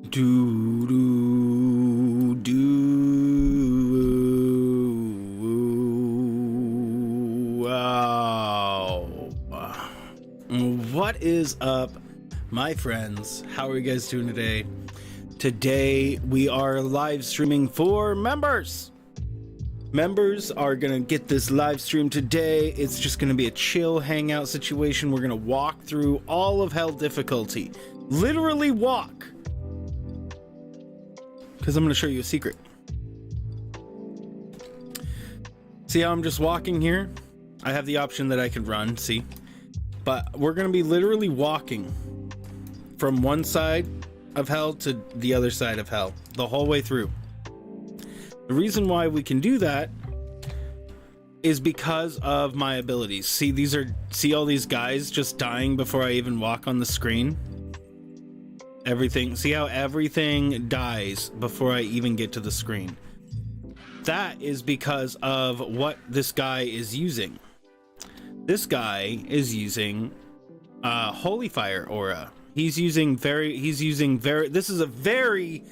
Do do do. Wow. What is up, my friends? How are you guys doing today? Today we are live streaming for members. Members are gonna get this live stream today. It's just gonna be a chill hangout situation. We're gonna walk through all of hell difficulty. Literally walk. Because I'm going to show you a secret. See how I'm just walking here? I have the option that I can run, see? But we're going to be literally walking from one side of hell to the other side of hell, the whole way through. The reason why we can do that is because of my abilities. See all these guys just dying before I even walk on the screen? Everything, see how everything dies before I even get to the screen? That is because of what this guy is using. This guy is using Holy Fire Aura. This is a very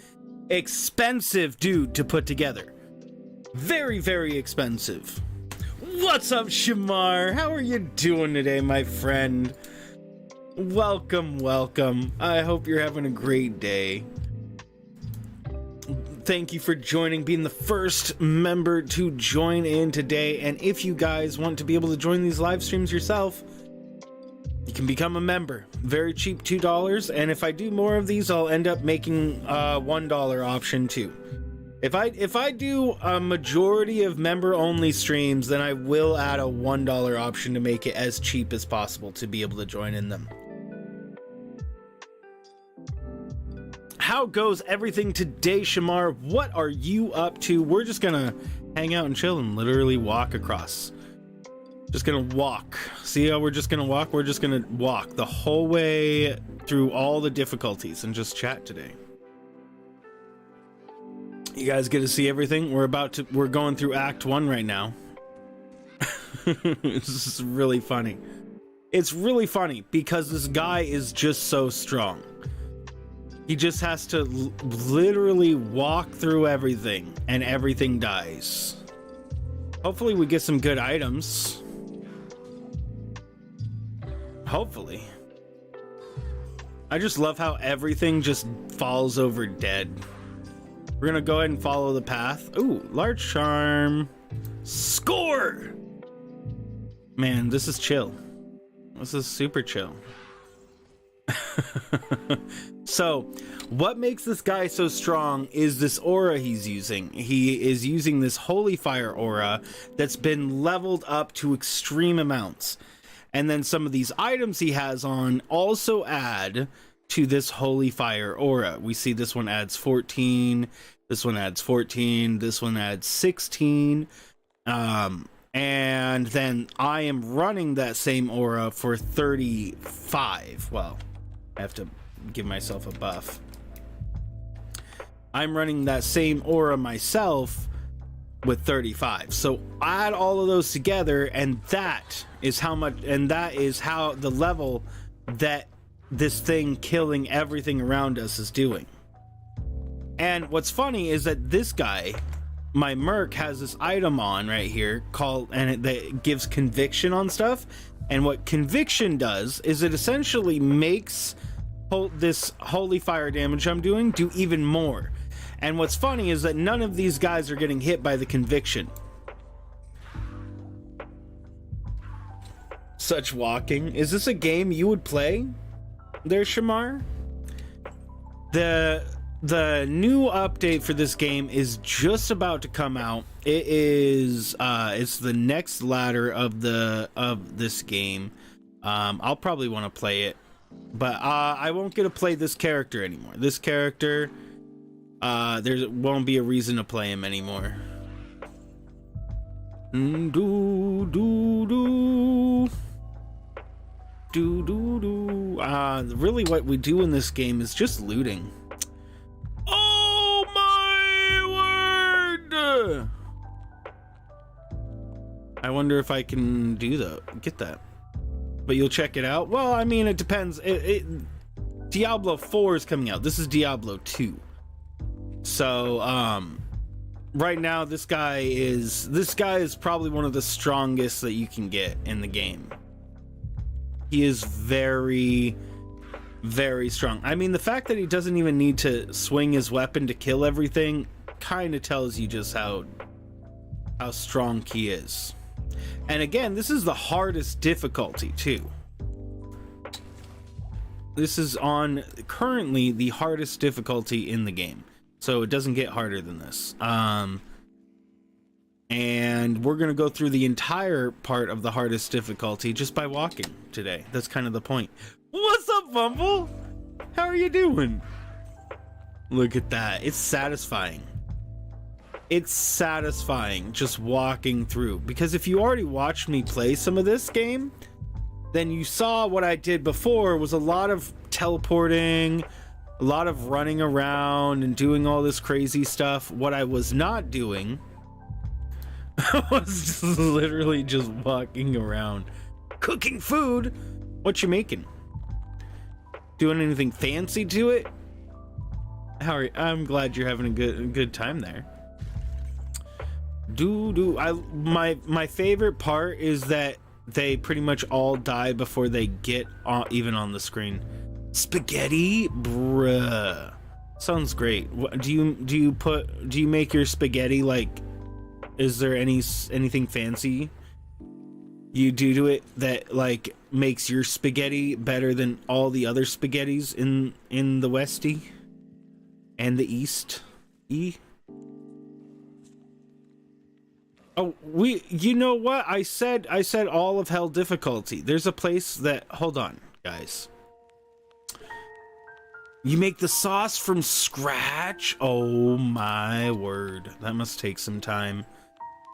expensive dude to put together. Very, very expensive. What's up, Shamar? How are you doing today, my friend? Welcome. I hope you're having a great day. Thank you for joining, being the first member to join in today. And if you guys want to be able to join these live streams yourself, you can become a member. Very cheap, $2. And if I do more of these, I'll end up making a $1 option too. If I do a majority of member only streams, then I will add a $1 option to make it as cheap as possible to be able to join in them. How goes everything today, Shamar? What are you up to? We're just gonna hang out and chill and literally walk across. Just gonna walk. See how we're just gonna walk? We're just gonna walk the whole way through all the difficulties and just chat today. You guys get to see everything. We're going through Act 1 right now. This is really funny. It's really funny because this guy is just so strong. He just has to literally walk through everything and everything dies. Hopefully we get some good items. Hopefully. I just love how everything just falls over dead. We're gonna go ahead and follow the path. Ooh, large charm. Score! Man, this is chill. This is super chill. So what makes this guy so strong is this aura he's using. He is using this Holy Fire Aura that's been leveled up to extreme amounts. And then some of these items he has on also add to this Holy Fire Aura. We see this one adds 14, this one adds 14, this one adds 16. And then I am running that same aura for 35. Well, I have to give myself a buff. I'm running that same aura myself with 35. So add all of those together, and that is how much, and that is how the level that this thing killing everything around us is doing. And what's funny is that this guy, my merc, has this item on right here called, and that gives conviction on stuff. And what conviction does is it essentially makes this holy fire damage I'm doing do even more. And what's funny is that none of these guys are getting hit by the conviction. Such walking. Is this a game you would play there, Shamar? The new update for this game is just about to come out. It is it's the next ladder of this game. I'll probably want to play it, but I won't get to play this character anymore. This character, there won't be a reason to play him anymore. Really what we do in this game is just looting. Oh my word! I wonder if I can get that. But you'll check it out? Well, I mean, it depends. Diablo 4 is coming out. This is Diablo 2. So, right now this guy is probably one of the strongest that you can get in the game. He is very, very strong. I mean, the fact that he doesn't even need to swing his weapon to kill everything kind of tells you just how strong he is. And again, this is the hardest difficulty too. This is on currently the hardest difficulty in the game, so it doesn't get harder than this. And we're gonna go through the entire part of the hardest difficulty just by walking today. That's kind of the point. What's up, Bumble? How are you doing? Look at that. It's satisfying. It's satisfying just walking through, because if you already watched me play some of this game, then you saw what I did before was a lot of teleporting, a lot of running around and doing all this crazy stuff. What I was not doing was just literally just walking around cooking food. What you making? Doing anything fancy to it? How are you? I'm glad you're having a good time there. My favorite part is that they pretty much all die before they get even on the screen. Spaghetti, bruh, sounds great. Do you make your spaghetti like? Is there anything fancy you do to it that like makes your spaghetti better than all the other spaghettis in the Westie and the East? Oh, you know what? I said all of hell difficulty. There's a place that, hold on, guys. You make the sauce from scratch? Oh my word. That must take some time.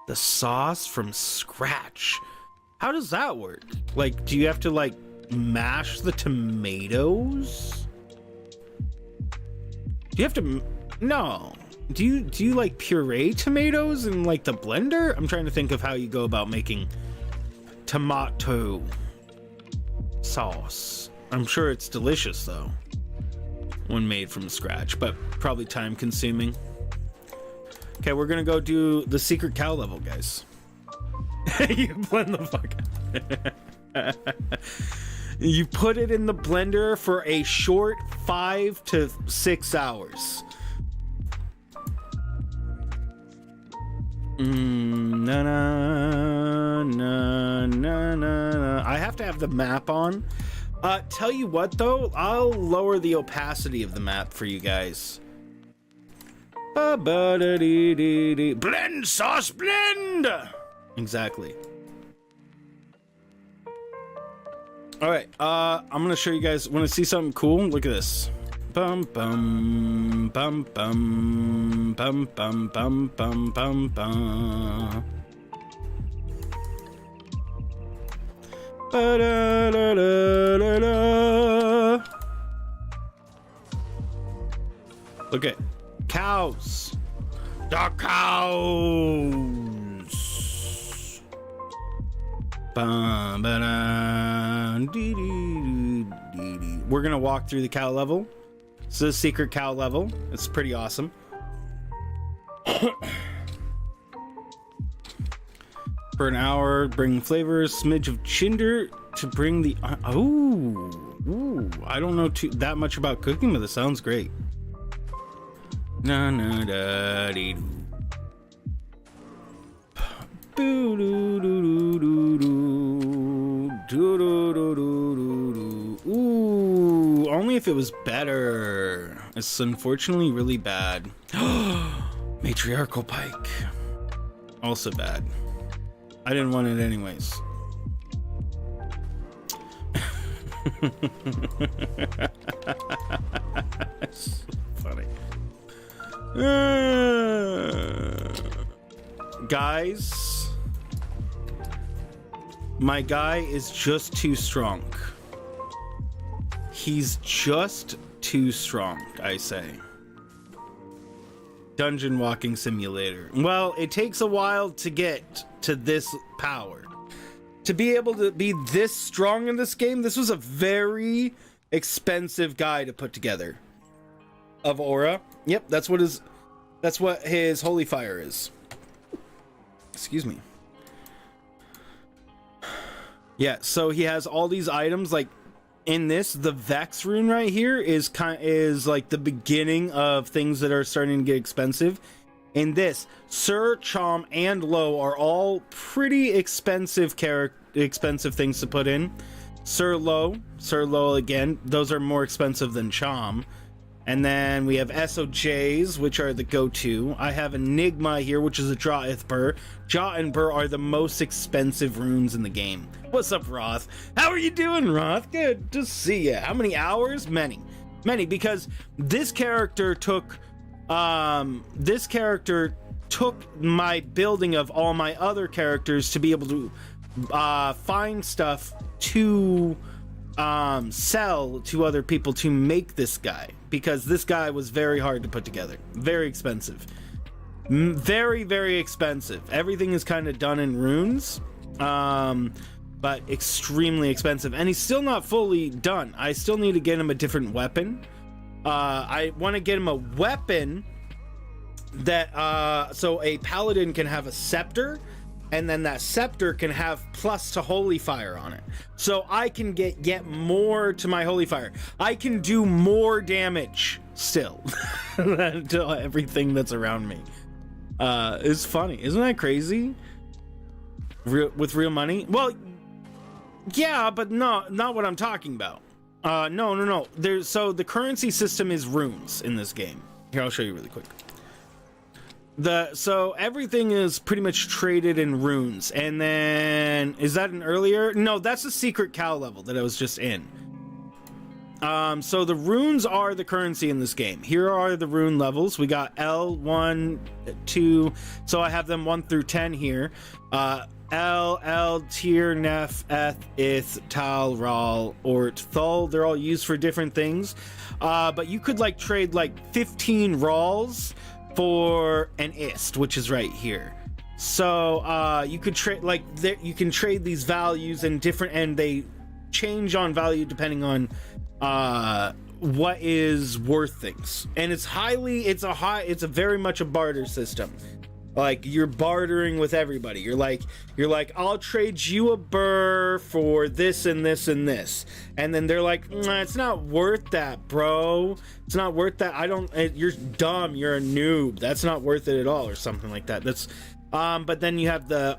The sauce from scratch. How does that work? Like, do you have to like mash the tomatoes? Do you have to? No. Do you like puree tomatoes in like the blender? I'm trying to think of how you go about making tomato sauce. I'm sure it's delicious though when made from scratch, but probably time consuming. Okay, we're gonna go do the secret cow level, guys. You blend the fuck out. You put it in the blender for a short 5 to 6 hours. I have to have the map on. Tell you what though, I'll lower the opacity of the map for you guys. Blend sauce, blend. Exactly. All right, I'm gonna show you guys. Want to see something cool? Look at this. Bum bum bum bum bum bum bum bum bum bum. Look at cows. The cows. We're gonna walk through the cow level. This is a secret cow level. It's pretty awesome. For an hour, bring flavors, smidge of ginger to bring the. Ooh, I don't know that much about cooking, but it sounds great. Na na da dee doo. Boo doo doo doo doo doo doo doo doo doo. Ooh, only if it was better. It's unfortunately really bad. Matriarchal pike, also bad. I didn't want it anyways. It's so funny. Guys, my guy is just too strong. He's just too strong, I say. Dungeon walking simulator. Well, it takes a while to get to this power. To be able to be this strong in this game, this was a very, expensive guy to put together. Of aura. Yep, that's what his holy fire is. Excuse me. Yeah, so he has all these items. Like in this, the Vex rune right here is like the beginning of things that are starting to get expensive. In this, Sir, Chom, and Lo are all pretty expensive things to put in. Sir Lo again, those are more expensive than Chom. And then we have SOJs, which are the go-to. I have Enigma here, which is a Jarett Burr. Jarett and Burr are the most expensive runes in the game. What's up, Roth? How are you doing, Roth? Good to see you. How many hours? Many, because this character took my building of all my other characters to be able to find stuff to sell to other people to make this guy, because this guy was very hard to put together, very expensive, very expensive. Everything is kind of done in runes, but extremely expensive, and he's still not fully done. I still need to get him a different weapon. I want to get him a weapon that so a paladin can have a scepter, and then that scepter can have plus to holy fire on it, so I can get more to my holy fire. I can do more damage still to everything that's around me. It's funny, isn't that crazy? With real money? Well, yeah, but not what I'm talking about. No. So the currency system is runes in this game. Here, I'll show you really quick. So everything is pretty much traded in runes, and then is that an earlier? No, that's a secret cow level that I was just in. So the runes are the currency in this game. Here are the rune levels. We got L, 1, 2. So I have them 1 through 10 here. L, Tyr, Nef, Eth, Ith, Tal, Ral, Ort, Thul. They're all used for different things. But you could like trade like 15 Rals for an Ist, which is right here. So you could trade like you can trade these values and they change on value depending on what is worth things. And it's very much a barter system. Like you're bartering with everybody. You're like, I'll trade you a burr for this and this and this. And then they're like, it's not worth that, bro. It's not worth that. You're dumb. You're a noob. That's not worth it at all, or something like that. That's, but then you have the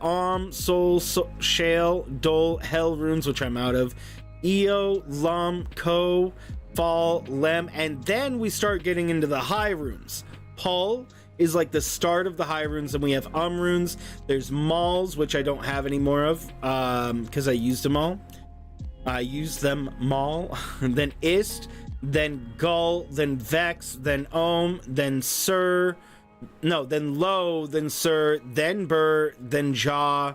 Soul, Shale, Dole, Hell runes, which I'm out of. Eo, Lum, Ko, Fall, Lem, and then we start getting into the high runes. Pull is like the start of the high runes, and we have runes. There's Mauls, which I don't have any more of because I used them all. Then Ist, then Gull, then Vex, then then Sir, then Lo, then Sir, then Burr, then Jaw.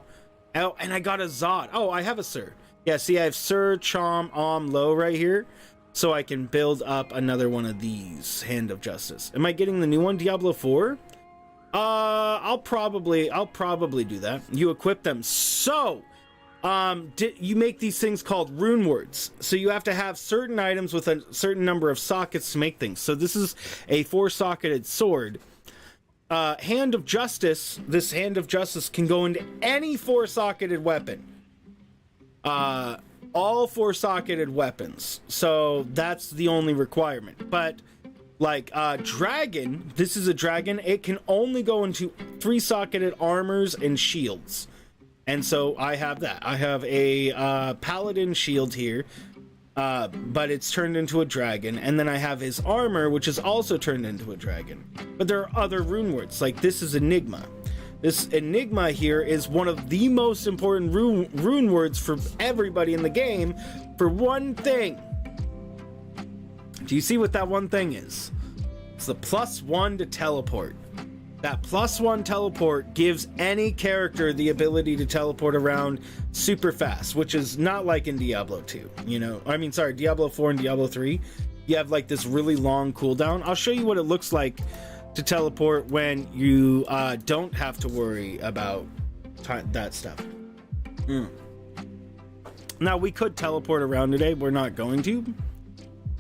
Oh, and I got a Zod. Oh, I have a Sir. Yeah, see, I have Sir, Chom, Lo right here. So I can build up another one of these. Hand of Justice. Am I getting the new one, Diablo 4? I'll probably do that. You equip them. So, you make these things called rune words. So you have to have certain items with a certain number of sockets to make things. So this is a 4-socketed sword. Hand of Justice. This Hand of Justice can go into any 4-socketed weapon. All 4-socketed weapons, so that's the only requirement. But like dragon, this is a dragon, it can only go into 3-socketed armors and shields, and so I have that. I have a paladin shield here, but it's turned into a dragon, and then I have his armor, which is also turned into a dragon. But there are other rune words, like this is Enigma. This Enigma here is one of the most important rune words for everybody in the game for one thing. Do you see what that one thing is? It's the +1 to teleport. That +1 teleport gives any character the ability to teleport around super fast, which is not like in Diablo 2, Diablo 4 and Diablo 3. You have like this really long cooldown. I'll show you what it looks like to teleport when you don't have to worry about that stuff. Now we could teleport around today. We're not going to,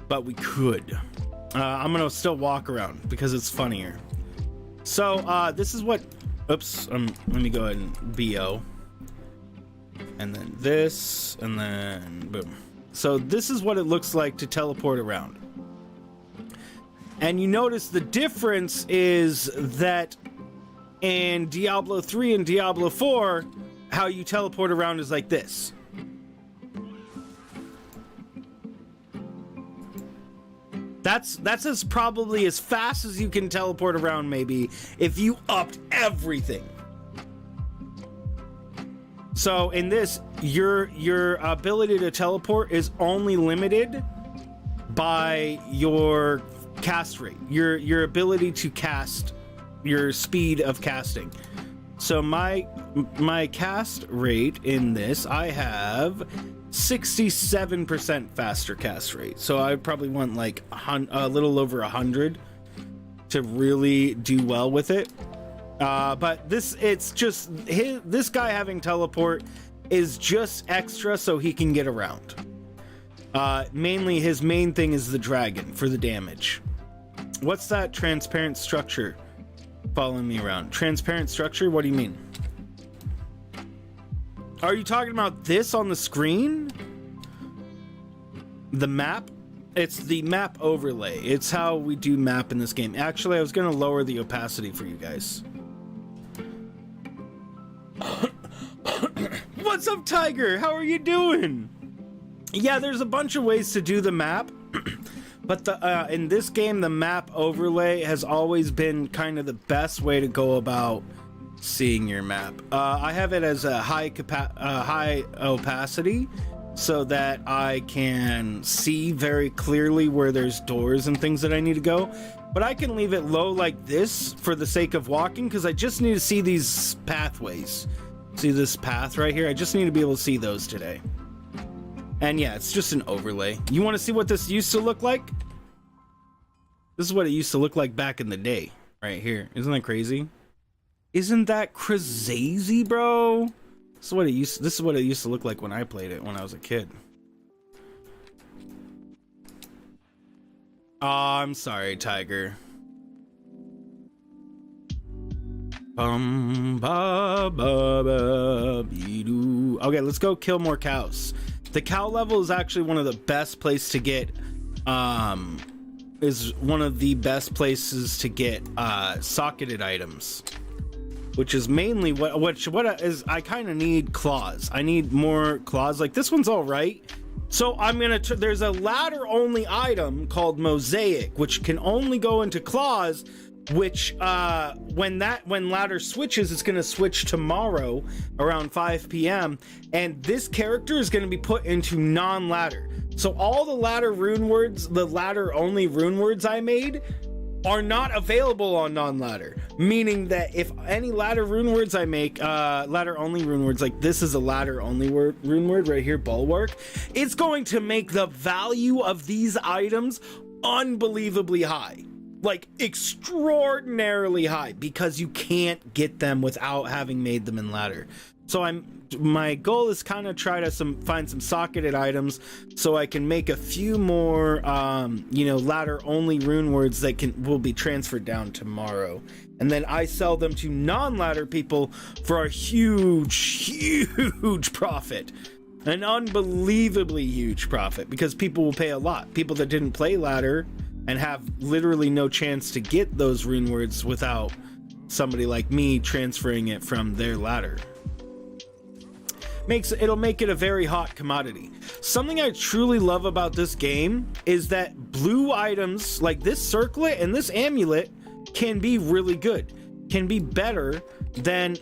but we could. I'm gonna still walk around because it's funnier. So this is what, oops, let me go ahead and BO. And then this, and then boom. So this is what it looks like to teleport around. And you notice the difference is that in Diablo 3 and Diablo 4, how you teleport around is like this. That's as probably as fast as you can teleport around, maybe, if you upped everything. So in this, your ability to teleport is only limited by your cast rate, your ability to cast, your speed of casting. So my cast rate in this, I have 67% faster cast rate. So I probably want like a little over 100 to really do well with it. But it's just this guy having teleport is just extra so he can get around. Mainly his main thing is the dragon for the damage. What's that transparent structure following me around? Transparent structure? What do you mean? Are you talking about this on the screen? The map? It's the map overlay. It's how we do map in this game. Actually, I was going to lower the opacity for you guys. What's up, Tiger? How are you doing? Yeah, there's a bunch of ways to do the map. But in this game, the map overlay has always been kind of the best way to go about seeing your map. I have it as a high opacity so that I can see very clearly where there's doors and things that I need to go. But I can leave it low like this for the sake of walking because I just need to see these pathways. See this path right here? I just need to be able to see those today. And yeah, it's just an overlay. You want to see what this used to look like? This is what it used to look like back in the day, right here. Isn't that crazy? Isn't that crazy, bro? This is what it used to look like when I played it when I was a kid. Oh, I'm sorry, Tiger. Okay, let's go kill more cows. The cow level is actually one of the best places to get socketed items, which is mainly what is I kind of need claws. I need more claws. Like this one's all right. So I'm gonna there's a ladder only item called Mosaic, which can only go into claws, which when ladder switches, it's gonna switch tomorrow around 5 p.m. and this character is gonna be put into non-ladder. So all the ladder rune words, the ladder only rune words I made are not available on non-ladder, meaning that if any ladder rune words I make, ladder only rune words, like this is a ladder only rune word right here, bulwark, it's going to make the value of these items unbelievably high. Like extraordinarily high, because you can't get them without having made them in ladder. So my goal is kind of try to find some socketed items so I can make a few more ladder only rune words that will be transferred down tomorrow, and then I sell them to non-ladder people for a huge profit. An unbelievably huge profit, because people will pay a lot. People that didn't play ladder and have literally no chance to get those rune words without somebody like me transferring it from their ladder. It'll make it a very hot commodity. Something I truly love about this game is that blue items like this circlet and this amulet can be really good, can be better than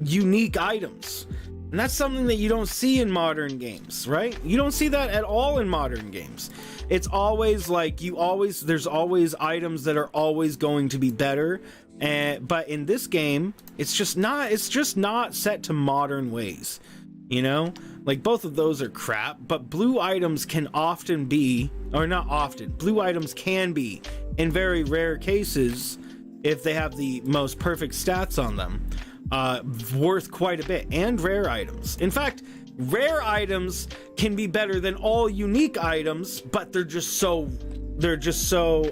unique items. And that's something that you don't see in modern games, right? You don't see that at all in modern games. It's always like there's always items that are always going to be better. But in this game, it's just not set to modern ways, you know? Like both of those are crap, but blue items can often be, or not often, blue items can be, in very rare cases, if they have the most perfect stats on them, worth quite a bit, and rare items. In fact, Rare items can be better than all unique items, but they're just so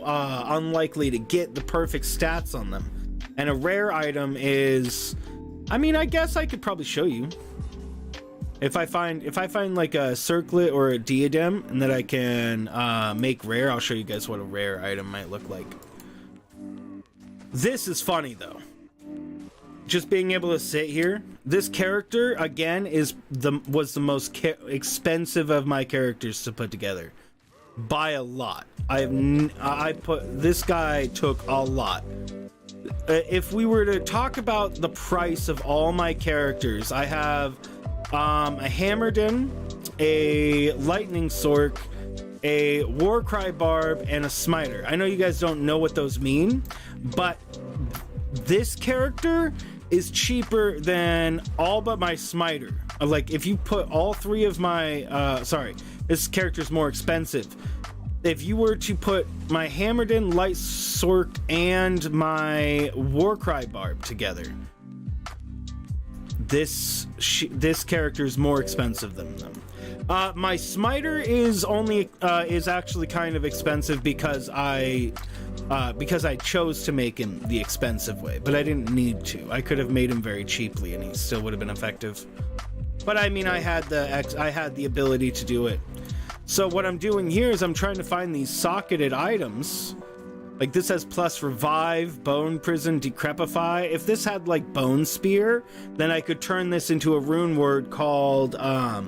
unlikely to get the perfect stats on them. And a rare item is, I mean, I guess I could probably show you. If I find like a circlet or a diadem and that I can make rare, I'll show you guys what a rare item might look like. This is funny though. Just being able to sit here. This character again was the most expensive of my characters to put together by a lot. This guy took a lot. If we were to talk about the price of all my characters, I have a Hammerden, a Lightning Sork, a Warcry Barb, and a Smiter. I know you guys don't know what those mean, but this character is cheaper than all but my Smiter. Like, if you put all three of my this character's more expensive. If you were to put my Hammerden, Light Sork, and my Warcry Barb together, this character is more expensive than them. My Smiter is actually kind of expensive because I chose to make him the expensive way, but I didn't need to. I could have made him very cheaply and he still would have been effective. But I mean, I had the ability to do it. So what I'm doing here is I'm trying to find these socketed items. Like this has plus revive, bone prison, decrepify. If this had like bone spear, then I could turn this into a rune word called I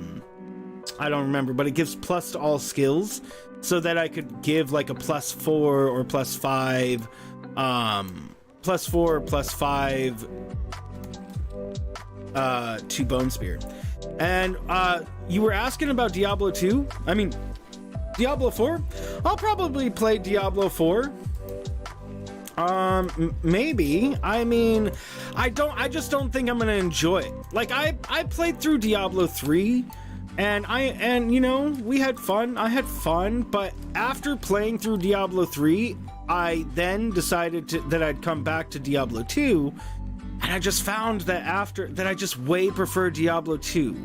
don't remember, but it gives plus to all skills, so that I could give like a +4 or +5, +4 or +5 to bone spear. And you were asking about Diablo 2. I mean, Diablo 4. I'll probably play Diablo 4. Maybe. I mean, I just don't think I'm gonna enjoy it. Like I played through Diablo 3 and you know, we had fun. I had fun, but after playing through Diablo 3, I then decided that I'd come back to Diablo 2, and I just found that I just way prefer Diablo 2.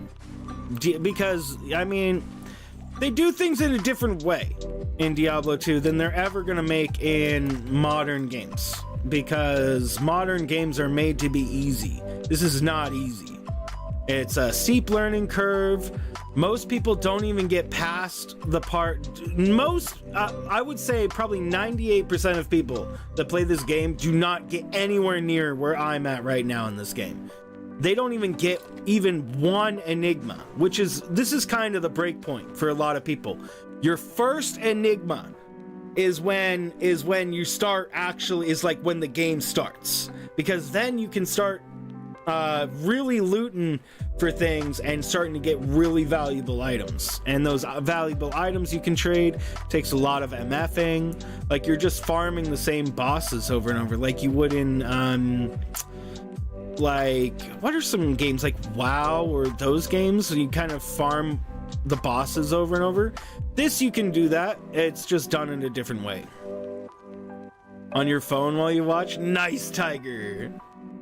Because, I mean, they do things in a different way in Diablo 2 than they're ever gonna make in modern games. Because modern games are made to be easy. This is not easy. It's a steep learning curve. Most people don't even get past the part. I would say probably 98% of people that play this game do not get anywhere near where I'm at right now in this game. They don't even get even one enigma, this is kind of the break point for a lot of people. Your first enigma is when you start is like when the game starts, because then you can start really looting for things and starting to get really valuable items, and those valuable items you can trade takes a lot of MFing. Like you're just farming the same bosses over and over, like you would in like, what are some games like WoW or those games, you kind of farm the bosses over and over. This, you can do that, it's just done in a different way. On your phone while you watch? Nice, Tiger.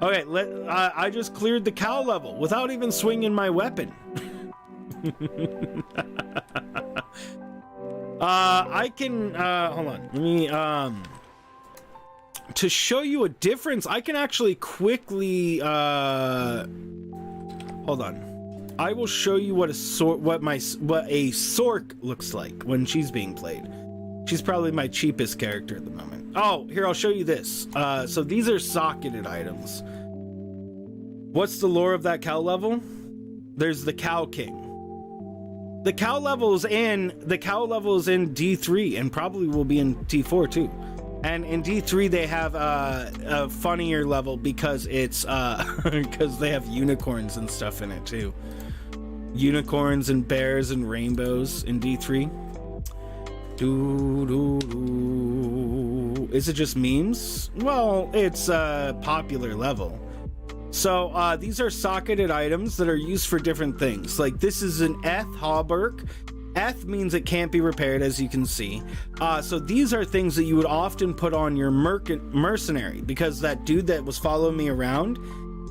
Okay, I just cleared the cow level without even swinging my weapon. I can, hold on, let me, to show you a difference, I can actually quickly, hold on. I will show you what a Sork looks like when she's being played. She's probably my cheapest character at the moment. Oh, here, I'll show you this. So these are socketed items. What's the lore of that cow level? There's the Cow King. The cow level is in D3 and probably will be in D4 too. And in D3 they have a funnier level because it's because they have unicorns and stuff in it too. Unicorns and bears and rainbows in D3. Is it just memes? Well, it's a popular level. So these are socketed items that are used for different things. Like this is an Eth Hauberk. Eth means it can't be repaired, as you can see. So these are things that you would often put on your mercenary, because that dude that was following me around,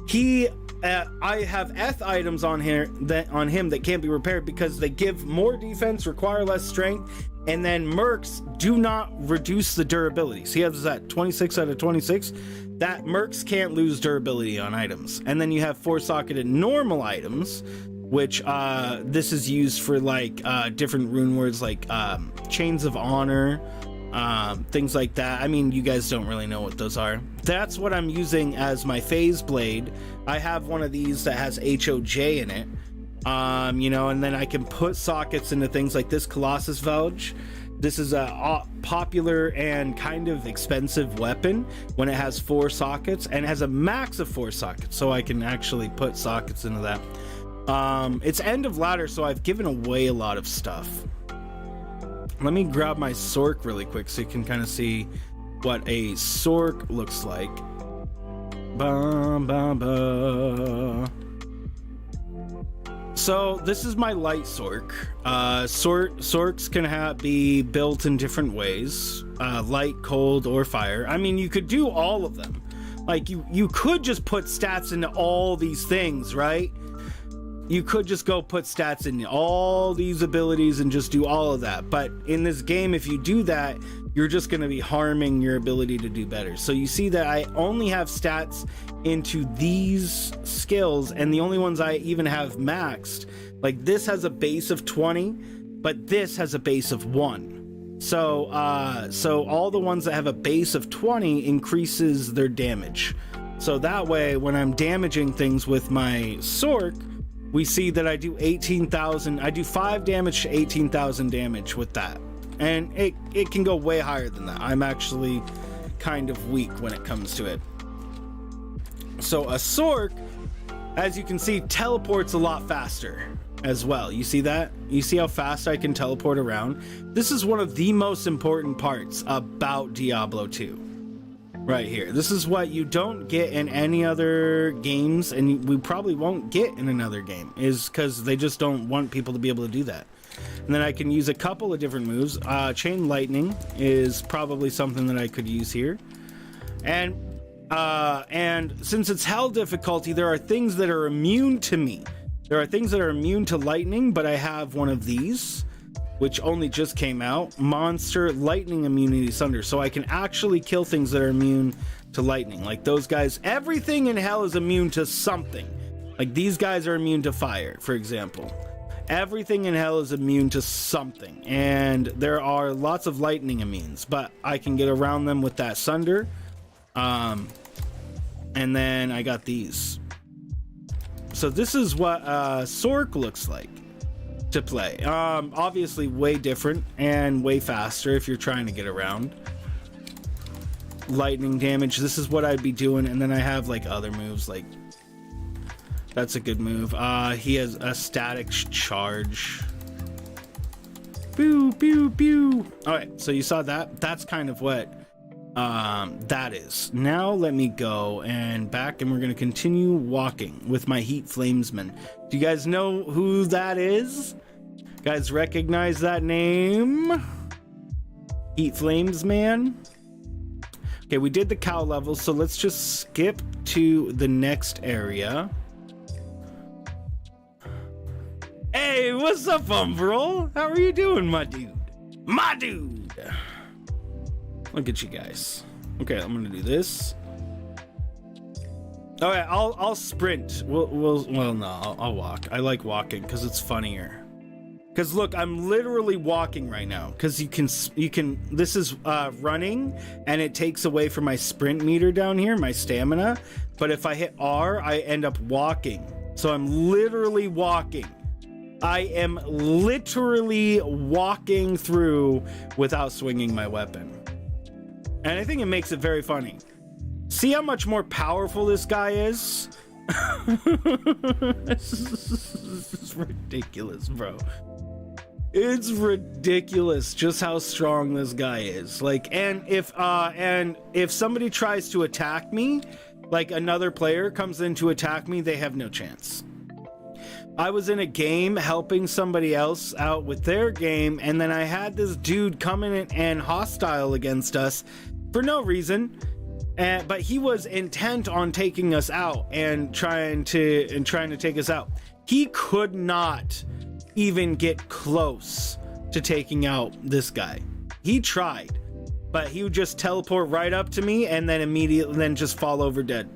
he I have Eth items on here on him that can't be repaired because they give more defense, require less strength, and then mercs do not reduce the durability. So he has that 26 out of 26. That mercs can't lose durability on items. And then you have 4-socketed normal items, which this is used for like different rune words like Chains of Honor, things like that. I mean, you guys don't really know what those are. That's what I'm using as my phase blade. I have one of these that has HOJ in it, you know, and then I can put sockets into things like this Colossus Velge. This is a popular and kind of expensive weapon when it has 4 sockets, and it has a max of 4 sockets, so I can actually put sockets into that. It's end of ladder, so I've given away a lot of stuff. Let me grab my Sork really quick so you can kind of see what a Sork looks like. So this is my light Sork. Sorks can be built in different ways, light, cold, or fire. I mean, you could do all of them. Like you could just put stats into all these things, right? You could just go put stats in all these abilities and just do all of that. But in this game, if you do that, you're just going to be harming your ability to do better. So you see that I only have stats into these skills, and the only ones I even have maxed, like this has a base of 20, but this has a base of 1. So all the ones that have a base of 20 increases their damage. So that way, when I'm damaging things with my Sork, we see that I do 18,000. I do 5 damage to 18,000 damage with that. And it can go way higher than that. I'm actually kind of weak when it comes to it. So a Sork, as you can see, teleports a lot faster as well. You see that? You see how fast I can teleport around? This is one of the most important parts about Diablo 2. Right here. This is what you don't get in any other games, and we probably won't get in another game, is because they just don't want people to be able to do that. And then I can use a couple of different moves. Chain Lightning is probably something that I could use here. And since it's hell difficulty, there are things that are immune to me. There are things that are immune to lightning, but I have one of these, which only just came out, monster lightning immunity thunder. So I can actually kill things that are immune to lightning. Like those guys, everything in hell is immune to something. Like these guys are immune to fire, for example. Everything in hell is immune to something. And there are lots of lightning immunes, but I can get around them with that sunder. And then I got these. So this is what Sork looks like to play. Obviously way different and way faster if you're trying to get around. Lightning damage, this is what I'd be doing. And then I have like other moves, like that's a good move. He has a static charge. Pew pew pew. All right, so you saw that. That's kind of what that is. Now let me go and back, and we're going to continue walking with my Heat Flamesman. Do you guys know who that is? Guys recognize that name? Heat Flamesman. Okay, we did the cow level, so let's just skip to the next area. Hey, what's up, Umbral? How are you doing, my dude? My dude! Look at you guys. Okay, I'm gonna do this. All right, I'll sprint. Well, no, I'll walk. I like walking because it's funnier. Because look, I'm literally walking right now. Because you can. This is running, and it takes away from my sprint meter down here, my stamina. But if I hit R, I end up walking. So I'm literally walking. I am literally walking through without swinging my weapon. And I think it makes it very funny. See how much more powerful this guy is? This is ridiculous, bro. It's ridiculous just how strong this guy is. Like, and if somebody tries to attack me, like another player comes in to attack me, they have no chance. I was in a game helping somebody else out with their game, and then I had this dude come in and hostile against us for no reason. but he was intent on taking us out and trying to take us out. He could not even get close to taking out this guy. He tried, but he would just teleport right up to me and then immediately just fall over dead.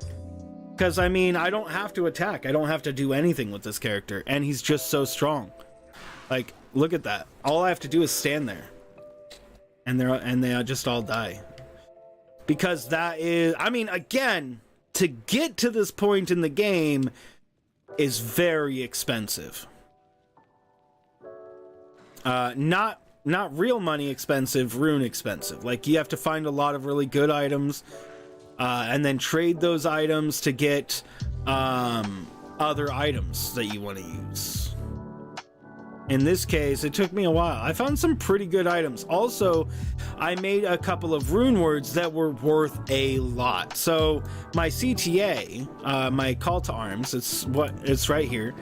Because I mean, I don't have to attack. I don't have to do anything with this character, and he's just so strong. Like, look at that. All I have to do is stand there, and they just all die. Because that is, I mean, again, to get to this point in the game is very expensive. Not real money expensive, rune expensive. Like, you have to find a lot of really good items, and then trade those items to get other items that you want to use. In this case, it took me a while. I found some pretty good items. Also, I made a couple of rune words that were worth a lot. So my CTA, my call to arms, it's right here.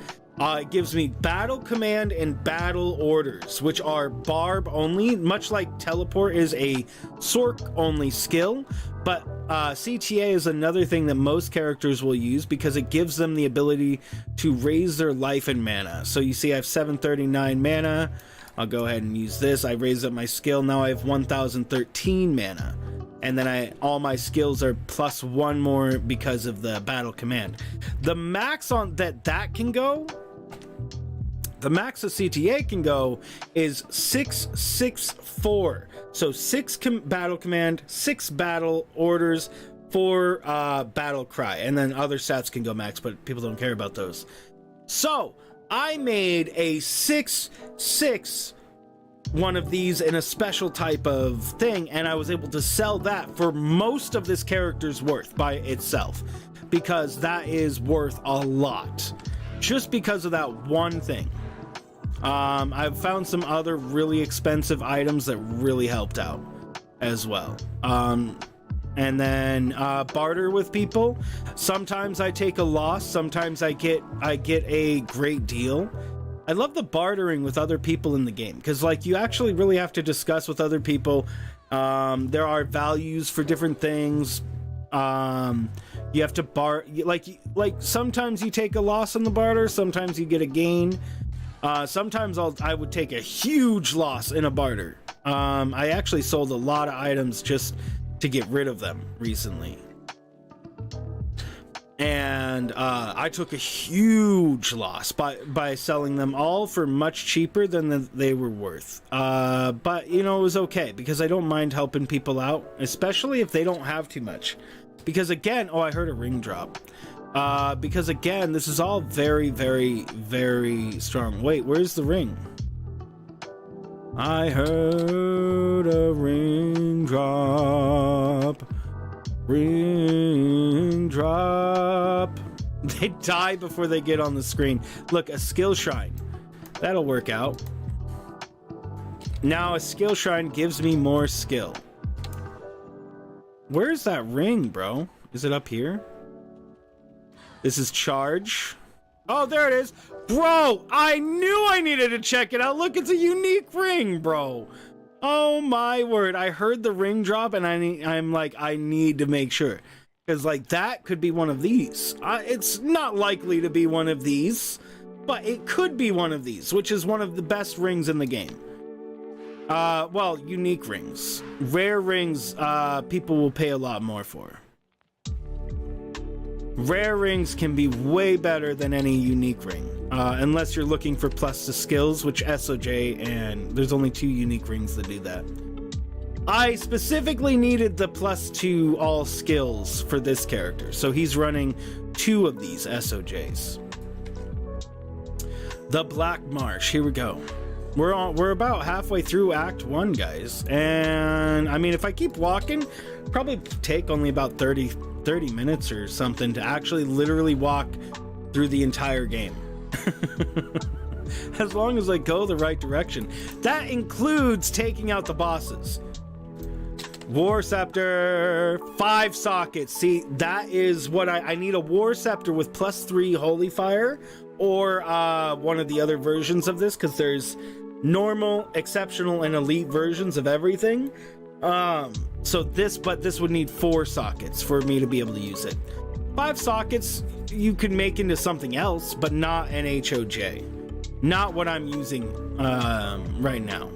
It gives me battle command and battle orders, which are barb only, much like teleport is a sork only skill. But CTA is another thing that most characters will use because it gives them the ability to raise their life and mana. So you see I have 739 mana. I'll go ahead and use this. I raised up my skill. Now I have 1013 mana. And then all my skills are plus one more because of the battle command. The max on that can go, the max a CTA can go is 664. So 6 battle command, 6 battle orders, 4 battle cry, and then other stats can go max, but people don't care about those. So I made a 6/6 one of these in a special type of thing, and I was able to sell that for most of this character's worth by itself, because that is worth a lot just because of that one thing. I've found some other really expensive items that really helped out as well. And then barter with people. Sometimes I take a loss, sometimes I get a great deal. I love the bartering with other people in the game, because like you actually really have to discuss with other people. There are values for different things. You have to like sometimes you take a loss in the barter, sometimes you get a gain. Sometimes I would take a huge loss in a barter. I actually sold a lot of items just to get rid of them recently. And I took a huge loss by selling them all for much cheaper than they were worth. But, you know, it was okay, because I don't mind helping people out, especially if they don't have too much. Because, again, I heard a ring drop. Because, again, this is all very, very, very strong. Wait, where's the ring? I heard a ring drop. Ring drop. They die before they get on the screen. Look, a skill shrine. That'll work out. Now a skill shrine gives me more skill. Where's that ring, bro? Is it up here? This is charge. Oh, there it is. Bro, I knew I needed to check it out. Look, it's a unique ring, bro. Oh my word. I heard the ring drop and I'm like, I need to make sure. Because like that could be one of these. It's not likely to be one of these, but it could be one of these, which is one of the best rings in the game. Well, unique rings. Rare rings, people will pay a lot more for. Rare rings can be way better than any unique ring. Unless you're looking for plus to skills, which SOJ, and there's only 2 unique rings that do that. I specifically needed the plus to all skills for this character, so he's running 2 of these SOJs. The Black Marsh, here we go. We're about halfway through Act 1, guys, and I mean, if I keep walking, probably take only about 30 minutes or something to actually literally walk through the entire game. As long as I go the right direction. That includes taking out the bosses. War Scepter, 5 sockets. See, that is what I need. A War Scepter with +3 Holy Fire, or one of the other versions of this, because there's normal, exceptional, and elite versions of everything. So this would need 4 sockets for me to be able to use it. 5 sockets you could make into something else, but not an HOJ. Not what I'm using right now.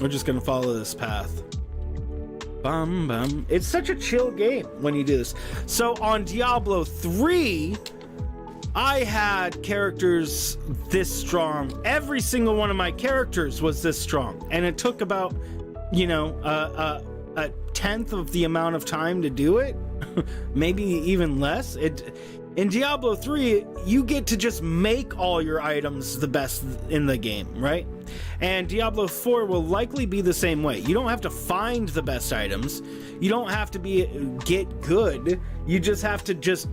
We're just gonna follow this path. Bum bum. It's such a chill game when you do this. So on Diablo 3, I had characters this strong. Every single one of my characters was this strong, and it took about, you know, a tenth of the amount of time to do it. Maybe even less. In Diablo 3, you get to just make all your items the best in the game, right? And Diablo 4 will likely be the same way. You don't have to find the best items. You don't have to get good. You just have to just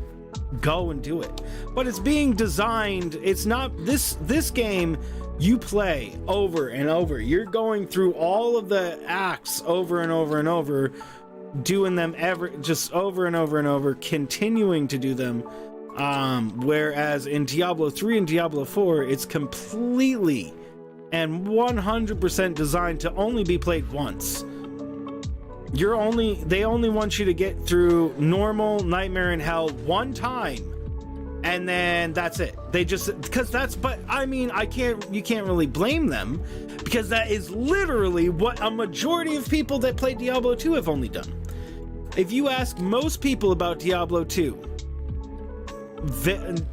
go and do it. But it's being designed. It's not this game you play over and over. You're going through all of the acts over and over and over, doing them just over and over and over, continuing to do them. Whereas in Diablo 3 and Diablo 4, it's completely and 100% designed to only be played once. They only want you to get through normal Nightmare in Hell one time, and then that's it. They just, but I mean, you can't really blame them, because that is literally what a majority of people that play Diablo 2 have only done. If you ask most people about Diablo 2,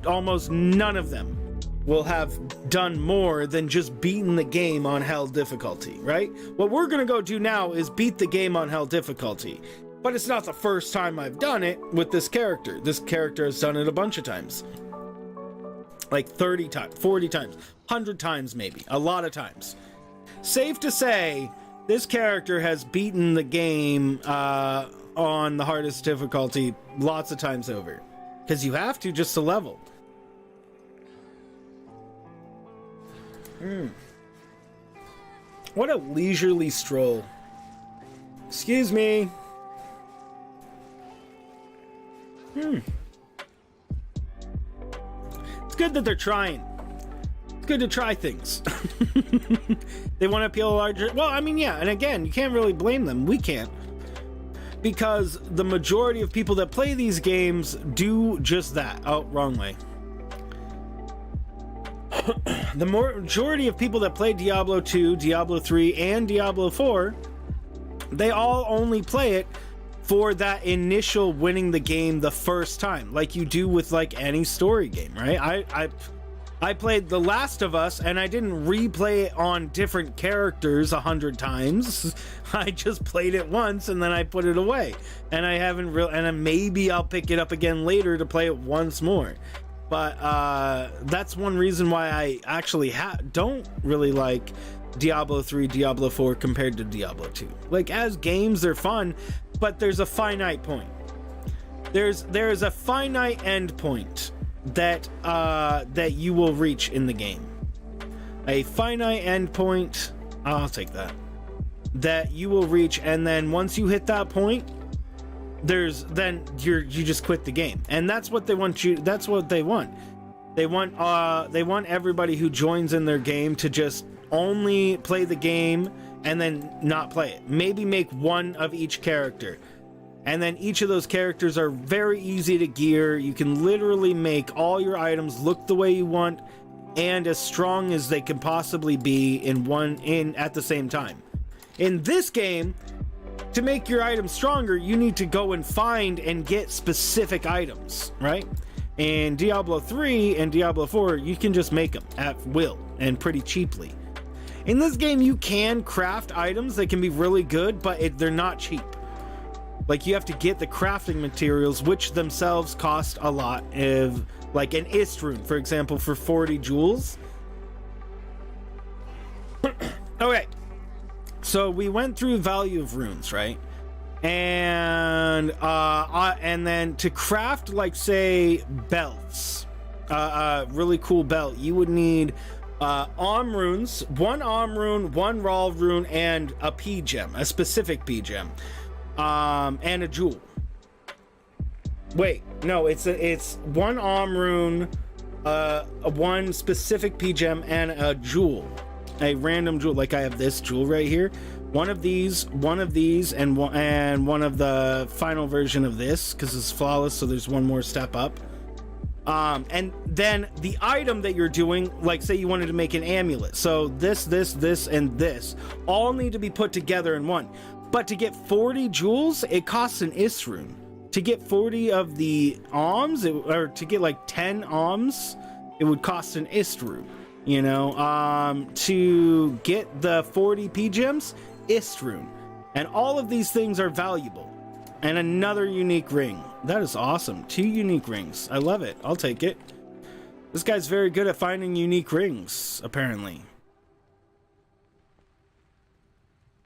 almost none of them will have done more than just beaten the game on hell difficulty, right? What we're gonna go do now is beat the game on hell difficulty, but it's not the first time I've done it with this character. This character has done it a bunch of times, like 30 times, 40 times, 100 times, maybe a lot of times. Safe to say, this character has beaten the game on the hardest difficulty lots of times over, because you have to just to level. What a leisurely stroll. Excuse me. It's good that they're trying. It's good to try things. They want to appeal a larger... Well, I mean, yeah, and again, you can't really blame them. We can't. Because the majority of people that play these games do just that. Oh, wrong way. The majority of people that play Diablo 2, Diablo 3, and Diablo 4, they all only play it for that initial winning the game the first time, like you do with like any story game, right? I played The Last of Us, and I didn't replay it on different characters 100 times. I just played it once, and then I put it away. And I haven't and then maybe I'll pick it up again later to play it once more. But that's one reason why I actually don't really like Diablo 3, Diablo 4 compared to Diablo 2. Like, as games, they're fun, but there's a finite point. There's a finite end point that you will reach in the game. A finite end point, I'll take that you will reach, and then once you hit that point, you just quit the game. And that's what they want they want everybody who joins in their game to just only play the game and then not play it. Maybe make one of each character, and then each of those characters are very easy to gear. You can literally make all your items look the way you want and as strong as they can possibly be at the same time. In this game, to make your items stronger, you need to go and find and get specific items, right? In Diablo 3 and Diablo 4, you can just make them at will and pretty cheaply. In this game, you can craft items that can be really good, but they're not cheap. Like, you have to get the crafting materials, which themselves cost a lot. Like an Ist rune, for example, for 40 jewels. Okay. So we went through value of runes, right? And then to craft, like, say, belts, really cool belt, you would need Om runes, one Om rune, one Raw rune, and a P gem, a specific P gem, and a jewel. Wait, no, it's one Om rune, one specific P gem, and a jewel. A random jewel. Like, I have this jewel right here, one of these, and one of the final version of this, because it's flawless, so there's one more step up. And then the item that you're doing, like say you wanted to make an amulet, so this, and this all need to be put together in one. But to get 40 jewels, it costs an Isrune. To get 40 of the alms, or to get like 10 alms, it would cost an Isrune. You know, to get the 40 P gems, Isrune. And all of these things are valuable. And another unique ring. That is awesome. 2 unique rings. I love it. I'll take it. This guy's very good at finding unique rings, apparently.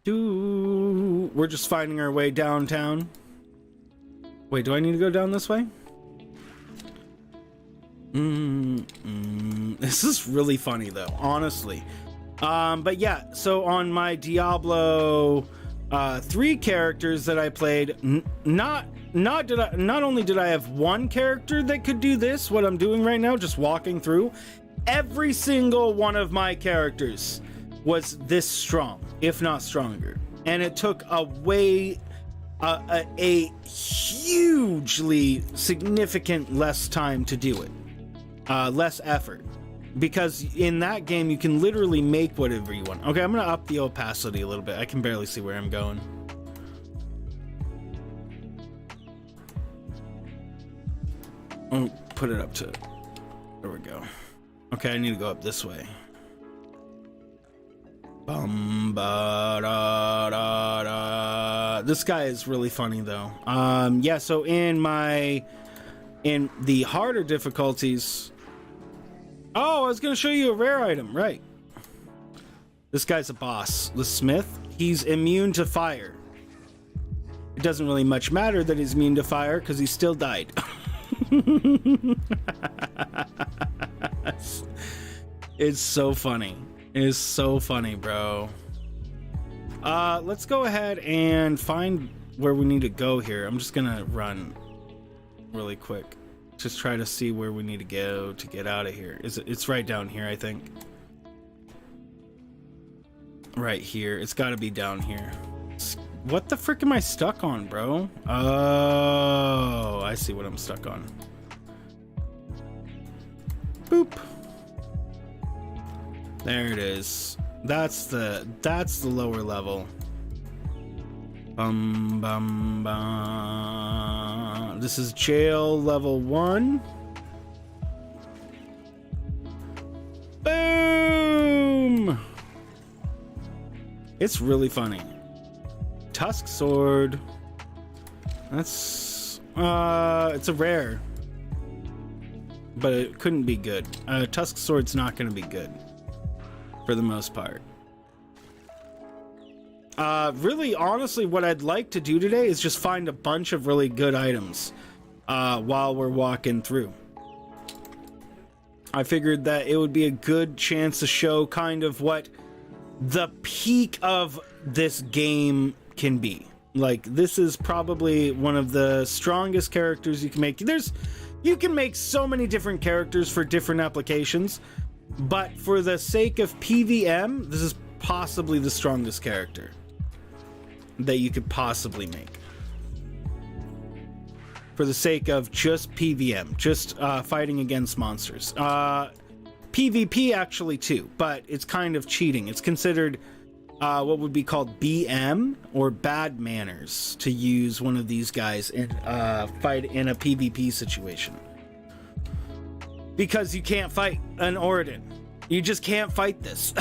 We're just finding our way downtown. Wait, do I need to go down this way? This is really funny though, honestly. But yeah, so on my Diablo 3 characters that I played, not only did I have one character that could do this, what I'm doing right now, just walking through, every single one of my characters was this strong, if not stronger. And it took a hugely significant less time to do it. Less effort, because in that game you can literally make whatever you want. Okay, I'm gonna up the opacity a little bit. I can barely see where I'm going. I'll put it up to, there we go. Okay, I need to go up this way. This guy is really funny though. Yeah, so in the harder difficulties, oh, I was gonna show you a rare item, right? This guy's a boss, the Smith. He's immune to fire. It doesn't really much matter that he's immune to fire because he still died. It's so funny. It is so funny, bro. Let's go ahead and find where we need to go here. I'm just gonna run really quick. Just try to see where we need to go to get out of here. It's right down here, I think. Right here. It's got to be down here. What the frick am I stuck on, bro? Oh, I see what I'm stuck on. Boop. There it is. That's the lower level. This is jail level 1. Boom! It's really funny. Tusk sword. That's it's a rare, but it couldn't be good. Tusk sword's not going to be good for the most part. Really, honestly, what I'd like to do today is just find a bunch of really good items while we're walking through. I figured that it would be a good chance to show kind of what the peak of this game can be. Like, this is probably one of the strongest characters you can make. You can make so many different characters for different applications, but for the sake of PVM, this is possibly the strongest character that you could possibly make. For the sake of just PVM, just fighting against monsters. PvP actually too, but it's kind of cheating. It's considered what would be called BM, or bad manners, to use one of these guys in fight in a PvP situation. Because you can't fight an auradin. You just can't fight this.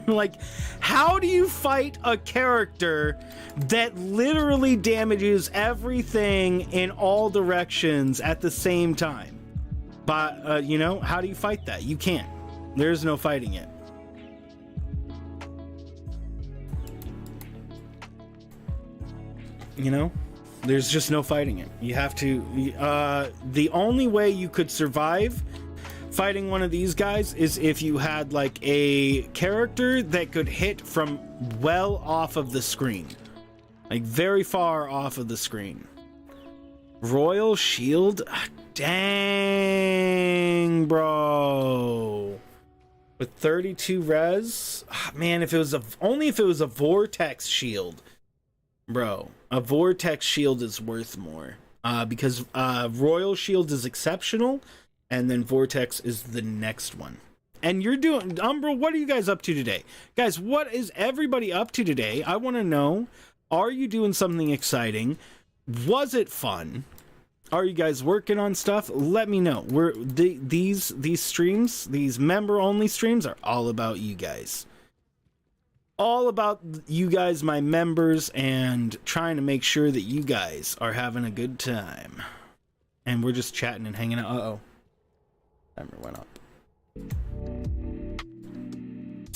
Like, how do you fight a character that literally damages everything in all directions at the same time? But, you know, how do you fight that? You can't. There's no fighting it. You know? There's just no fighting it. You have to... the only way you could survive fighting one of these guys is if you had, like, a character that could hit from well off of the screen. Like, very far off of the screen. Royal Shield? Dang, bro. with 32 res. Man, if it was only if it was a vortex shield, bro. A vortex shield is worth more. Because Royal Shield is exceptional, and then Vortex is the next one. And you're doing, Umbra, what are you guys up to today? Guys, what is everybody up to today? I want to know, are you doing something exciting? Was it fun? Are you guys working on stuff? Let me know. These streams, these member-only streams are all about you guys. All about you guys, my members, and trying to make sure that you guys are having a good time. And we're just chatting and hanging out. Uh-oh. Timer went up.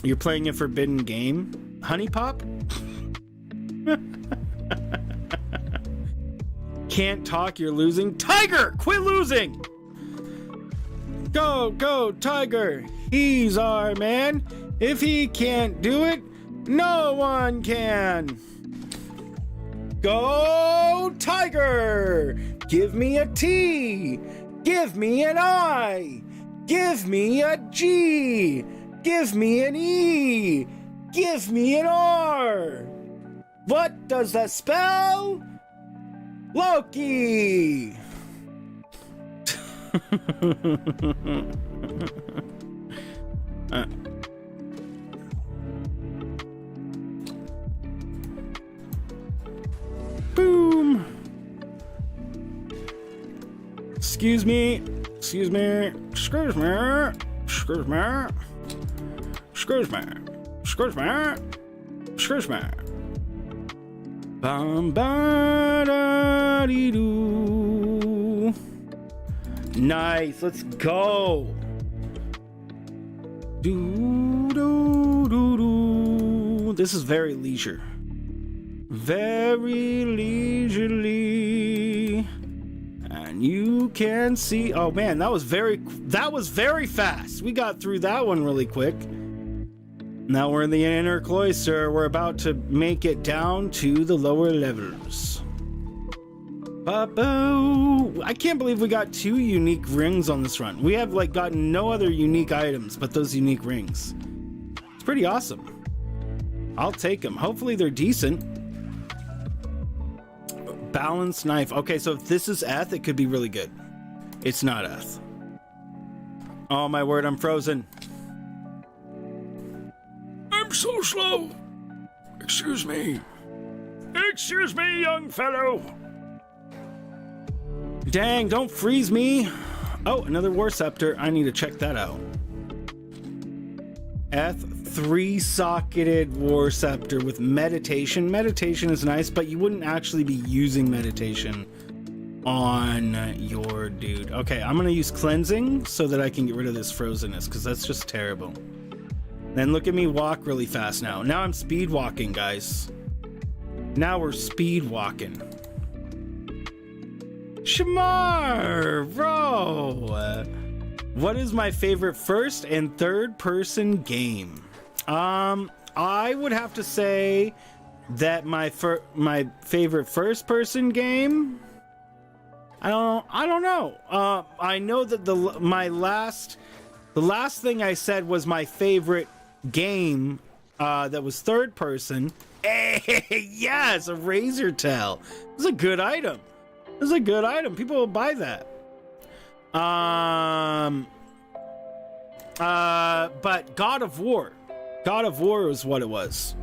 You're playing a forbidden game? Honey Pop? Can't talk, you're losing. Tiger! Quit losing! Go, go, Tiger! He's our man. If he can't do it, no one can. Go, Tiger! Give me a T. Give me an I. Give me a G. Give me an E. Give me an R. What does that spell? Loki! Boom! Excuse me. Excuse me. Excuse me. Excuse me. Excuse me. Excuse me. Excuse me. Bum ba da dee doo. Nice. Let's go. Do do do do. This is very leisure. Very leisurely, and you can see. Oh man, that was very fast. We got through that one really quick. Now we're in the inner cloister. We're about to make it down to the lower levels. Ba-boo. I can't believe we got 2 unique rings on this run. We have like gotten no other unique items but those unique rings. It's pretty awesome. I'll take them. Hopefully they're decent. Balanced knife. Okay, so if this is Eth, it could be really good. It's not Eth. Oh my word, I'm frozen. I'm so slow. Excuse me. Excuse me, young fellow. Dang, don't freeze me. Oh, another War Scepter. I need to check that out. Eth, 3-socketed War Scepter with meditation. Meditation is nice, but you wouldn't actually be using meditation on your dude. Okay, I'm gonna use cleansing so that I can get rid of this frozenness, because that's just terrible. Then look at me walk really fast now. Now I'm speed walking, guys. Now we're speed walking. Shamar, bro. What is my favorite first and third person game? I would have to say that my favorite first person game. I don't know. I know that the last thing I said was my favorite game that was third person. Hey, yes, a razor tail. It's a good item. It's a good item. People will buy that. But God of War was what it was.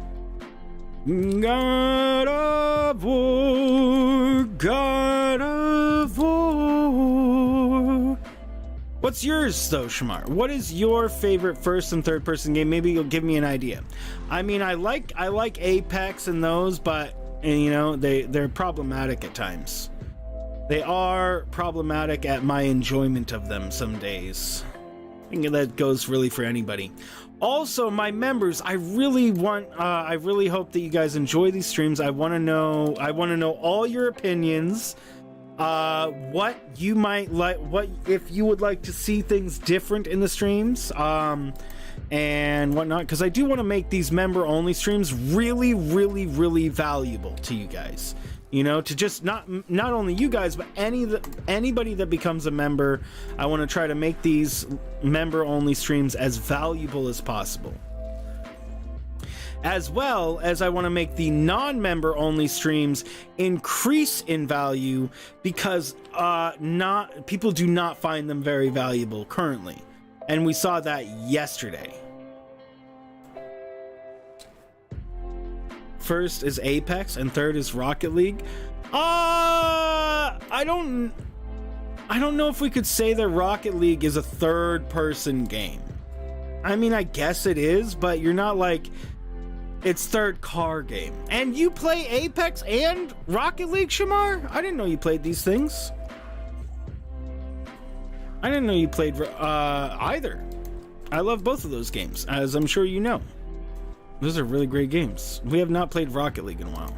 God of War, God of War. What's yours though, Shamar? What is your favorite first and third person game? Maybe you'll give me an idea. I mean, I like Apex and those, but you know, they're problematic at times. They are problematic at my enjoyment of them some days. I think that goes really for anybody. Also, my members, I really hope that you guys enjoy these streams. I want to know all your opinions. What you might like, what if you would like to see things different in the streams, and whatnot, because I do want to make these member only streams really, really, really valuable to you guys. you know, to just not only you guys, but anybody that becomes a member. I want to try to make these member only streams as valuable as possible, as well as I want to make the non-member only streams increase in value, because people do not find them very valuable currently, and we saw that yesterday. First is Apex and third is Rocket League. I don't know if we could say that Rocket League is a third person game. I mean, I guess it is, but you're not like, it's third car game. And you play Apex and Rocket League, Shamar? I didn't know you played these things. I didn't know you played either. I love both of those games, as I'm sure you know. Those are really great games. We have not played Rocket League in a while.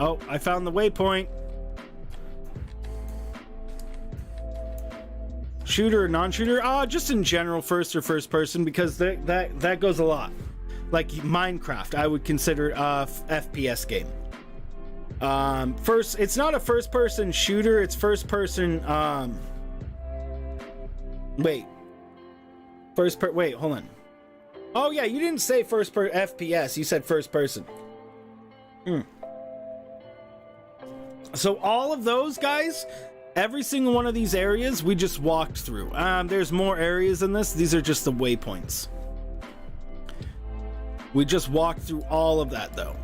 Oh, I found the waypoint. Shooter or non-shooter? Just in general, first or first person, because that goes a lot. Like Minecraft, I would consider a FPS game. It's not a first person shooter, it's first person, wait, hold on. Oh yeah, you didn't say first per FPS, you said first person. So all of those guys, every single one of these areas we just walked through. There's more areas than this. These are just the waypoints. We just walked through all of that, though.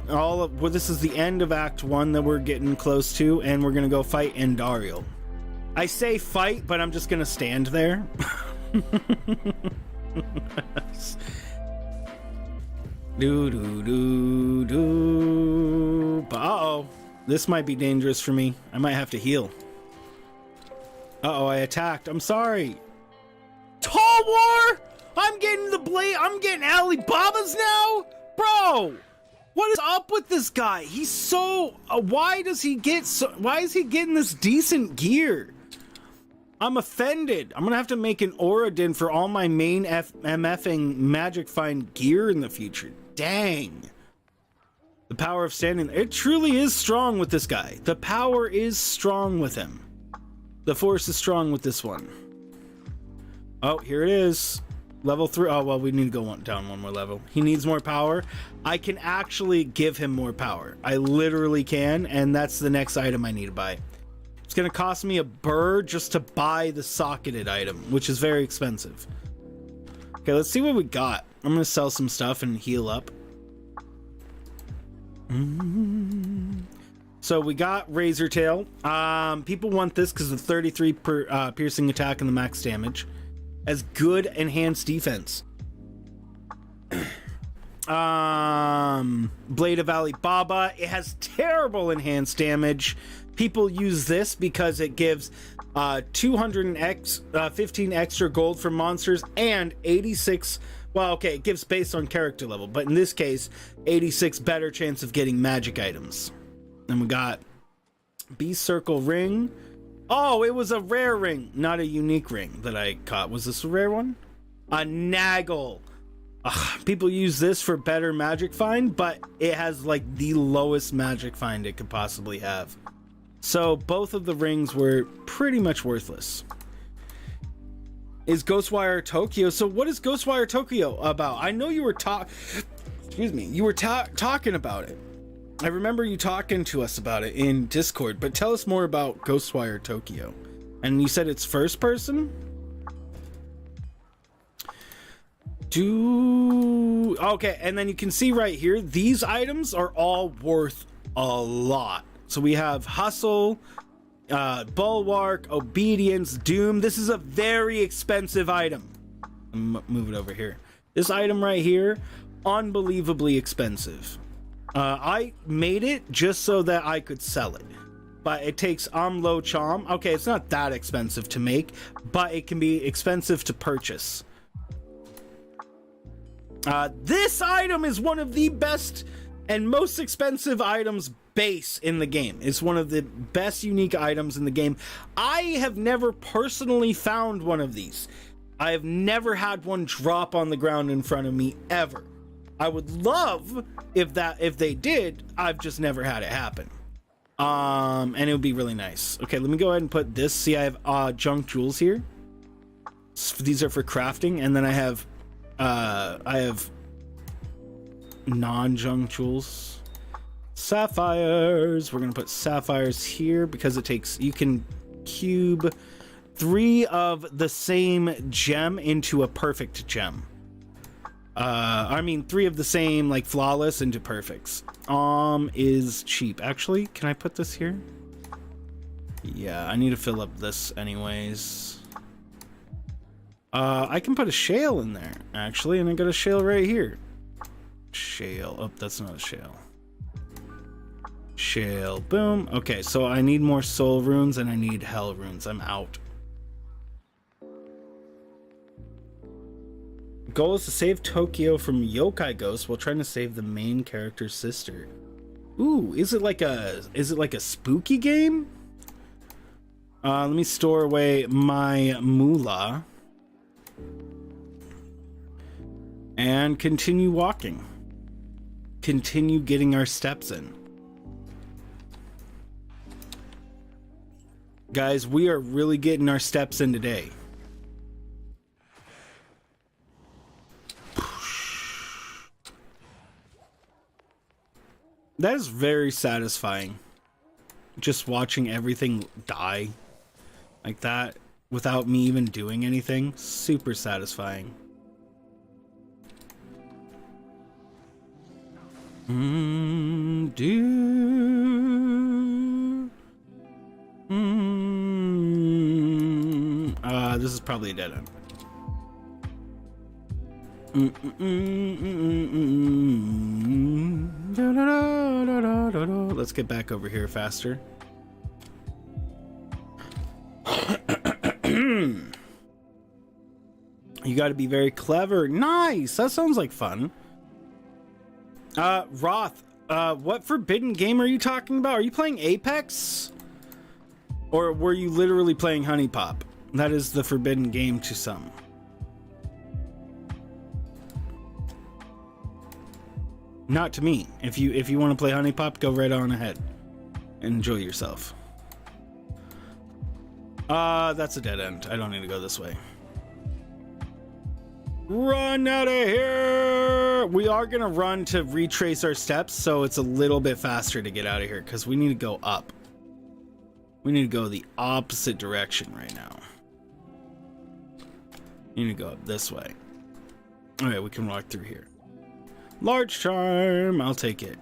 This is the end of Act 1 that we're getting close to, and we're gonna go fight Andariel. I say fight, but I'm just gonna stand there. Uh-oh. This might be dangerous for me. I might have to heal. Uh-oh, I attacked. I'm sorry. Tall War! I'm getting the blade. I'm getting Alibabas now, bro. What is up with this guy? He's so. Why is he getting this decent gear? I'm offended. I'm gonna have to make an auradin for all my main MFing Magic Find gear in the future. Dang. The power of standing. It truly is strong with this guy. The power is strong with him. The force is strong with this one. Oh, here it is. Level 3. Oh, well, we need to go down one more level. He needs more power. I can actually give him more power. I literally can, and that's the next item I need to buy. It's going to cost me a burr just to buy the socketed item, which is very expensive. Okay, let's see what we got. I'm going to sell some stuff and heal up. So we got Razor Tail. People want this because of 33 piercing attack and the max damage. As good enhanced defense. Blade of Alibaba. It has terrible enhanced damage. People use this because it gives 215 extra gold for monsters and 86. Well, okay, it gives based on character level, but in this case, 86 better chance of getting magic items. And we got Beast Circle Ring. Oh, it was a rare ring, not a unique ring that I caught. Was this a rare one? A Naggle. People use this for better magic find, but it has like the lowest magic find it could possibly have. So both of the rings were pretty much worthless. Is Ghostwire Tokyo? So what is Ghostwire Tokyo about? I know you were you were talking about it. I remember you talking to us about it in Discord, but tell us more about Ghostwire Tokyo. And you said it's first person? Okay, and then you can see right here, these items are all worth a lot. So we have Hustle, Bulwark, Obedience, Doom. This is a very expensive item. Move it over here. This item right here, unbelievably expensive. I made it just so that I could sell it, but it takes Amlo Chom. Okay, it's not that expensive to make, but it can be expensive to purchase. This item is one of the best and most expensive items base in the game. It's one of the best unique items in the game. I have never personally found one of these. I have never had one drop on the ground in front of me ever. I would love if they did. I've just never had it happen. And it would be really nice. Okay, let me go ahead and put this. See, I have junk jewels here. These are for crafting, and then I have non-junk jewels. Sapphires. We're gonna put sapphires here because it takes, you can cube 3 of the same gem into a perfect gem. I mean 3 of the same, like, flawless into perfects. Is cheap. Actually, can I put this here? Yeah, I need to fill up this anyways. I can put a shale in there, actually, and I got a shale right here. Shale. Oh, that's not a shale. Shale. Boom. Okay, so I need more soul runes and I need hell runes. I'm out. Goal is to save Tokyo from yokai ghosts while trying to save the main character's sister. Ooh, is it like a spooky game? Let me store away my moolah and continue walking. Continue getting our steps in. Guys, we are really getting our steps in today. That is very satisfying. Just watching everything die like that without me even doing anything. Super satisfying. This is probably a dead end. Let's get back over here faster. You got to be very clever. Nice. That sounds like fun. Roth, what forbidden game are you talking about? Are you playing Apex? Or were you literally playing Honey Pop? That is the forbidden game to some. Not to me. If you want to play Honey Pop, go right on ahead. Enjoy yourself. That's a dead end. I don't need to go this way. Run out of here! We are gonna run to retrace our steps, so it's a little bit faster to get out of here, because we need to go up. We need to go the opposite direction right now. We need to go up this way. Okay, we can walk through here. Large charm, I'll take it.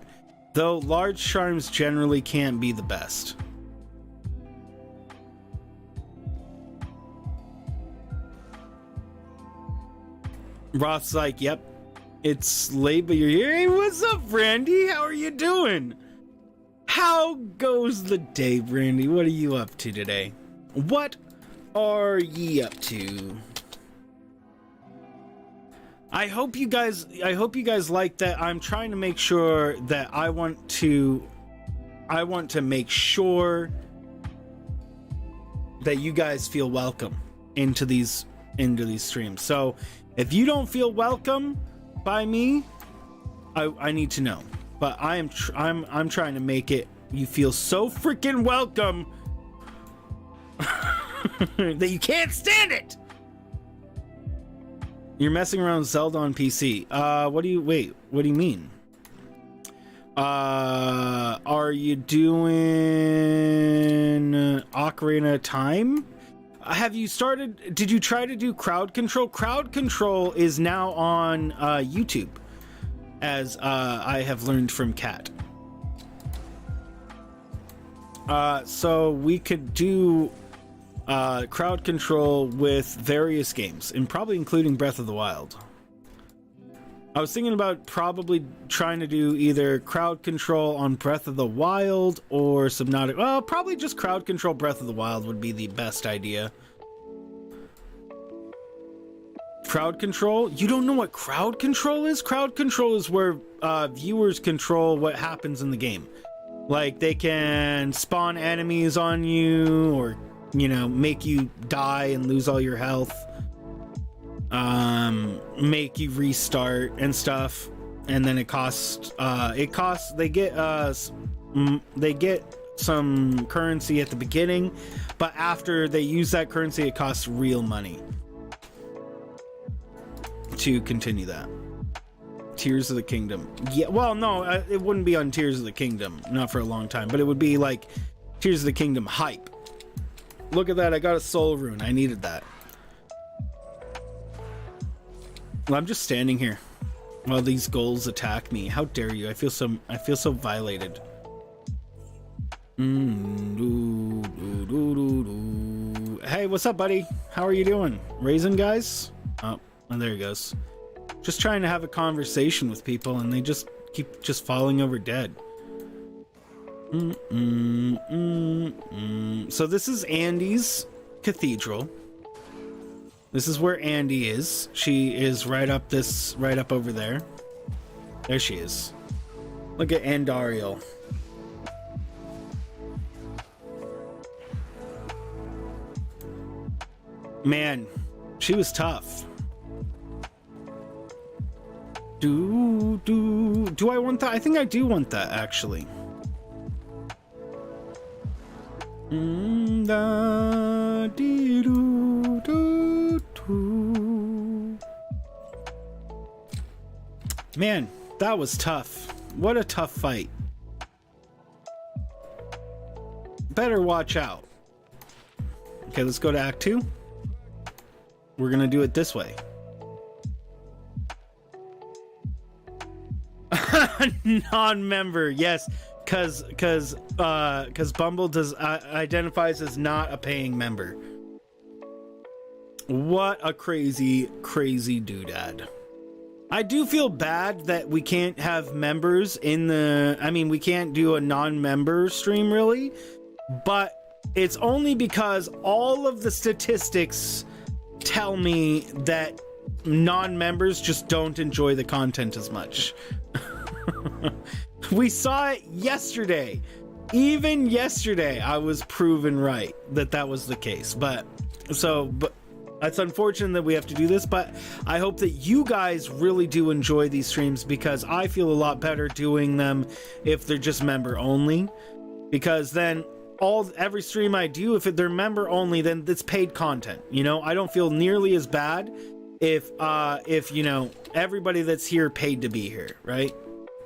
Though large charms generally can't be the best. Roth's like, yep, it's late, but you're here. Hey, what's up, Brandy? How are you doing? How goes the day, Brandy? What are you up to today? What are ye up to? I hope you guys like that. I'm trying to make sure that I want to make sure that you guys feel welcome into these streams. So if you don't feel welcome by me, I need to know. But I'm trying to make it you feel so freaking welcome that you can't stand it. You're messing around with Zelda on PC. What do you mean? Are you doing Ocarina of Time? Have you started? Did you try to do crowd control? Crowd control is now on YouTube, as I have learned from Kat. So we could do crowd control with various games, and probably including Breath of the Wild. I was thinking about probably trying to do either crowd control on Breath of the Wild or Subnautica. Well, probably just crowd control Breath of the Wild would be the best idea. Crowd control? You don't know what crowd control is? Crowd control is where viewers control what happens in the game. Like, they can spawn enemies on you, or, you know, make you die and lose all your health. make you restart and stuff, and then they get some currency at the beginning, but after they use that currency, it costs real money to continue that. Tears of the Kingdom. Yeah, well, no, it wouldn't be on Tears of the Kingdom, not for a long time, but it would be like Tears of the Kingdom hype. Look at that, I got a soul rune. I needed that. Well, I'm just standing here while these ghouls attack me. How dare you? I feel so violated. Hey, what's up, buddy? How are you doing? Raisin guys? Oh, there he goes. Just trying to have a conversation with people, and they just keep just falling over dead. So this is Andy's cathedral. This is where Andy is. She is right up over there. There she is. Look at Andariel. Man, she was tough. Do I want that? I think I do want that, actually. Man, that was tough. What a tough fight. Better watch out. Okay, let's go to Act 2. We're gonna do it this way. Non-member, yes, because Bumble identifies as not a paying member. What a crazy doodad. I do feel bad that we can't have members in the... I mean, we can't do a non-member stream, really, but it's only because all of the statistics tell me that non-members just don't enjoy the content as much. We saw it yesterday. Even yesterday, I was proven right that was the case. But it's unfortunate that we have to do this, but I hope that you guys really do enjoy these streams, because I feel a lot better doing them if they're just member only, because then every stream I do, if they're member only, then it's paid content. You know, I don't feel nearly as bad if you know, everybody that's here paid to be here, right?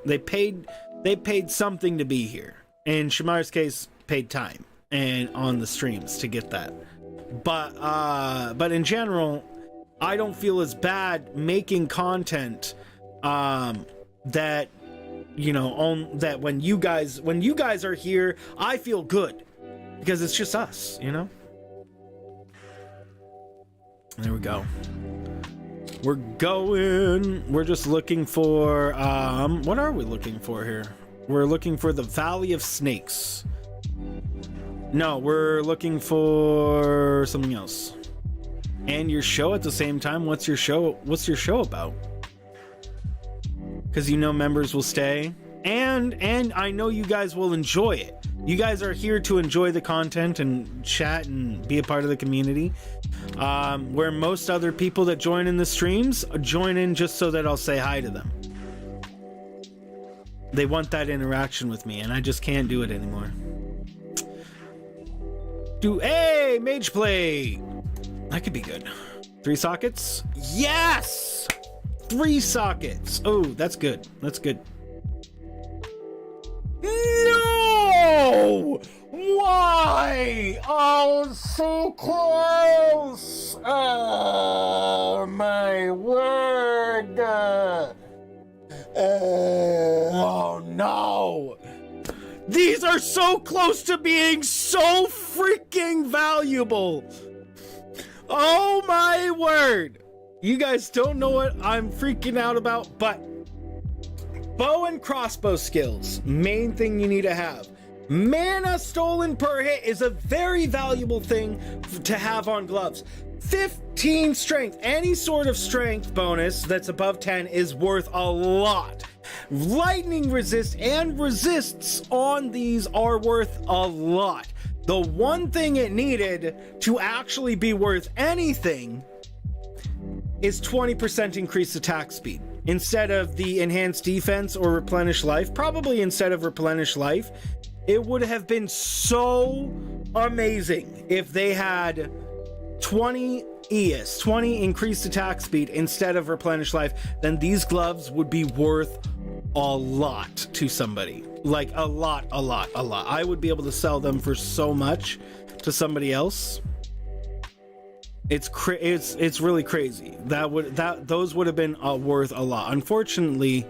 They paid something to be here. In Shamar's case, paid time and on the streams to get that. But in general, I don't feel as bad making content that, you know, that when you guys are here, I feel good because it's just us, you know. There we go. We're just looking for what are we looking for here? We're looking for the Valley of Snakes. No, we're looking for something else. And your show at the same time. What's your show about? Because you know members will stay, and I know you guys will enjoy it. You guys are here to enjoy the content and chat and be a part of the community. Where most other people that join in the streams join in just so that I'll say hi to them. They want that interaction with me, and I just can't do it anymore. Hey, Mage Play! That could be good. 3 sockets? Yes! 3 sockets. Oh, that's good. That's good. No! Why? Oh, so close! Oh, my word! Oh, no! These are so close to being so freaking valuable! Oh, my word! You guys don't know what I'm freaking out about, but bow and crossbow skills, main thing you need to have. Mana stolen per hit is a very valuable thing to have on gloves. 15 strength, any sort of strength bonus that's above 10 is worth a lot. Lightning resist and resists on these are worth a lot. The one thing it needed to actually be worth anything is 20% increased attack speed instead of the enhanced defense or replenish life. Probably instead of replenish life. It would have been so amazing if they had 20 ES, 20 increased attack speed instead of replenish life. Then these gloves would be worth a lot to somebody. Like a lot. I would be able to sell them for so much to somebody else. It's really crazy. Those would have been worth a lot. Unfortunately,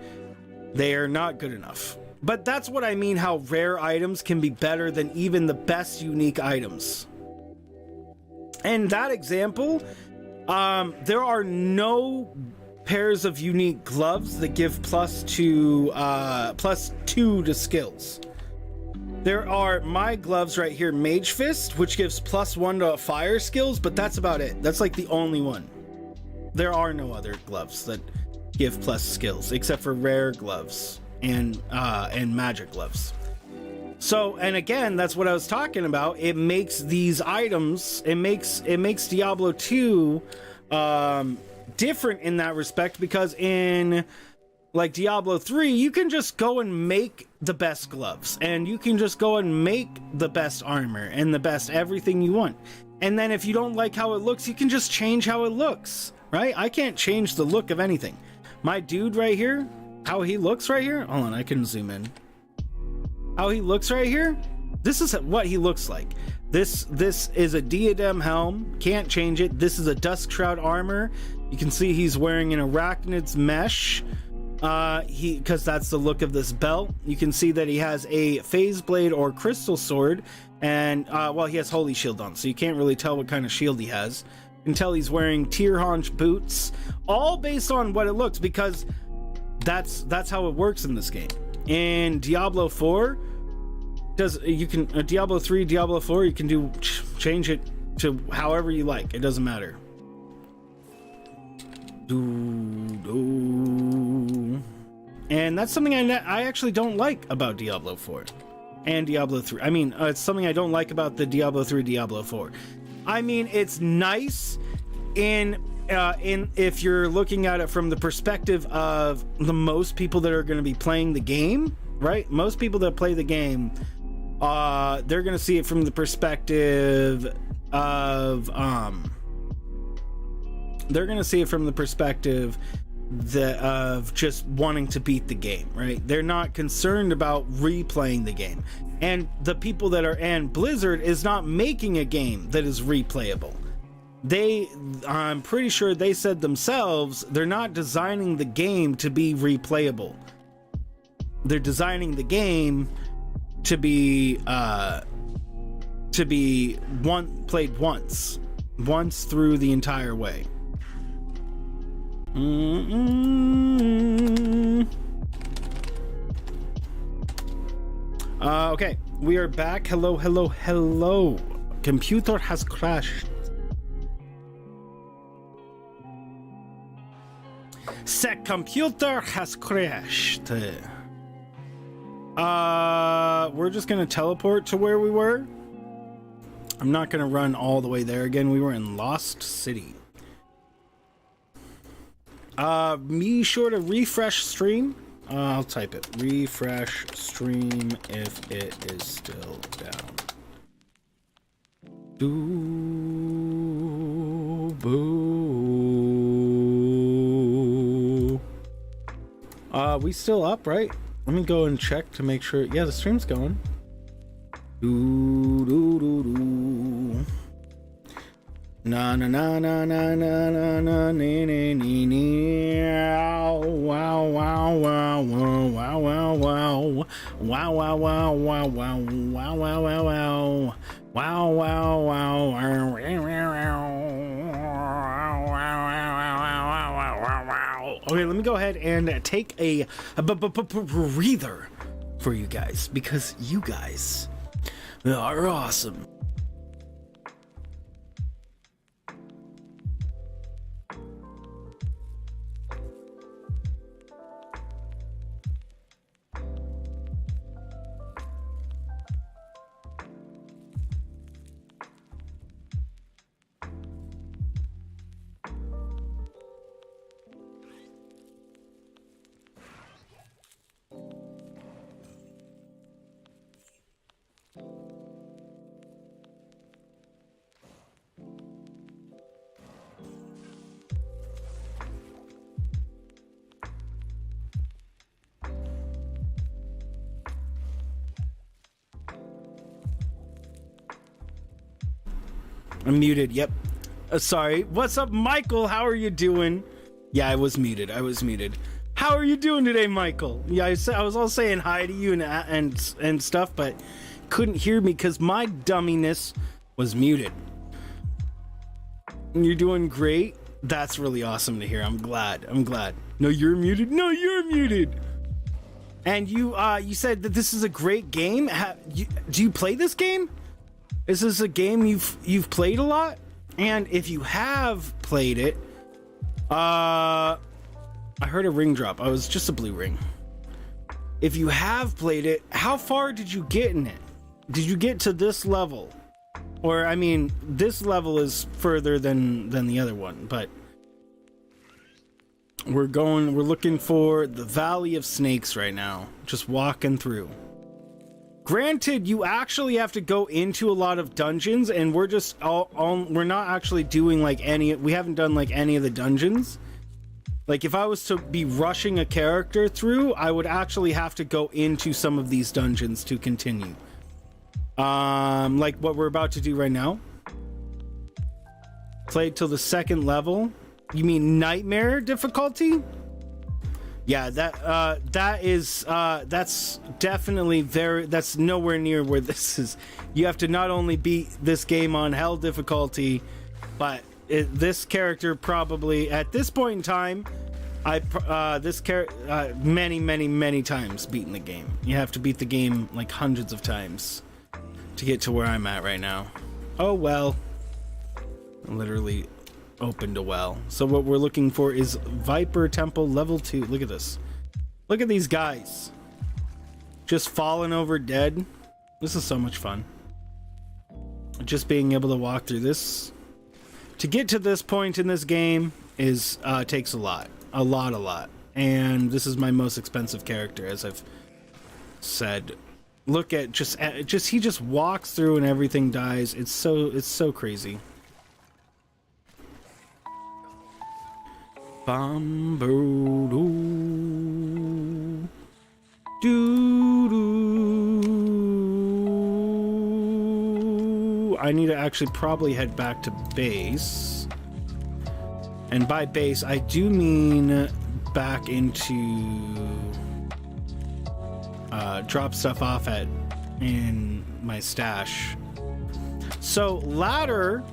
they are not good enough. But that's what I mean, how rare items can be better than even the best unique items. And that example, there are no pairs of unique gloves that give +2 to skills. There are my gloves right here, Mage Fist, which gives +1 to fire skills, but that's about it. That's like the only one. There are no other gloves that give plus skills except for rare gloves and magic gloves. So, and again, that's what I was talking about. It makes these items, it makes Diablo 2 different in that respect, because in like Diablo 3, you can just go and make the best gloves, and you can just go and make the best armor and the best everything you want. And then if you don't like how it looks, you can just change how it looks, right? I can't change the look of anything. My dude right here, how he looks right here. Hold on, I can zoom in. How he looks right here. This is what he looks like. This is a diadem helm. Can't change it. This is a dusk shroud armor. You can see he's wearing an arachnid's mesh. Because that's the look of this belt. You can see that he has a phase blade or crystal sword, and well, he has holy shield on, so you can't really tell what kind of shield he has. You can tell he's wearing tear haunch boots, all based on what it looks, because that's how it works in this game. In Diablo 4, Diablo 3, Diablo 4, you can change it to however you like. It doesn't matter. And that's something I actually don't like about Diablo 4 and Diablo 3. I mean, it's something I don't like about the Diablo 3, Diablo 4. I mean, it's nice in if you're looking at it from the perspective of the most people that are going to be playing the game, right? Most people that play the game, they're going to see it from the perspective of they're going to see it from the perspective of just wanting to beat the game, right? They're not concerned about replaying the game. And the people that are, and Blizzard is not making a game that is replayable. I'm pretty sure they said themselves, they're not designing the game to be replayable. They're designing the game to be played once through the entire way. Okay, we are back. Hello. Computer has crashed. Set computer has crashed. We're just gonna teleport to where we were. I'm not gonna run all the way there again. We were in Lost City. Be sure to refresh stream. I'll type it. Refresh stream if it is still down. We still up, right? Let me go and check to make sure. Yeah, the stream's going. Na na na na na na na na na na. Wow wow wow wow wow wow wow wow wow wow wow wow wow wow wow wow wow wow. Okay, let me go ahead and take a breather for you guys, because you guys are awesome. I'm muted. Yep. Sorry. What's up, Michael? How are you doing? Yeah, I was muted. How are you doing today, Michael? Yeah, I was all saying hi to you and stuff, but couldn't hear me because my dumminess was muted. You're doing great. That's really awesome to hear. I'm glad. No, you're muted. And you said that this is a great game. Do you play this game? Is this a game you've played a lot? And if you have played it, I heard a ring drop. Oh, it was just a blue ring. If you have played it, how far did you get in it? Did you get to this level? Or, I mean, this level is further than the other one, but we're looking for the Valley of Snakes right now. Just walking through. Granted, you actually have to go into a lot of dungeons, and we're just we're not actually doing like we haven't done like any of the dungeons. Like, if I was to be rushing a character through, I would actually have to go into some of these dungeons to continue. Like what we're about to do right now. Played till the second level. You mean nightmare difficulty? Yeah, that's definitely that's nowhere near where this is. You have to not only beat this game on hell difficulty, but this character probably at this point in time, many times beaten the game. You have to beat the game like hundreds of times to get to where I'm at right now. Oh well. I literally opened a well. So what we're looking for is Viper Temple level 2. Look at this. Look at these guys. Just falling over dead. This is so much fun. Just being able to walk through this. To get to this point in this game is takes a lot. A lot. And this is my most expensive character, as I've said. Look at just he just walks through and everything dies. It's so crazy. I need to actually probably head back to base. And by base, I do mean back into drop stuff off in my stash. So ladder,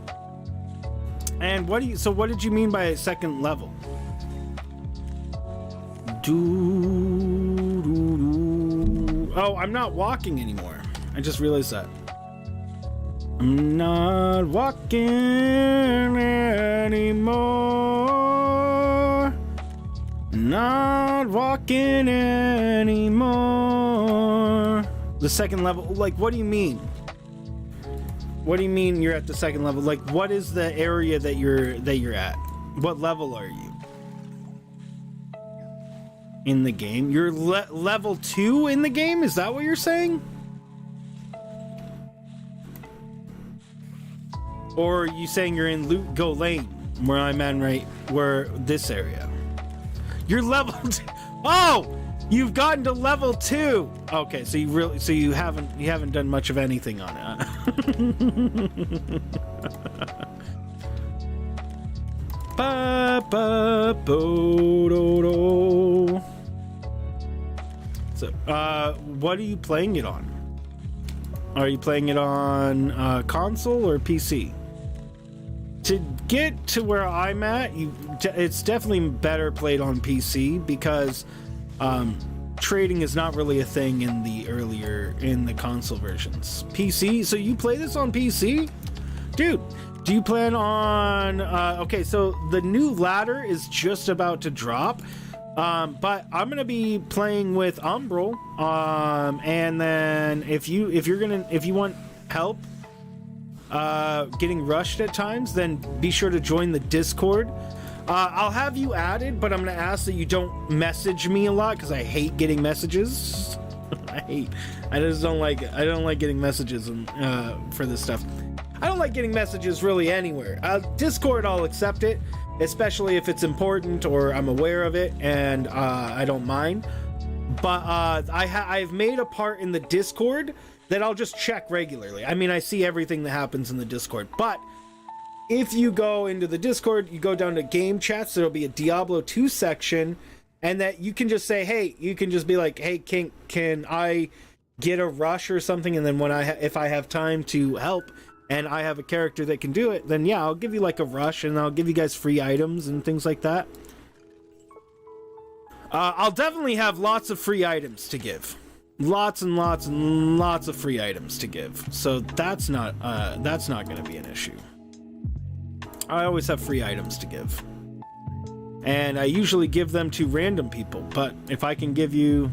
and what did you mean by a second level? Oh, I'm not walking anymore. I just realized that. I'm not walking anymore. Not walking anymore. The second level, like, what do you mean? What do you mean you're at the second level? Like, what is the area that you're at? What level are you? In the game? You're level 2 in the game? Is that what you're saying? Or are you saying you're in Loot Go Lane, where I'm at right, where this area? You're level Oh! You've gotten to level 2. Okay, so you haven't done much of anything on it, huh? So, what are you playing it on? Are you playing it on console or PC? To get to where I'm at, it's definitely better played on PC because trading is not really a thing in the console versions. PC, so you play this on PC? Dude, do you plan on okay, so the new ladder is just about to drop, but I'm gonna be playing with Umbral, and then if you want help getting rushed at times, then be sure to join the Discord. I'll have you added, but I'm gonna ask that you don't message me a lot because I hate getting messages. I don't like getting messages for this stuff. I don't like getting messages really anywhere. Discord, I'll accept it, especially if it's important or I'm aware of it, and I don't mind. But I've made a part in the Discord that I'll just check regularly. I mean, I see everything that happens in the Discord, but if you go into the Discord, you go down to game chats, there'll be a Diablo 2 section, and that you can just say, hey, you can just be like, hey, Kynk, can I get a rush or something? And then when if I have time to help and I have a character that can do it, then yeah, I'll give you like a rush and I'll give you guys free items and things like that. I'll definitely have lots of free items to give. Lots and lots and lots of free items to give. So that's not going to be an issue. I always have free items to give. And I usually give them to random people, but if I can give you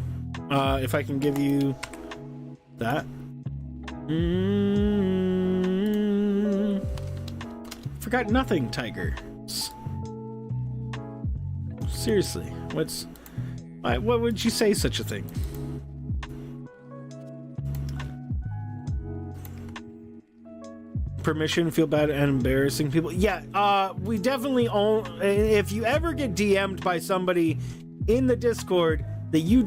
that. Forgot nothing, Tiger. Seriously, what would you say such a thing? Permission, feel bad and embarrassing people. Yeah, we definitely own. If you ever get DM'd by somebody in the Discord that you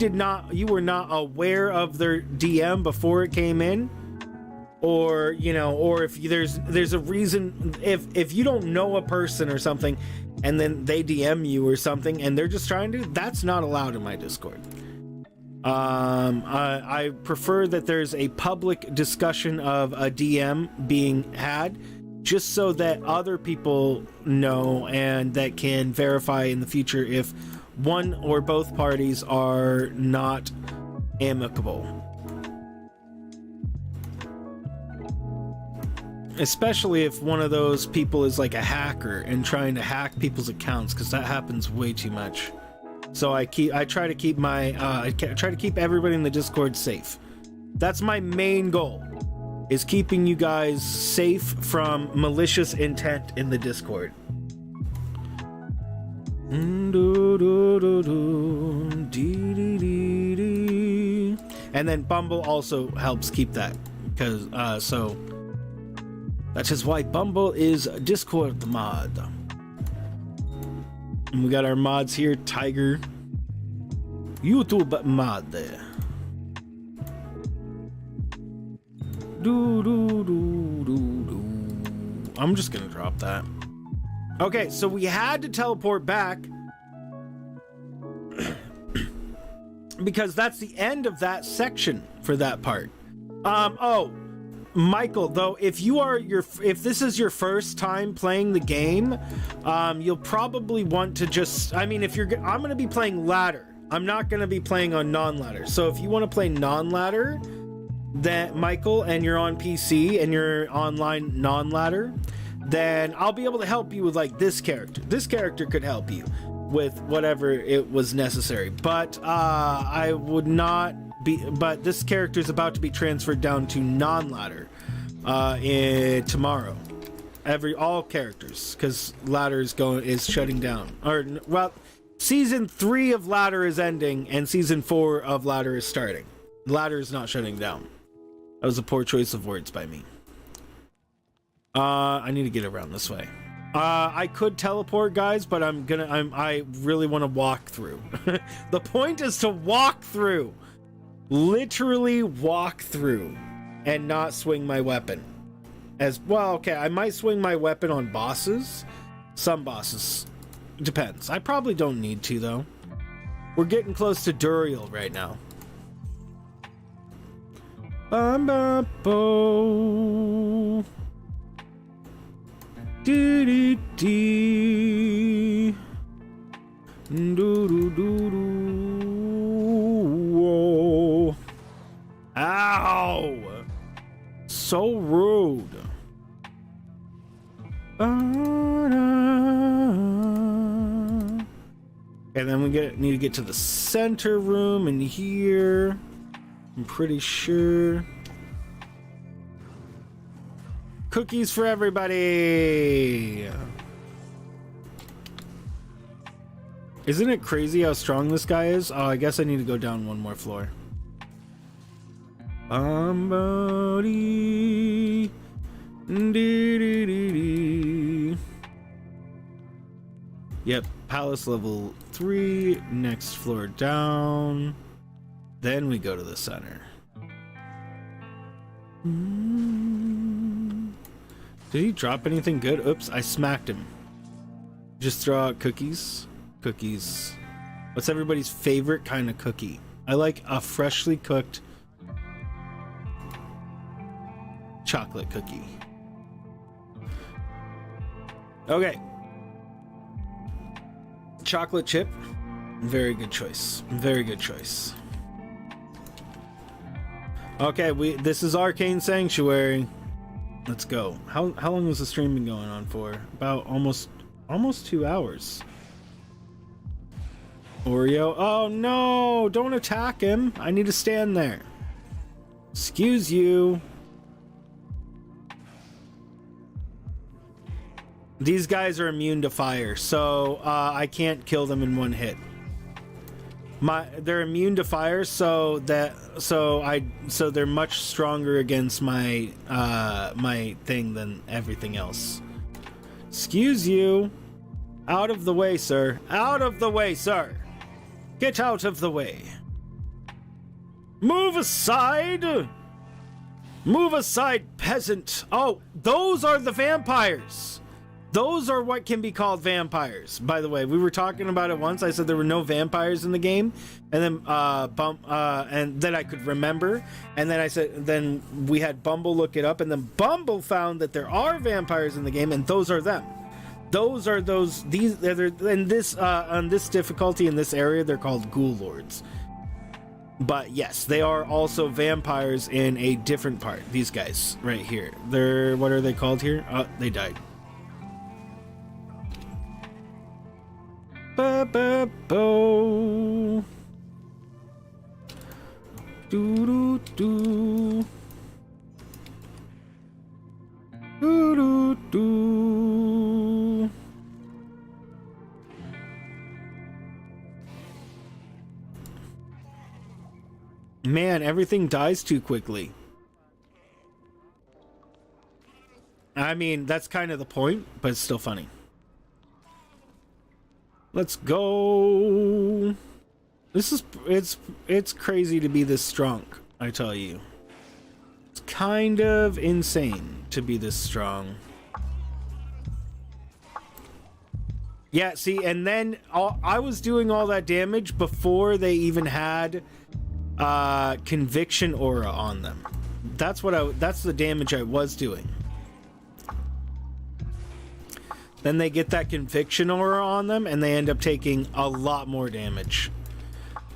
were not aware of their DM before it came in, or or if there's a reason, if you don't know a person or something and then they DM you or something and they're just trying to, that's not allowed in my Discord. I prefer that there's a public discussion of a DM being had, just so that other people know and that can verify in the future if one or both parties are not amicable. Especially if one of those people is like a hacker and trying to hack people's accounts, because that happens way too much. So I try to keep everybody in the Discord safe. That's my main goal, is keeping you guys safe from malicious intent in the Discord. And then Bumble also helps keep that, because so that is why Bumble is Discord mod. And we got our mods here. Tiger, YouTube mod there. I'm just gonna drop that. Okay, so we had to teleport back because that's the end of that section for that part. Oh, Michael, though, if this is your first time playing the game, you'll probably want to just, I'm going to be playing ladder. I'm not going to be playing on non-ladder. So if you want to play non-ladder, then Michael, and you're on PC and you're online non-ladder, then I'll be able to help you with like this character. This character could help you with whatever it was necessary, but I would not be, but this character is about to be transferred down to non-ladder tomorrow. All characters, because ladder is shutting down, or well, season 3 of ladder is ending and season 4 of ladder is starting. Ladder is not shutting down. That was a poor choice of words by me. I need to get around this way. I could teleport, guys, but I really want to walk through. The point is to walk through. Literally walk through and not swing my weapon. As well, okay, I might swing my weapon on bosses. Some bosses. Depends. I probably don't need to, though. We're getting close to Duriel right now. Bumbo. Dee-dee-dee. Whoa. Ow! So rude. And then we need to get to the center room in here. I'm pretty sure. Cookies for everybody. Isn't it crazy how strong this guy is? Oh, I guess I need to go down one more floor. Somebody. Yep, palace level 3, next floor down. Then we go to the center. Did he drop anything good? Oops, I smacked him. Just throw out cookies. Cookies. What's everybody's favorite kind of cookie? I like a freshly cooked chocolate cookie. Okay. Chocolate chip. Very good choice. Very good choice. Okay, this is Arcane Sanctuary. Let's go. How long has the stream been going on for? About almost 2 hours. Oreo. Oh no! Don't attack him. I need to stand there. Excuse you. These guys are immune to fire, so I can't kill them in one hit. They're immune to fire, so they're much stronger against my my thing than everything else. Excuse you. Out of the way, sir. Out of the way, sir. Get out of the way. Move aside. Move aside, peasant. Oh, those are the vampires. Those are what can be called vampires. By the way, we were talking about it once. I said there were no vampires in the game, and then and then I could remember, and then I said, then we had Bumble look it up, and then Bumble found that there are vampires in the game, and those are them. Those are these in this on this difficulty in this area, they're called ghoul lords. But yes, they are also vampires in a different part. These guys right here. They're, what are they called here? Oh, they died. Ba-ba-bo. Do-do-do. Do-do-do. Man, everything dies too quickly. I mean, that's kind of the point, but it's still funny. Let's go. This is it's crazy to be this strong, I tell you. It's kind of insane to be this strong. Yeah, see, and then I was doing all that damage before they even had conviction aura on them. That's the damage I was doing. Then they get that conviction aura on them, and they end up taking a lot more damage.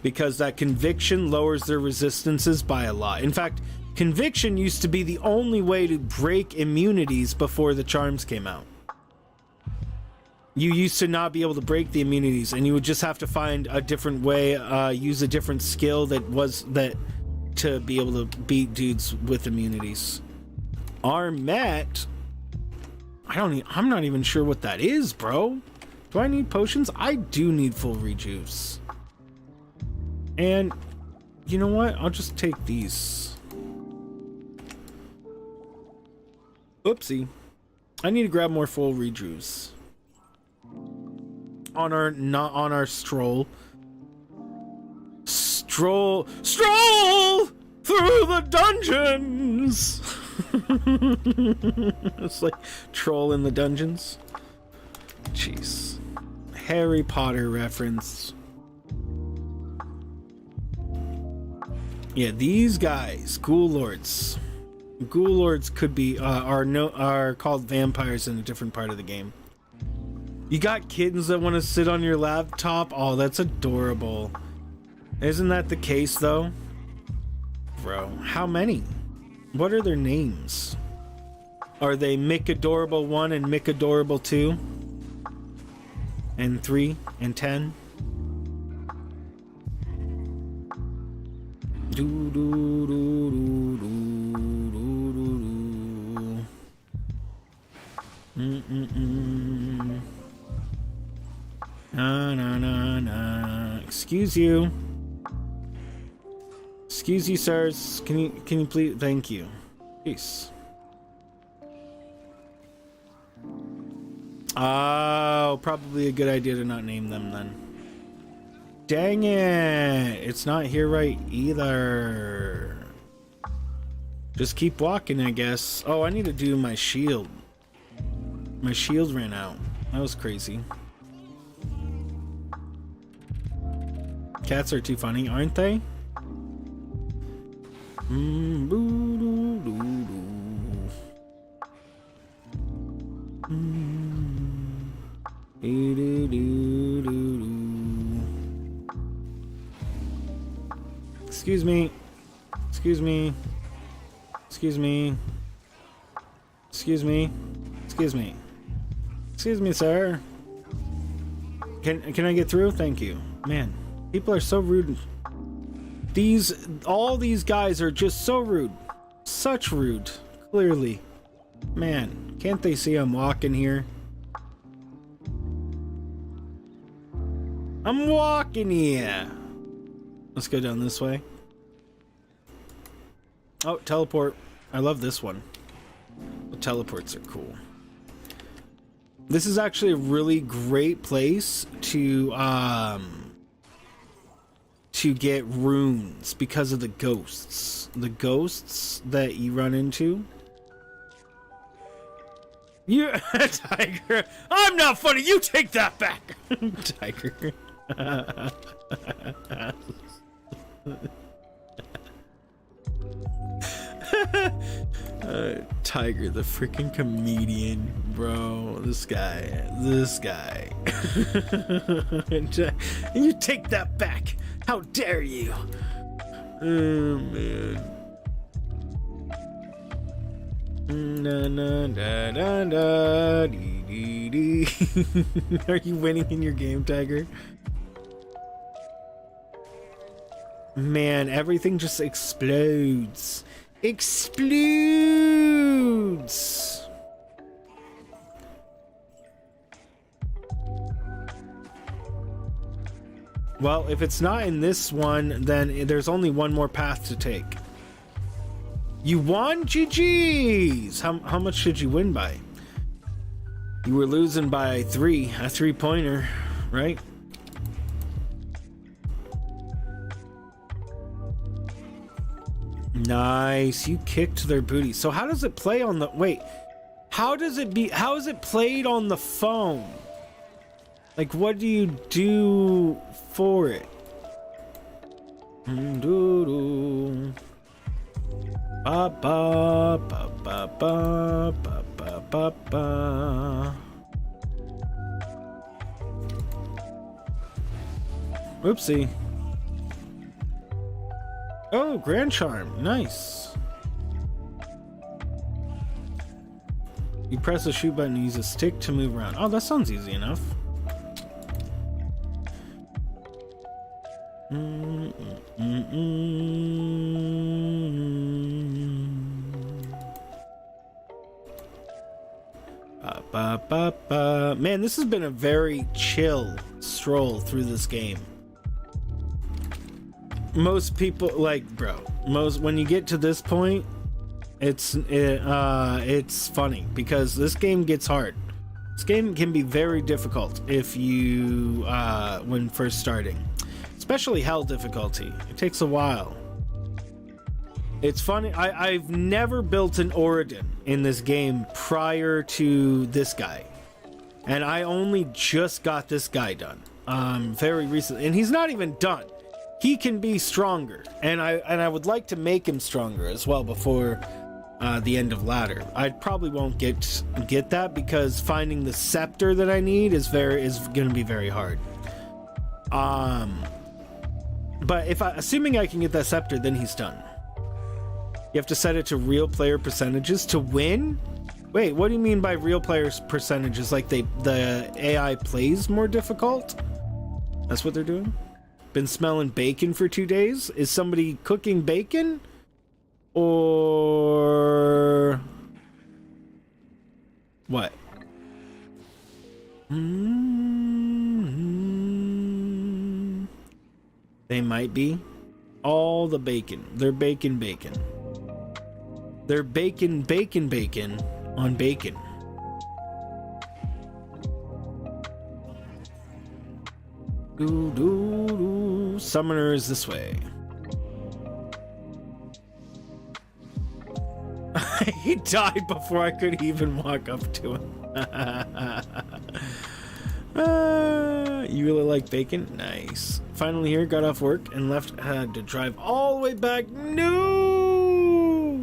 Because that conviction lowers their resistances by a lot. In fact, conviction used to be the only way to break immunities before the charms came out. You used to not be able to break the immunities, and you would just have to find a different way, use a different skill to be able to beat dudes with immunities. Armet... I'm not even sure what that is, bro. Do I need potions? I do need full rejuice. And you know what? I'll just take these. Oopsie. I need to grab more full rejuice. Not on our stroll. Stroll through the dungeons. It's like troll in the dungeons. Jeez. Harry Potter reference. Yeah, these guys, ghoul lords. Ghoul lords could be are called vampires in a different part of the game. You got kittens that want to sit on your laptop? Oh, that's adorable. Isn't that the case though? Bro, how many? What are their names? Are they Mick Adorable 1 and Mick Adorable 2? And 3 and 10? Do do do do do do do do. Na na na na. Excuse you. Excuse you, sirs. Can you please? Thank you. Peace. Oh, probably a good idea to not name them then. Dang it! It's not here right either. Just keep walking, I guess. Oh, I need to do my shield. My shield ran out. That was crazy. Cats are too funny, aren't they? Excuse me. Excuse me. Excuse me. Excuse me. Excuse me. Excuse me, sir. Can I get through? Thank you. Man, people are so rude. All these guys are just so rude. Such rude. Clearly. Man, can't they see I'm walking here? I'm walking here. Let's go down this way. Oh, teleport. I love this one. The teleports are cool. This is actually a really great place to get runes because of the ghosts. The ghosts that you run into. You Tiger. I'm not funny. You take that back. Tiger. Tiger, the freaking comedian, bro. This guy. You take that back. How dare you? Oh man. Are you winning in your game, Tiger? Man, everything just explodes. Explodes. Well, if it's not in this one, then there's only one more path to take. You won? GG's! How much should you win by? You were losing by 3, a 3-pointer, right? Nice, you kicked their booty. So how does it play on the... Wait, how is it played on the phone? Like, what do you do for it? Ba ba ba ba ba ba ba ba ba. Oopsie. Oh, Grand Charm. Nice. You press the shoot button and use a stick to move around. Oh, that sounds easy enough. Man, this has been a very chill stroll through this game. Most people, like, bro, when you get to this point, it's funny because this game gets hard. This game can be very difficult if you when first starting, especially hell difficulty. It takes a while. It's funny. I've never built an auradin in this game prior to this guy, and I only just got this guy done very recently, and he's not even done. He can be stronger, and I would like to make him stronger as well before the end of ladder. I probably won't get that because finding the scepter that I need is going to be very hard. But assuming I can get that scepter, then he's done. You have to set it to real player percentages to win? Wait, what do you mean by real players percentages? Like the AI plays more difficult? That's what they're doing? Been smelling bacon for 2 days? Is somebody cooking bacon? Or what? They might be. All the bacon. They're bacon. They're bacon on bacon. Summoner is this way. He died before I could even walk up to him. You really like bacon? Nice. Finally here, got off work and left. Had to drive all the way back. No!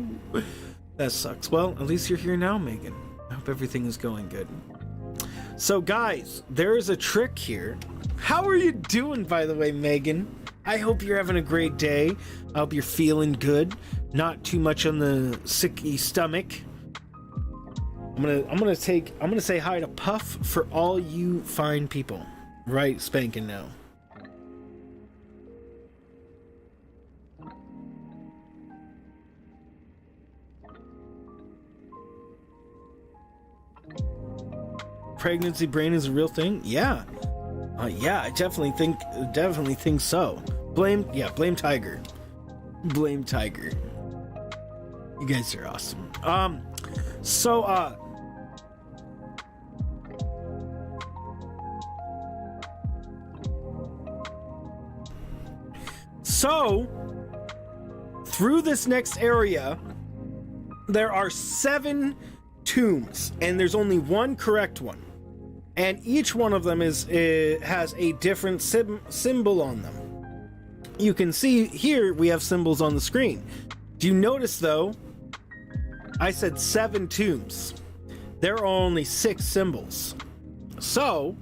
That sucks. Well, at least you're here now, Megan. I hope everything is going good. So, guys, there is a trick here. How are you doing, by the way, Megan? I hope you're having a great day. I hope you're feeling good. Not too much on the sicky stomach. I'm gonna say hi to Puff for all you fine people. Right spanking now. Pregnancy brain is a real thing? Yeah. Yeah, I definitely think so. Blame Tiger. Blame Tiger. You guys are awesome. So through this next area, there are 7 tombs, and there's only one correct one. And each one of them has a different symbol on them. You can see here we have symbols on the screen. Do you notice though, I said 7 tombs. There are only 6 symbols. So,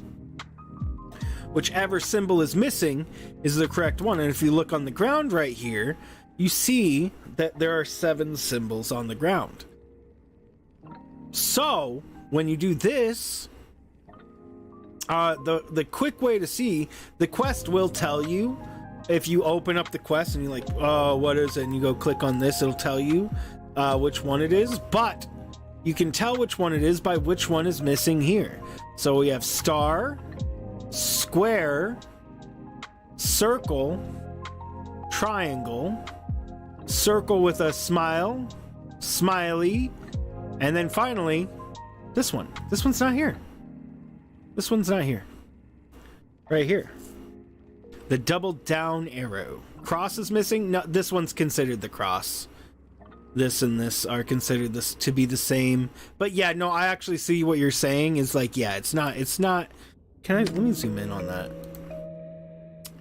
whichever symbol is missing is the correct one. And if you look on the ground right here, you see that there are 7 symbols on the ground. So, when you do this, the quick way to see, the quest will tell you. If you open up the quest and you're like, oh, what is it? And you go click on this, it'll tell you which one it is. But you can tell which one it is by which one is missing here. So we have star, square, circle, triangle, circle with a smile, smiley, and then finally, this one. This one's not here. This one's not here. Right here. The double down arrow. Cross is missing. No, this one's considered the cross. This and this are considered this to be the same. But yeah, no, I actually see what you're saying is like, yeah, it's not. Let me zoom in on that.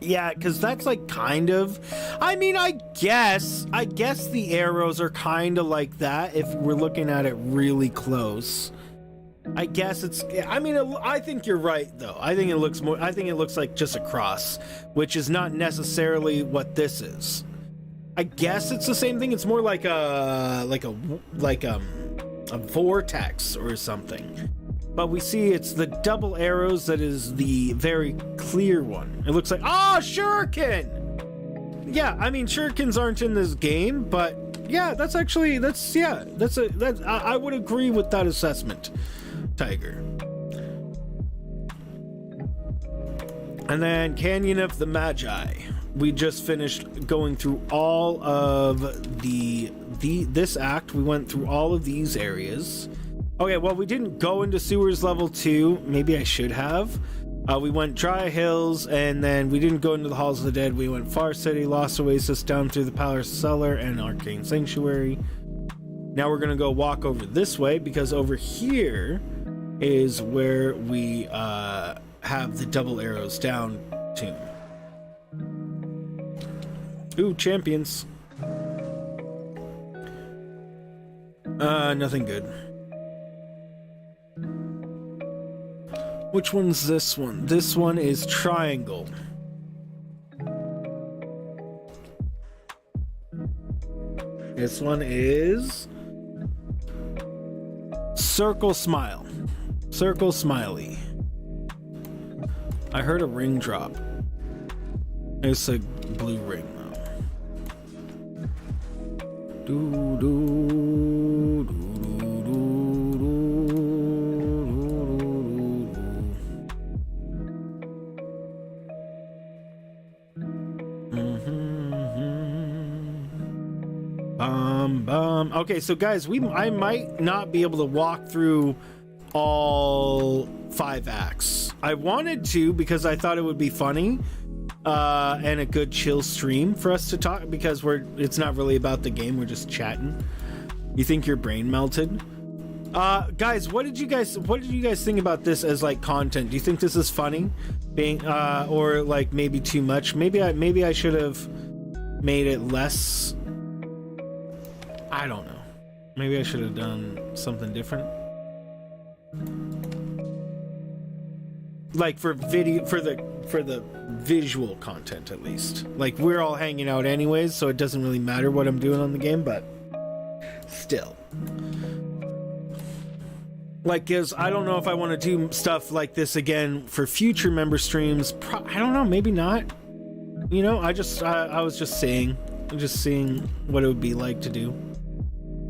Yeah, because that's like kind of, I mean, I guess the arrows are kind of like that if we're looking at it really close. I guess it's, I mean, I think you're right though. I think it looks like just a cross, which is not necessarily what this is. I guess it's the same thing. It's more like a vortex or something. But we see it's the double arrows that is the very clear one. It looks like, shuriken! Yeah, I mean, shurikens aren't in this game, but yeah, I would agree with that assessment, Tiger. And then Canyon of the Magi. We just finished going through all of this act. We went through all of these areas. Okay, well, we didn't go into sewers level 2. Maybe I should have. We went Dry Hills, and then we didn't go into the Halls of the Dead. We went Far City, Lost Oasis, down through the Palace Cellar, and Arcane Sanctuary. Now we're gonna go walk over this way, because over here is where we have the double arrows down tomb. Ooh, champions. Nothing good. Which one's this one? This one is triangle. This one is circle smile. Circle smiley. I heard a ring drop. It's a blue ring though. Do do do. Okay, so guys, I might not be able to walk through all 5 acts. I wanted to because I thought it would be funny and a good chill stream for us to talk, because it's not really about the game, we're just chatting. You think your brain melted? Guys, what did you guys think about this as like content? Do you think this is funny, being or like maybe too much? Maybe I should have made it less. I don't know. Maybe I should have done something different. Like for the visual content, at least. Like, we're all hanging out anyways, so it doesn't really matter what I'm doing on the game, but still. Like, cause I don't know if I want to do stuff like this again for future member streams. I don't know, maybe not. You know, I was just seeing what it would be like to do.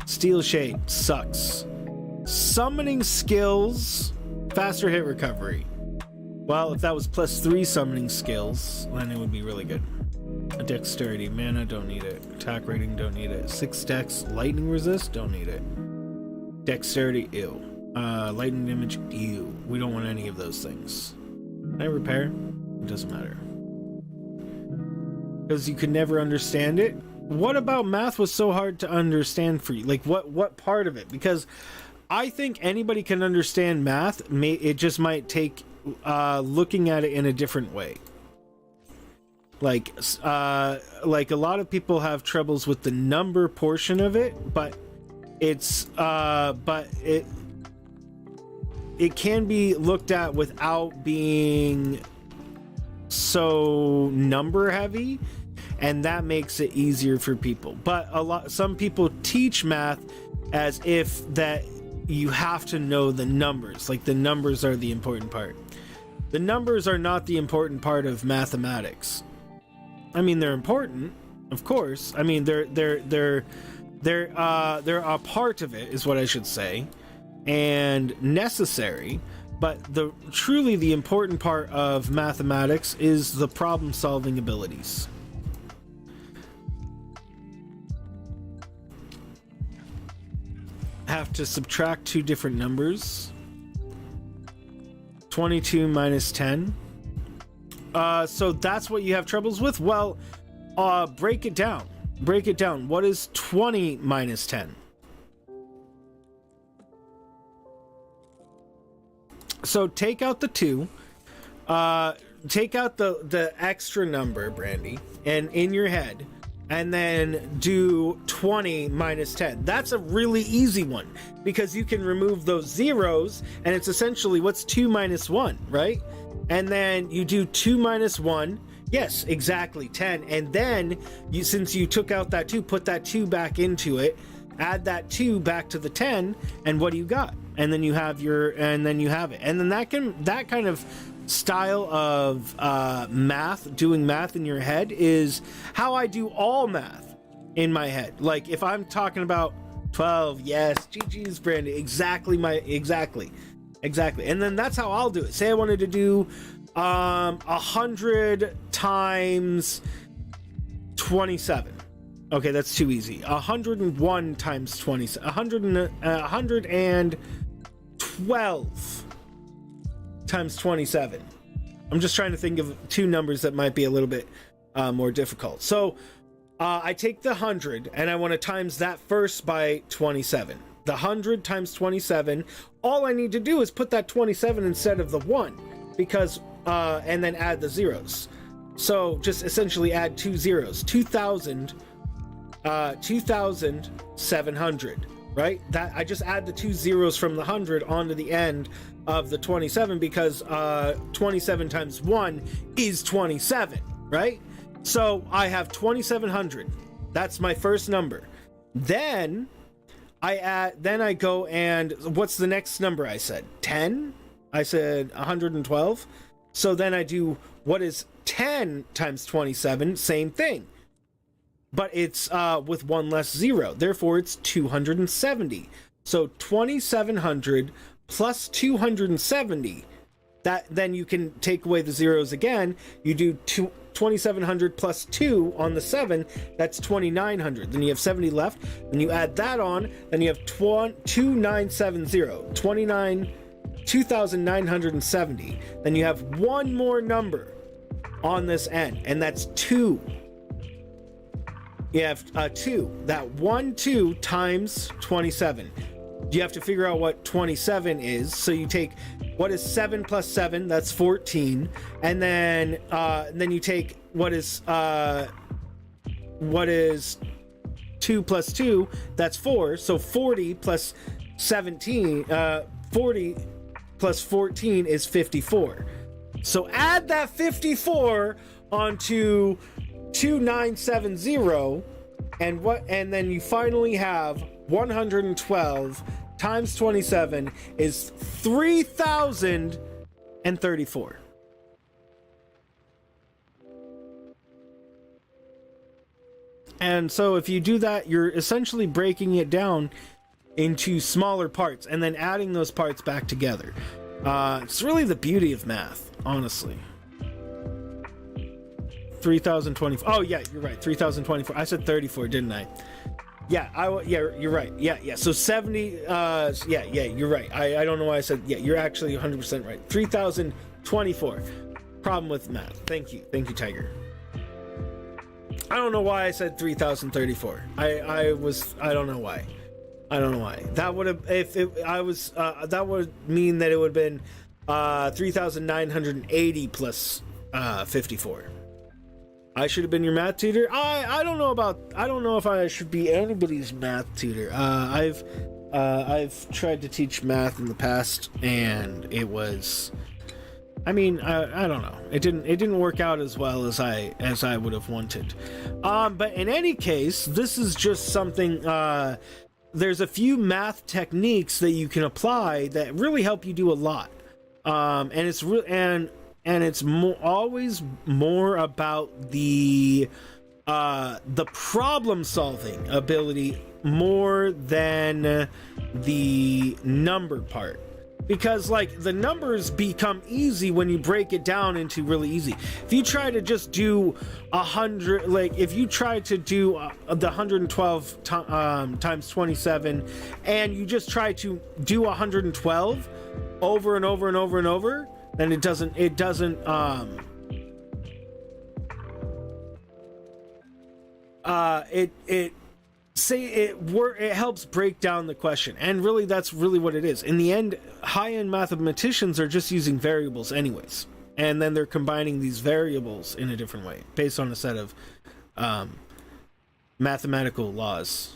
Steel Shade sucks. Summoning skills, faster hit recovery. Well, if that was +3 summoning skills, then it would be really good. A dexterity, mana, don't need it. Attack rating, don't need it. 6 dex, lightning resist, don't need it. Dexterity, ew. Lightning damage, ew. We don't want any of those things. Can I repair? It doesn't matter. Because you could never understand it. What about math was so hard to understand for you? Like, what part of it? Because I think anybody can understand math. It just might take looking at it in a different way. Like a lot of people have troubles with the number portion of it, but it can be looked at without being so number heavy, and that makes it easier for people. But some people teach math as if that you have to know the numbers, like the numbers are the important part. The numbers are not the important part of mathematics. I mean, they're important, of course. I mean, they're a part of it, is what I should say, and necessary. But truly the important part of mathematics is the problem-solving abilities. Have to subtract two different numbers. 22 minus 10. So that's what you have troubles with? Well, break it down. Break it down. What is 20 minus 10? So take out the 2. Take out the extra number, Brandy, and in your head, and then do 20 minus 10. That's a really easy one, because you can remove those zeros, and it's essentially what's 2 minus 1, right? And then you do 2 minus 1. Yes, exactly, 10. And then, since you took out that 2, put that 2 back into it, add that 2 back to the 10, and what do you got? And then you have it. And then that kind of style of math, doing math in your head, is how I do all math in my head. Like, if I'm talking about 12, yes, GG's, Brandy, exactly. And then that's how I'll do it. Say I wanted to do 100 times 27. Okay, that's too easy. 101 times 27. 112 times 27. I'm just trying to think of two numbers that might be a little bit more difficult. So I take the 100 and I want to times that first by 27. The 100 times 27, all I need to do is put that 27 instead of the 1, because and then add the zeros. So just essentially add 2 zeros. 2,700, right? That I just add the 2 zeros from the 100 onto the end of the 27, because 27 times 1 is 27, right? So I have 2,700. That's my first number. Then I go and what's the next number I said? 10? I said 112. So then I do, what is 10 times 27? Same thing. But it's with 1 less zero. Therefore, it's 270. So 2,700 plus 270. Then you can take away the zeros again. You do 2,700 plus 2 on the 7. That's 2,900. Then you have 70 left. Then you add that on. Then you have 2,970. 2,970. Then you have one more number on this end, and that's 2. You have 2. That 2 times 27. you have to figure out what 27 is. So you take what is 7 plus 7, that's 14, and then you take what is 2 plus 2, that's 4. So 40 plus 17, 40 plus 14 is 54. So add that 54 onto 2970, and then you finally have 112 times 27 is 3034. And so if you do that, you're essentially breaking it down into smaller parts and then adding those parts back together. It's really the beauty of math, honestly. 3024. Oh yeah, you're right. 3024. I said 34, didn't I? Yeah, you're right. Yeah. So 70. Yeah, you're right. I don't know why I said. Yeah, you're actually 100% right. 3024. Problem with math. Thank you, Tiger. I don't know why I said 3034. I don't know why. That would have, that would mean that it would have been 3,980 plus 54. I should have been your math tutor. I don't know if I should be anybody's math tutor. I've tried to teach math in the past, and it was, I don't know. It didn't work out as well as I would have wanted. But in any case, this is just something. There's a few math techniques that you can apply that really help you do a lot. And it's it's always more about the problem solving ability more than the number part, because like the numbers become easy when you break it down into really easy. If you try to just do 100, like if you try to do the 112 times 27, and you just try to do 112 over and over and over and over, then it doesn't it helps break down the question. And really, that's really what it is. In the end, high-end mathematicians are just using variables anyways, and then they're combining these variables in a different way based on a set of mathematical laws.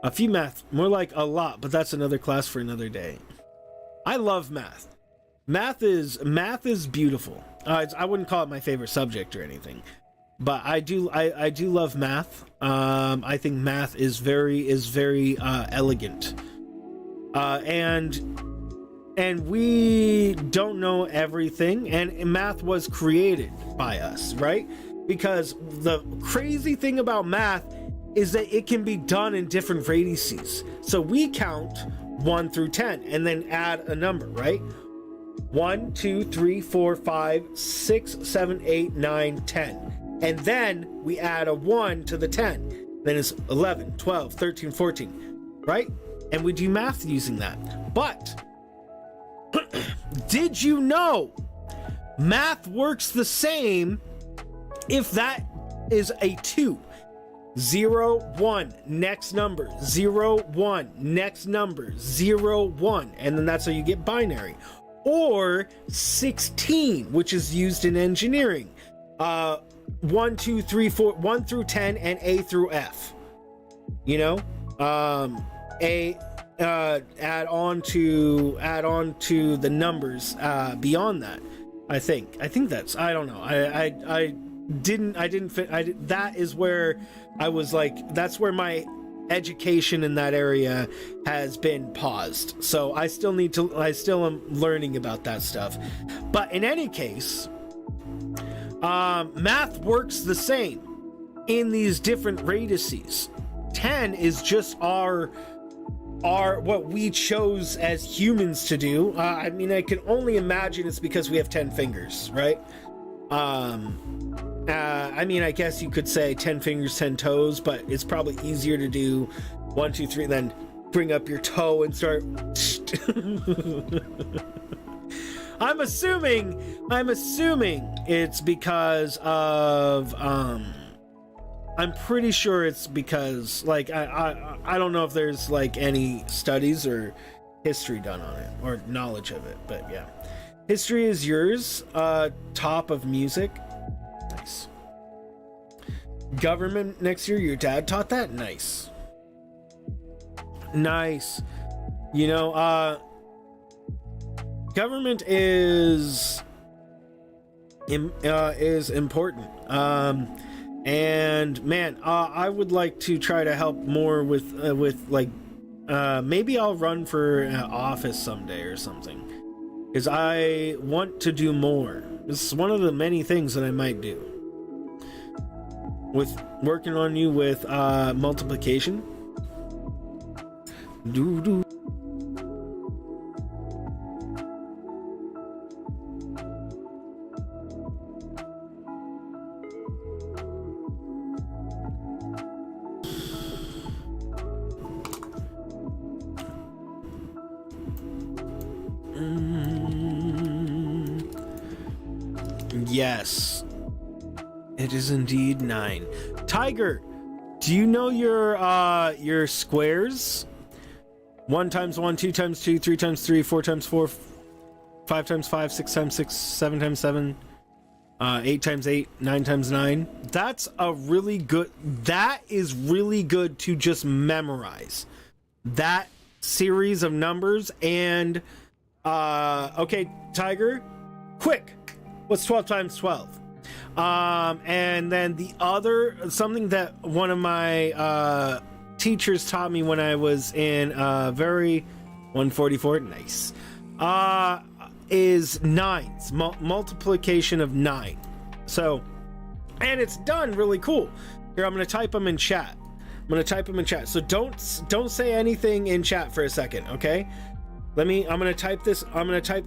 A few math, more like a lot, but that's another class for another day. I love math. Math is beautiful. I wouldn't call it my favorite subject or anything, but I do love math. I think math is very elegant, and we don't know everything. And math was created by us, right? Because the crazy thing about math is that it can be done in different radiuses. So we count 1 through 10 and then add a number, right? 1, 2, 3, 4, 5, 6, 7, 8, 9, 10. And then we add a 1 to the 10. Then it's 11, 12, 13, 14, right? And we do math using that. But did you know math works the same if that is a 2? 0, 1, next number, 0, 1, next number, 0, 1, and then that's how you get binary. Or 16, which is used in engineering. 1, 2, 3, 4, 1 through 10, and A through F. You know, add on to the numbers beyond that. I think that's, I don't know. That is where I was like, that's where my education in that area has been paused. So I still am learning about that stuff. But in any case, math works the same in these different radiuses. 10 is just our what we chose as humans to do. I mean, I can only imagine it's because we have 10 fingers, right? I mean, I guess you could say 10 fingers, 10 toes, but it's probably easier to do 1, 2, 3, then bring up your toe and start. I'm assuming it's because of I'm pretty sure it's because, like, I don't know if there's like any studies or history done on it or knowledge of it, but yeah. History is yours. Top of music. Nice. Government next year. Your dad taught that? Nice. Nice. You know, government is important. And man, I would like to try to help more with like, maybe I'll run for office someday or something, because I want to do more. This is one of the many things that I might do. With working on you with multiplication. Do. Yes, it is indeed 9. Tiger, do you know your squares? 1 times 1, 2 times 2, 3 times 3, 4 times 4, 5 times 5, 6 times 6, 7 times 7, 8 times 8, 9 times 9. That is really good to just memorize that series of numbers. And okay, Tiger, quick, what's 12 times 12? And then the other, something that one of my teachers taught me when I was in very 144, nice, is nines, multiplication of 9. So, and it's done really cool. Here, I'm gonna type them in chat. So don't say anything in chat for a second, okay? I'm gonna type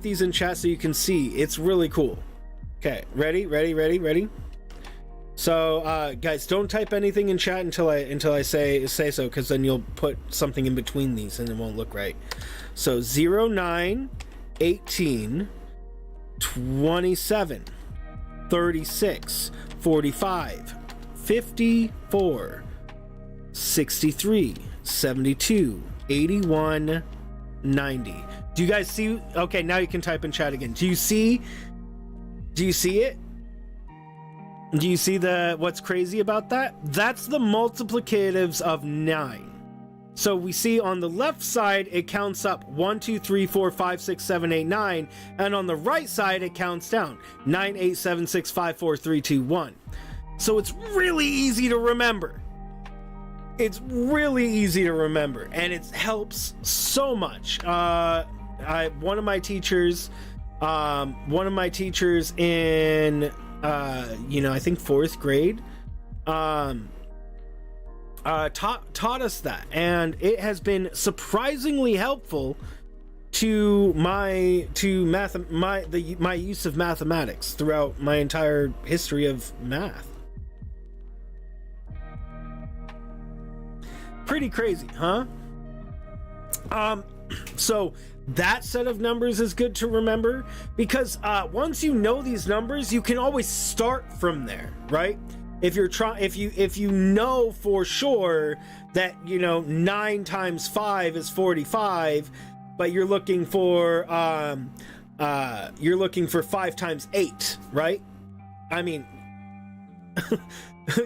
these in chat so you can see. It's really cool. Okay, ready? So, guys, don't type anything in chat until I say so, because then you'll put something in between these and it won't look right. So 0, 9, 18, 27, 36, 45, 54, 63, 72, 81, 90. Do you guys see? Okay, now you can type in chat again. Do you see it? Do you see what's crazy about that? That's the multiplicatives of 9. So we see on the left side, it counts up 1, 2, 3, 4, 5, 6, 7, 8, 9. And on the right side, it counts down 9, 8, 7, 6, 5, 4, 3, 2, 1. So it's really easy to remember. And it helps so much. One of my teachers in I think 4th grade taught us that, and it has been surprisingly helpful to my use of mathematics throughout my entire history of math. Pretty crazy, huh? So that set of numbers is good to remember, because once you know these numbers, you can always start from there, right? If you know for sure that 9 times 5 is 45, but you're looking for 5 times 8, right? I mean,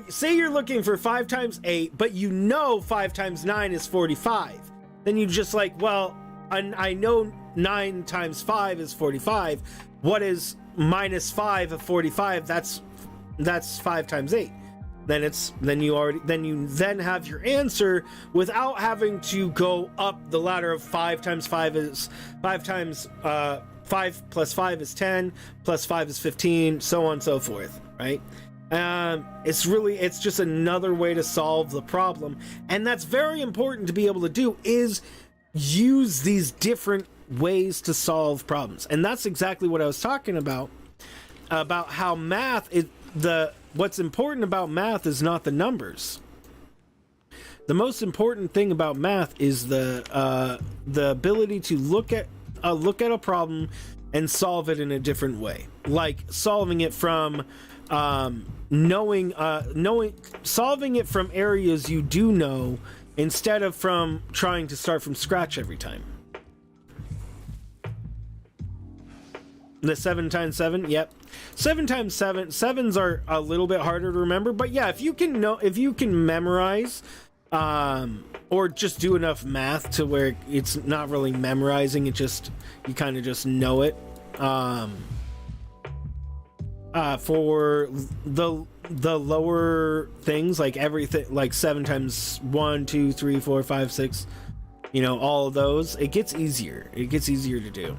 say you're looking for 5 times 8, but 5 times 9 is 45. Then you just like, well, I know 9 times 5 is 45. What is minus 5 of 45? That's 5 times 8. Then you have your answer without having to go up the ladder of 5 times 5 is 5 times 5 plus 5 is 10, plus 5 is 15, so on and so forth, right? It's just another way to solve the problem, and that's very important to be able to do, is use these different ways to solve problems. And that's exactly what I was talking about how math is what's important about math is not the numbers. The most important thing about math is the ability to look at a problem, and solve it in a different way, like solving it from solving it from areas you do know instead of from trying to start from scratch every time. The 7 times 7, yep. 7 times 7, 7s are a little bit harder to remember, but yeah, if you can memorize or just do enough math to where it's not really memorizing, you kind of just know it. For the lower things, like everything, like 7 times 1, 2, 3, 4, 5, 6, all of those, it gets easier to do.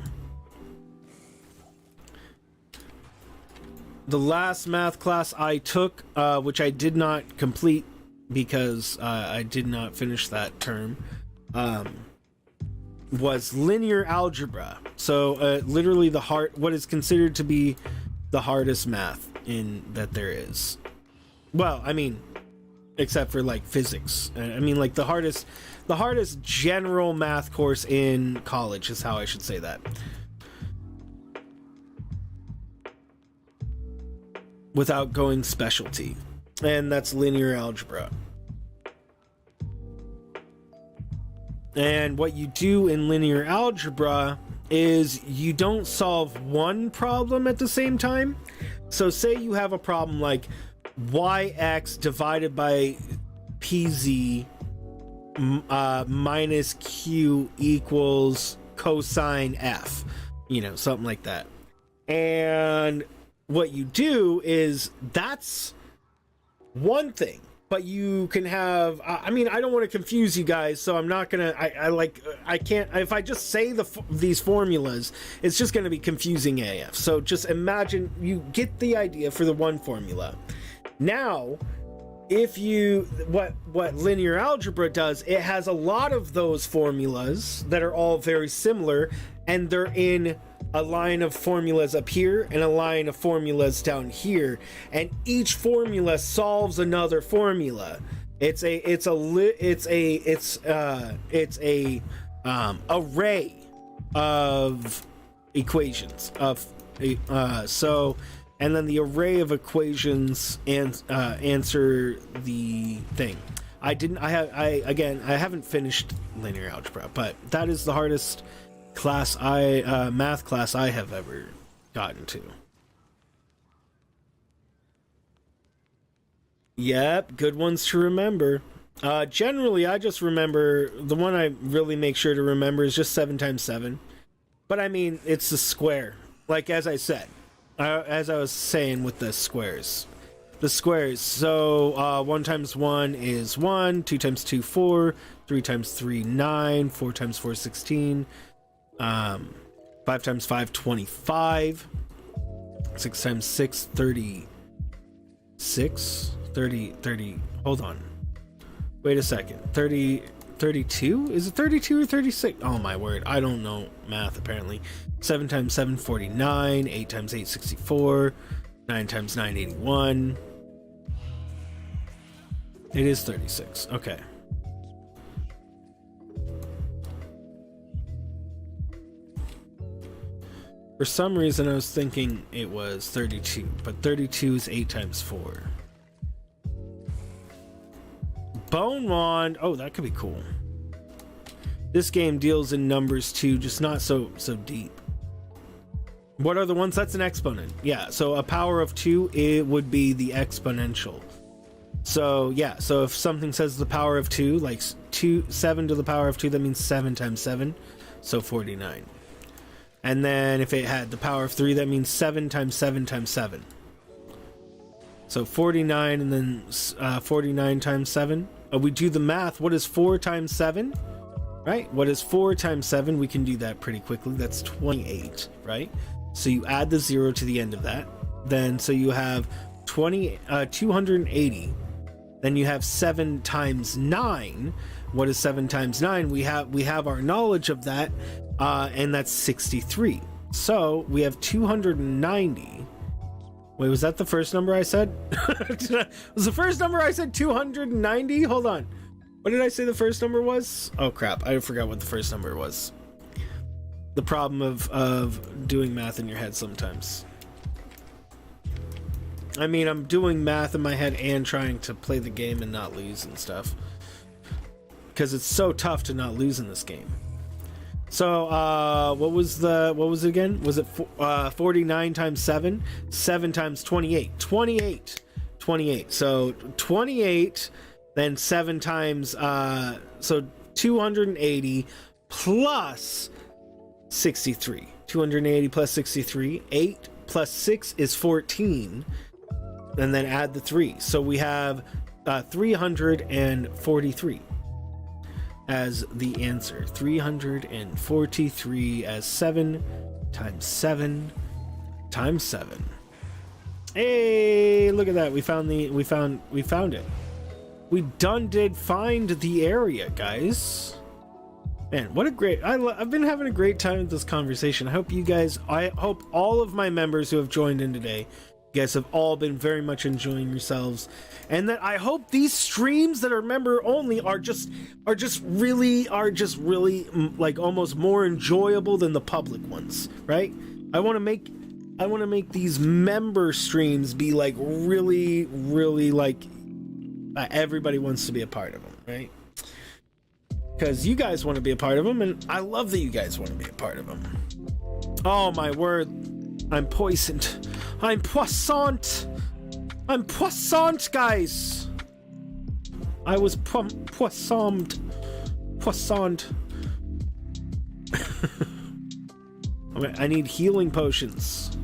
The last math class I took, which I did not complete because I did not finish that term, was linear algebra. So literally what is considered to be the hardest math that there is. Well, I mean, except for like physics. I mean, like the hardest general math course in college is how I should say that. Without going specialty, and that's linear algebra. And what you do in linear algebra is you don't solve one problem at the same time. So say you have a problem like yx divided by pz minus q equals cosine f, something like that. And what you do is that's one thing, but you can have, I don't want to confuse you guys, so I'm not gonna, I can't, if I just say these formulas, it's just gonna be confusing AF. So just imagine you get the idea for the one formula. Now, if what linear algebra does, it has a lot of those formulas that are all very similar, and they're in a line of formulas up here and a line of formulas down here, and each formula solves another formula. It's a array of equations and then the array of equations answer the thing. I haven't finished linear algebra, but that is the hardest math class I have ever gotten to. Yep, good ones to remember. Generally, I just remember, the one I really make sure to remember is just 7 times 7. But I mean, it's the square. Like, as I said, as I was saying with the squares. The squares, so 1 times 1 is 1, 2 times 2, 4, 3 times 3, 9, 4 times 4, 16, 5 times 5, 25, 6 times 6, 36, 30, hold on, wait a second, 32? Is it 32 or 36? Oh my word, I don't know math apparently. 7 times 7, 49, 8 times 8, 64, 9 times 9, 81. It is 36, okay. For some reason I was thinking it was 32, but 32 is 8 times 4. Bone Wand, oh, that could be cool. This game deals in numbers too, just not so deep. What are the ones? That's an exponent. Yeah, so a power of 2, it would be the exponential. So yeah, so if something says the power of 2, like 7 to the power of 2, that means 7 times 7, so 49. And then if it had the power of 3, that means 7 times 7 times 7. So 49, and then 49 times 7. We do the math. What is 4 times 7? Right? What is 4 times 7? We can do that pretty quickly. That's 28, right? So you add the 0 to the end of that. Then, so you have 280. Then you have 7 times 9. What is 7 times 9? We have our knowledge of that, and that's 63. So we have 290. Wait, was that the first number I said? Was the first number I said 290? Hold on. What did I say the first number was? Oh crap, I forgot what the first number was. the problem of doing math in your head sometimes. I mean, I'm doing math in my head and trying to play the game and not lose and stuff, because it's so tough to not lose in this game. So what was it again? Was it 49 times 7? 7 times 28. 28. So 28, then 7 times so 280 plus 63. 280 plus 63. 8 plus 6 is 14. And then add the 3. So we have 343 as the answer. 343 as 7 times 7 times 7. Hey, look at that. We found it. We did find the area, guys. Man, what a great... I've been having a great time with this conversation. I hope all of my members who have joined in today, you guys have all been very much enjoying yourselves, and that I hope these streams that are member only are just really like almost more enjoyable than the public ones, right? I want to make these member streams be like really like everybody wants to be a part of them, right? Because you guys want to be a part of them, and I love that you guys want to be a part of them. Oh my word, I'm poisoned. I'm poissoned. I'm poissoned, guys. I was poissoned. Poissoned. Okay, I need healing potions.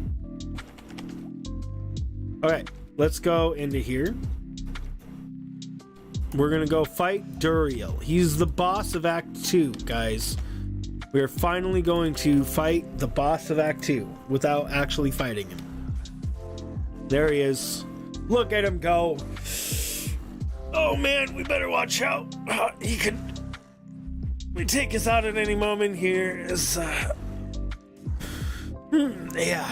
Alright, let's go into here. We're gonna go fight Duriel. He's the boss of Act 2, guys. We are finally going to fight the boss of Act 2 without actually fighting him. There he is. Look at him go. Oh man, we better watch out. He could take us out at any moment here. Yeah.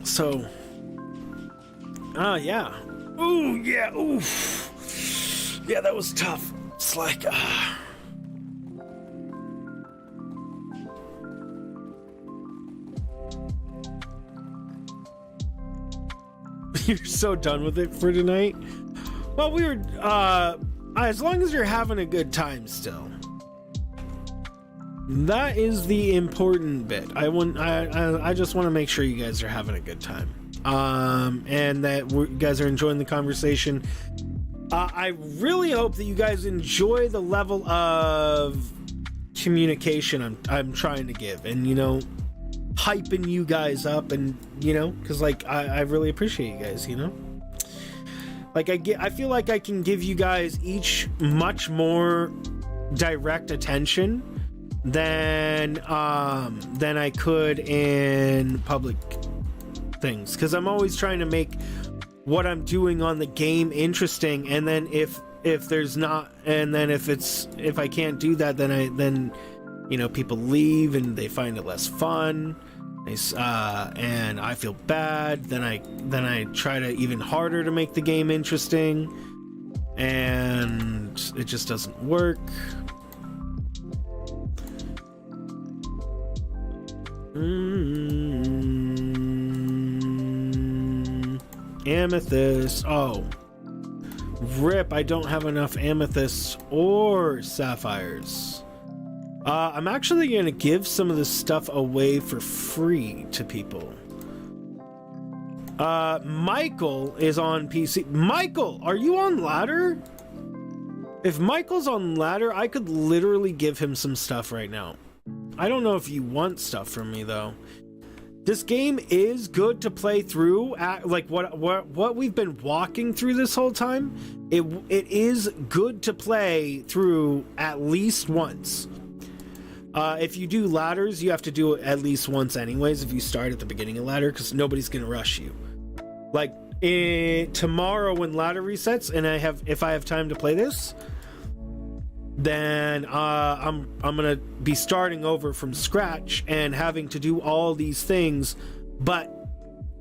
So. Yeah. Ooh, yeah, oof. Yeah, that was tough. It's like, You're so done with it for tonight? Well, we were, as long as you're having a good time still. That is the important bit. I just want to make sure you guys are having a good time. And that you guys are enjoying the conversation. I really hope that you guys enjoy the level of communication I'm trying to give, and hyping you guys up, and because like I really appreciate you guys. Like I feel like I can give you guys each much more direct attention than I could in public things, because I'm always trying to make what I'm doing on the game interesting, and then if there's not, and then if I can't do that, then people leave and they find it less fun, and I feel bad. Then I try to even harder to make the game interesting, and it just doesn't work. Amethyst. Oh, rip. I don't have enough amethysts or sapphires. I'm actually gonna give some of this stuff away for free to people. Michael is on PC. Michael, are you on ladder? If Michael's on ladder, I could literally give him some stuff right now. I don't know if you want stuff from me though. This game is good to play through at, like what we've been walking through this whole time. It is good to play through at least once. If you do ladders, you have to do it at least once anyways if you start at the beginning of ladder, because nobody's gonna rush you. Like tomorrow when ladder resets and if I have time to play this, then I'm gonna be starting over from scratch and having to do all these things, but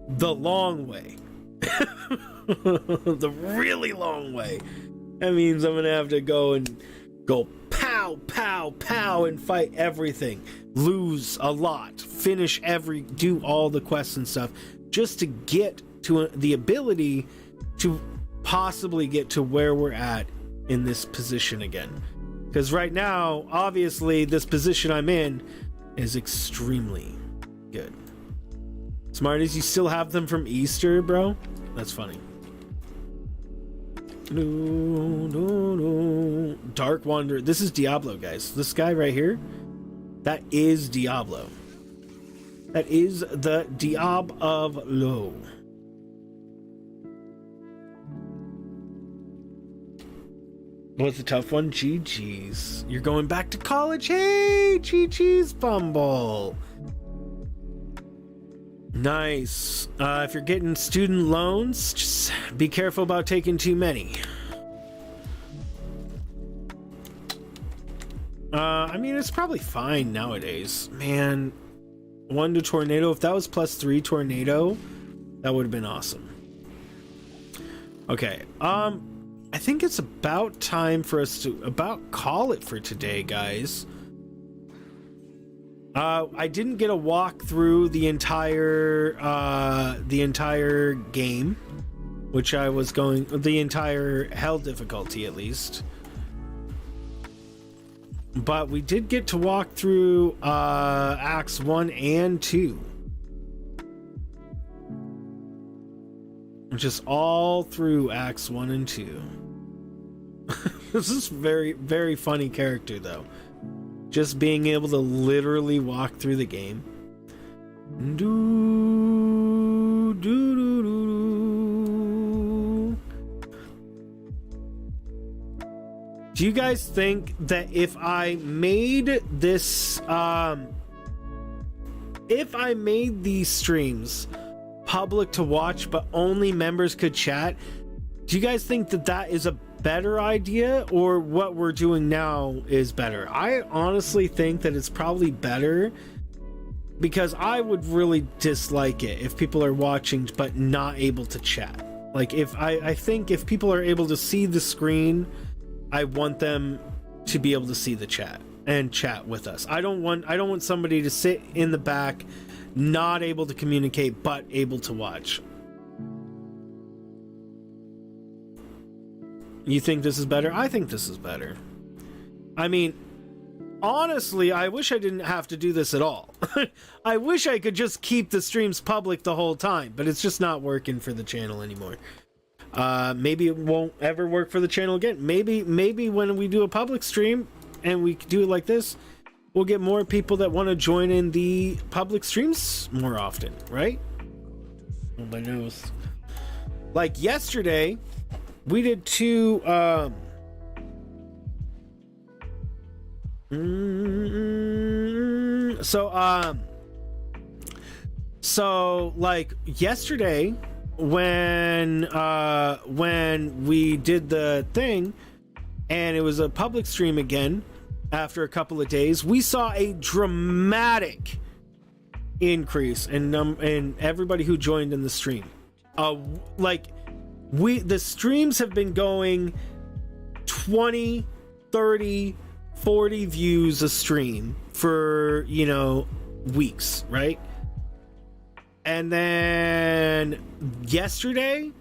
the long way. The really long way. That means I'm gonna have to go and go pow, pow, pow, and fight everything. Lose a lot. Finish do all the quests and stuff. Just to get to the ability to possibly get to where we're at in this position again. Because right now, obviously, this position I'm in is extremely good. Smarties, you still have them from Easter, bro? That's funny. No. Dark Wanderer. This is Diablo, guys. This guy right here, that is Diablo. That is the Diablo. Was a tough one. GG's. You're going back to college. Hey, GG's, Bumble. Nice. If you're getting student loans, just be careful about taking too many. I mean, it's probably fine nowadays. Man, 1 to tornado. If that was +3 tornado, that would have been awesome. Okay. I think it's about time for us to call it for today, guys. I didn't get a walk through the entire game, which I was going the entire hell difficulty at least. But we did get to walk through Acts 1 and 2. Just all through Acts 1 and 2. This is very, very funny character, though. Just being able to literally walk through the game. Do you guys think that if I made this, if I made these streams public to watch, but only members could chat, do you guys think that that is a better idea, or what we're doing now is better? I honestly think that it's probably better, because I would really dislike it if people are watching but not able to chat. Like, if I think if people are able to see the screen, I want them to be able to see the chat and chat with us. I don't want somebody to sit in the back not able to communicate but able to watch. You think this is better? I think this is better. I mean, honestly, I wish I didn't have to do this at all. I wish I could just keep the streams public the whole time, but it's just not working for the channel anymore. Maybe it won't ever work for the channel again. Maybe when we do a public stream and we do it like this, we'll get more people that want to join in the public streams more often, right? Oh, my nose. Like yesterday, we did 2 so like yesterday when we did the thing and it was a public stream again after a couple of days, we saw a dramatic increase in everybody who joined in the stream. The streams have been going 20, 30, 40 views a stream for, weeks, right? And then yesterday,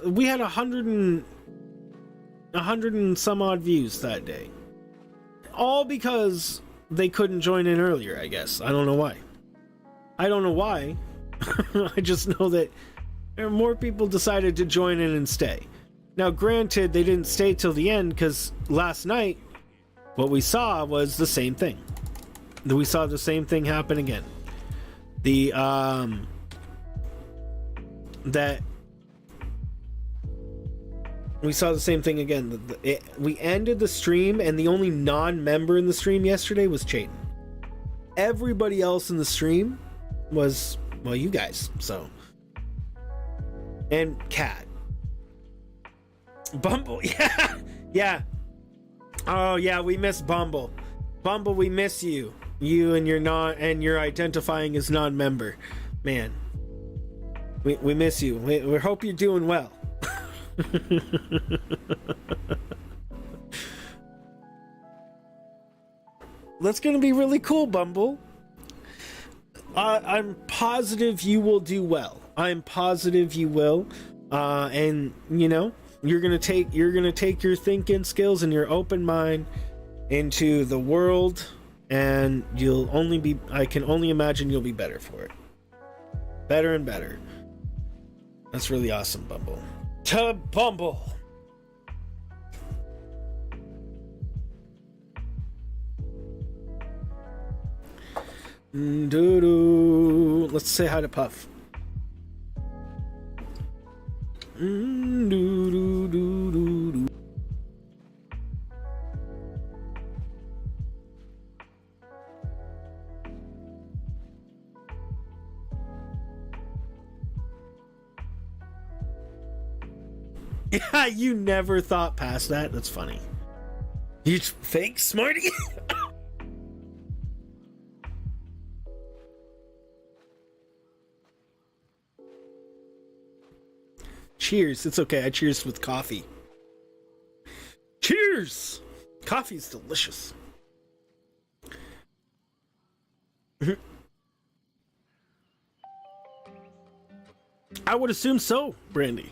we had 100 and some odd views that day. All because they couldn't join in earlier, I guess. I don't know why. I just know that more people decided to join in and stay. Now, granted, they didn't stay till the end, because last night, what we saw was the same thing. We saw the same thing happen again. We saw the same thing again. We ended the stream, and the only non-member in the stream yesterday was Chayton. Everybody else in the stream was, well, you guys, so. And Cat. Bumble, yeah. Yeah. Oh, yeah, we miss Bumble. Bumble, we miss you. You and you're identifying as non-member. Man. We miss you. We hope you're doing well. That's gonna be really cool, Bumble. I'm positive you will do well. I'm positive you will. And you know, you're gonna take your thinking skills and your open mind into the world, and I can only imagine you'll be better for it. Better and better. That's really awesome, Bumble. To Bumble. Doo-doo. Let's say hi to Puff. Doo-doo-doo-doo-doo. Yeah, you never thought past that. That's funny. You fake smarty. Cheers. It's okay. I cheers with coffee. Cheers. Coffee's delicious. I would assume so, Brandy.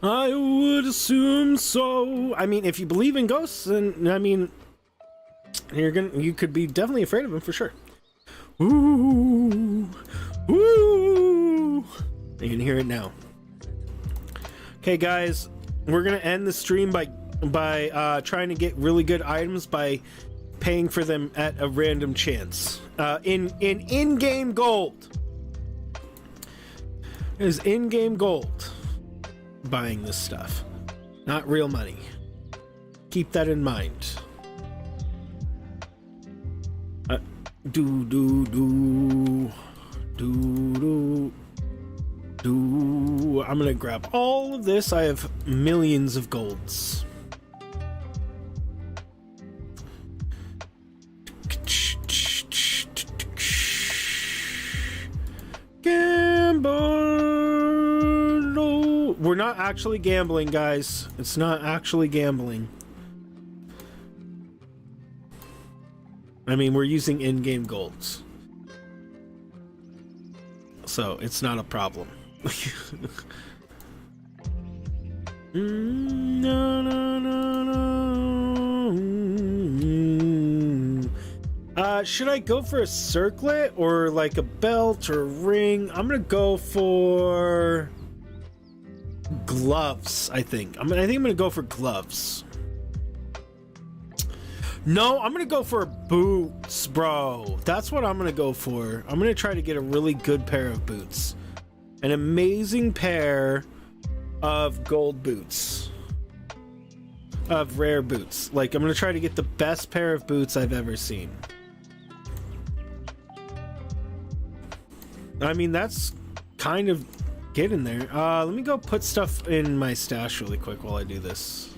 I would assume so. I mean, if you believe in ghosts, then I mean, you could be definitely afraid of them for sure. Ooh, ooh! You can hear it now. Okay, guys, we're gonna end the stream by trying to get really good items by paying for them at a random chance. In-game gold. There's in-game gold. Buying this stuff, not real money. Keep that in mind. I'm gonna grab all of this. I have millions of golds. Gamble. We're not actually gambling, guys. It's not actually gambling. I mean, we're using in-game golds. So, it's not a problem. Should I go for a circlet or like a belt or a ring? I'm gonna go for gloves. I think I'm gonna go for gloves. No, I'm gonna go for boots, bro. That's what I'm gonna go for. I'm gonna try to get a really good pair of boots. An amazing pair of gold boots. Of rare boots. Like, I'm gonna try to get the best pair of boots I've ever seen. I mean, that's kind of getting there. Let me go put stuff in my stash really quick while I do this.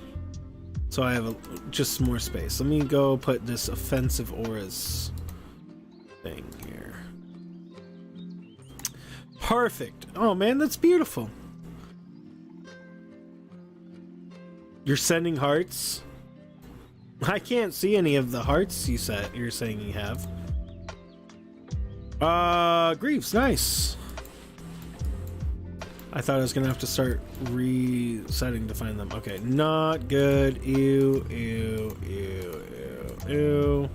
So I have just more space. Let me go put this offensive auras thing here. Perfect. Oh man, that's beautiful. You're sending hearts? I can't see any of the hearts you're saying you have. Greaves, nice. I thought I was gonna have to start resetting to find them. Okay, not good. Ew, ew, ew, ew, ew.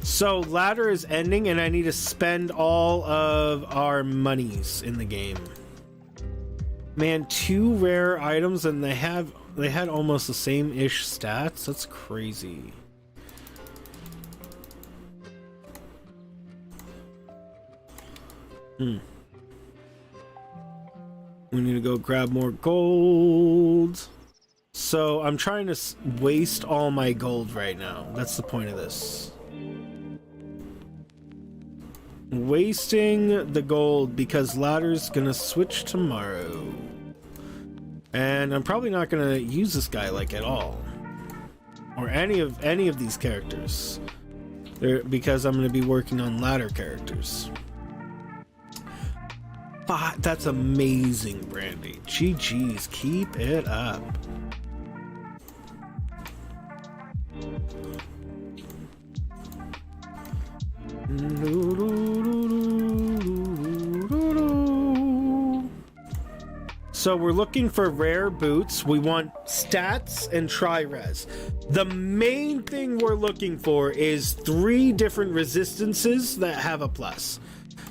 So ladder is ending and I need to spend all of our monies in the game. Man, 2 rare items and they had almost the same-ish stats. That's crazy. We need to go grab more gold. So I'm trying to waste all my gold right now. That's the point of this. Wasting the gold because ladder's gonna switch tomorrow. And I'm probably not gonna use this guy like at all. Or any of these characters. Because I'm gonna be working on ladder characters. That's amazing, Brandy. GG's. Keep it up. So we're looking for rare boots. We want stats and tri-res. The main thing we're looking for is 3 different resistances that have a plus.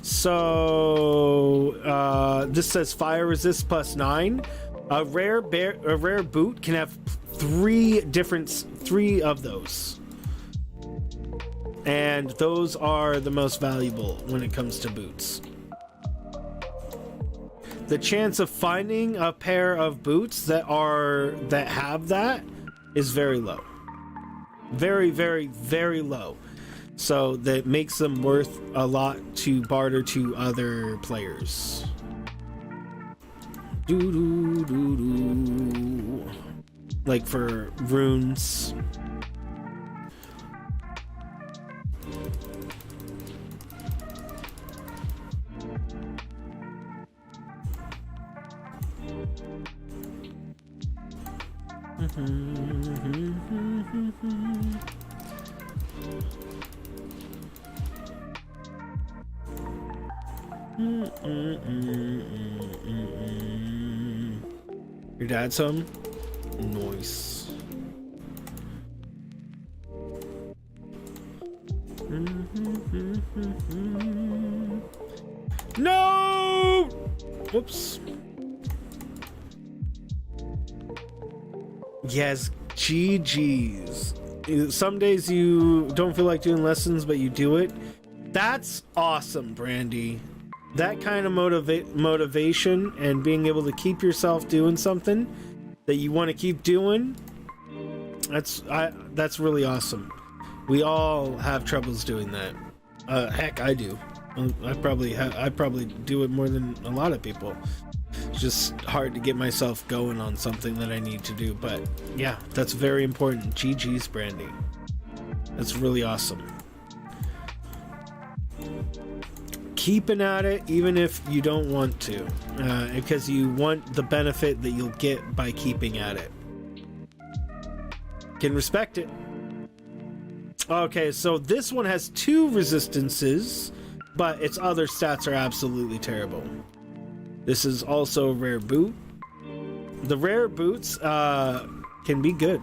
So this says fire resist +9. A rare boot can have 3 of those. And those are the most valuable when it comes to boots. The chance of finding a pair of boots that have that is very low. Very, very, very low. So that makes them worth a lot to barter to other players. Like for runes. Your dad's home? Nice. No! Whoops. Yes, GG's. Some days you don't feel like doing lessons, but you do it. That's awesome, Brandy. That kind of motivation and being able to keep yourself doing something that you want to keep doing, that's really awesome. We all have troubles doing that. Heck, I do. I probably do it more than a lot of people. It's just hard to get myself going on something that I need to do. But yeah, that's very important. GG's, Brandy. That's really awesome. Keeping at it even if you don't want to, because you want the benefit that you'll get by keeping at it. Can respect it. Okay, so this one has 2 resistances, but its other stats are absolutely terrible. This is also a rare boot. The rare boots can be good.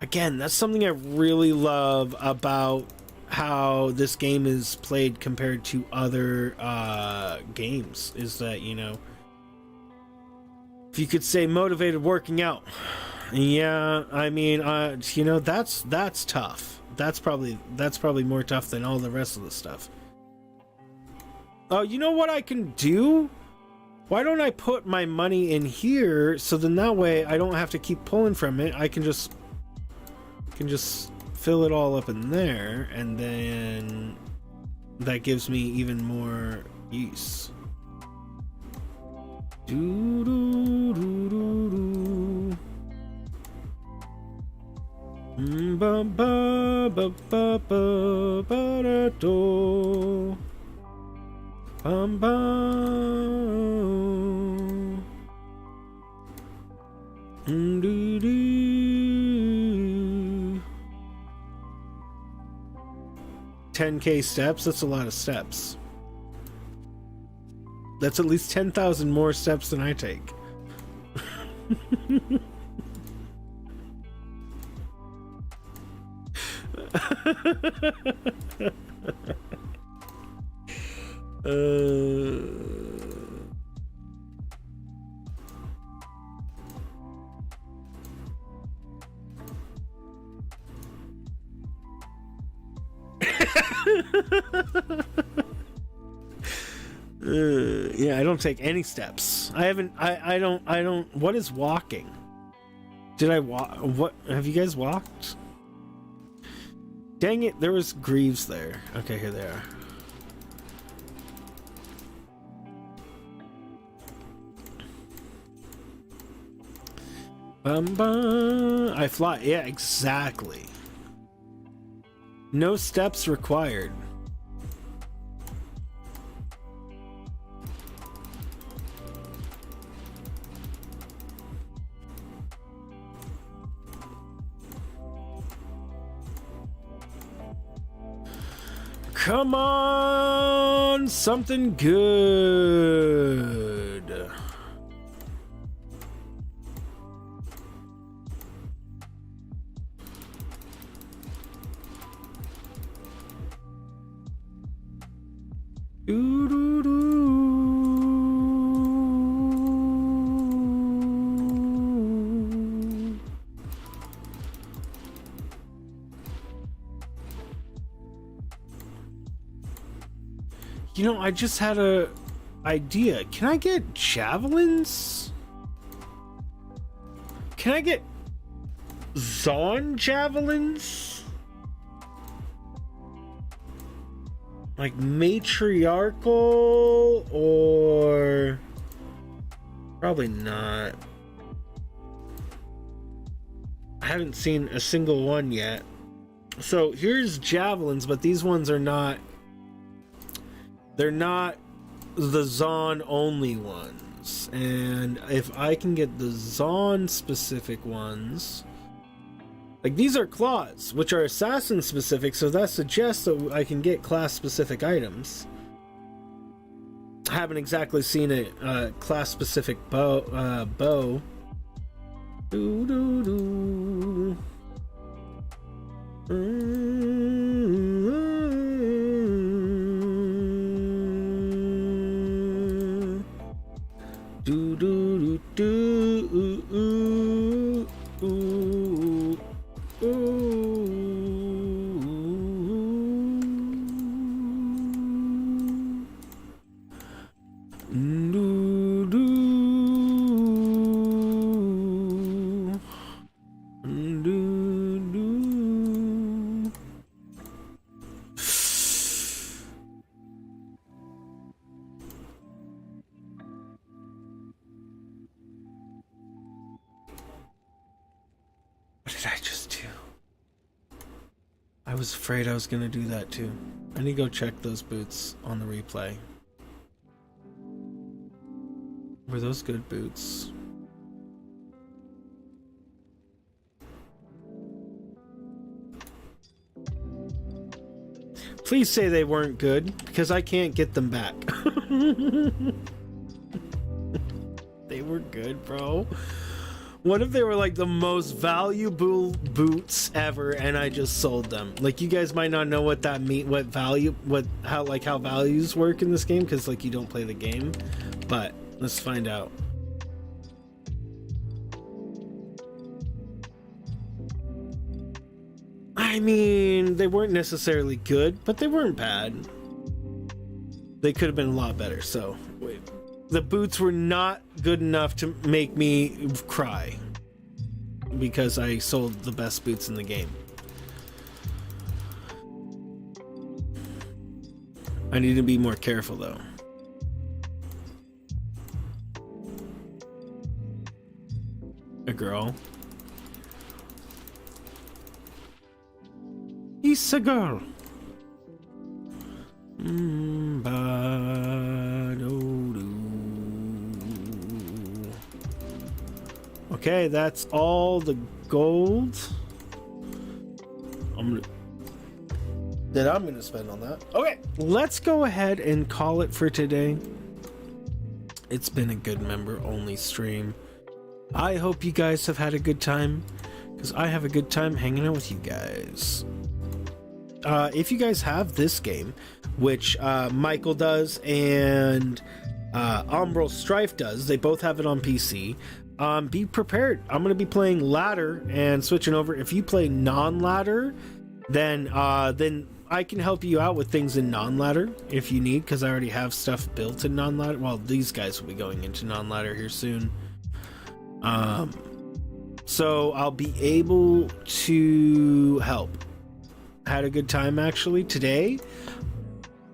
Again, that's something I really love about how this game is played compared to other games, is that, you know, if you could say motivated working out, yeah, I mean, you know, that's tough. That's probably more tough than all the rest of the stuff. Oh, you know what I can do? Why don't I put my money in here, so then that way I don't have to keep pulling from it. I can just fill it all up in there, and then that gives me even more use. Bum bum. 10k steps, that's a lot of steps. That's at least 10,000 more steps than I take. Yeah, I don't take any steps. I don't. What is walking? Did I walk? What have you guys walked? Dang it, there was Greaves there. Okay, here they are. Bum bum. I fly. Yeah, exactly. No steps required. Come on, something good. You know, I just had a idea. Can I get javelins? Can I get Zon javelins? Like matriarchal, or probably not. I haven't seen a single one yet. So here's javelins, but these ones are not. They're not the Zon only ones. And if I can get the Zon specific ones, like these are claws, which are assassin specific, so that suggests that I can get class specific items. I haven't exactly seen a class specific bow. Do, do, do. Do do do do ooh, ooh, ooh. Do do do do. What did I just do? I was afraid I was gonna do that too. I need to go check those boots on the replay. Were those good boots? Please say they weren't good, because I can't get them back. They were good, bro. What if they were like the most valuable boots ever and I just sold them? Like, you guys might not know what that mean, how values work in this game, because like you don't play the game, but let's find out. I mean, they weren't necessarily good, but they weren't bad. They could have been a lot better, so wait. The boots were not good enough to make me cry because I sold the best boots in the game. I need to be more careful though. A girl. He's a girl. Okay, that's all the gold I'm gonna spend on that. Okay, let's go ahead and call it for today. It's been a good member only stream. I hope you guys have had a good time, because I have a good time hanging out with you guys. If you guys have this game, which Michael does and Umbral Strife does, they both have it on PC. Be prepared. I'm going to be playing ladder and switching over. If you play non-ladder, then I can help you out with things in non-ladder if you need, because I already have stuff built in non-ladder. Well, these guys will be going into non-ladder here soon. So I'll be able to help. Had a good time actually today.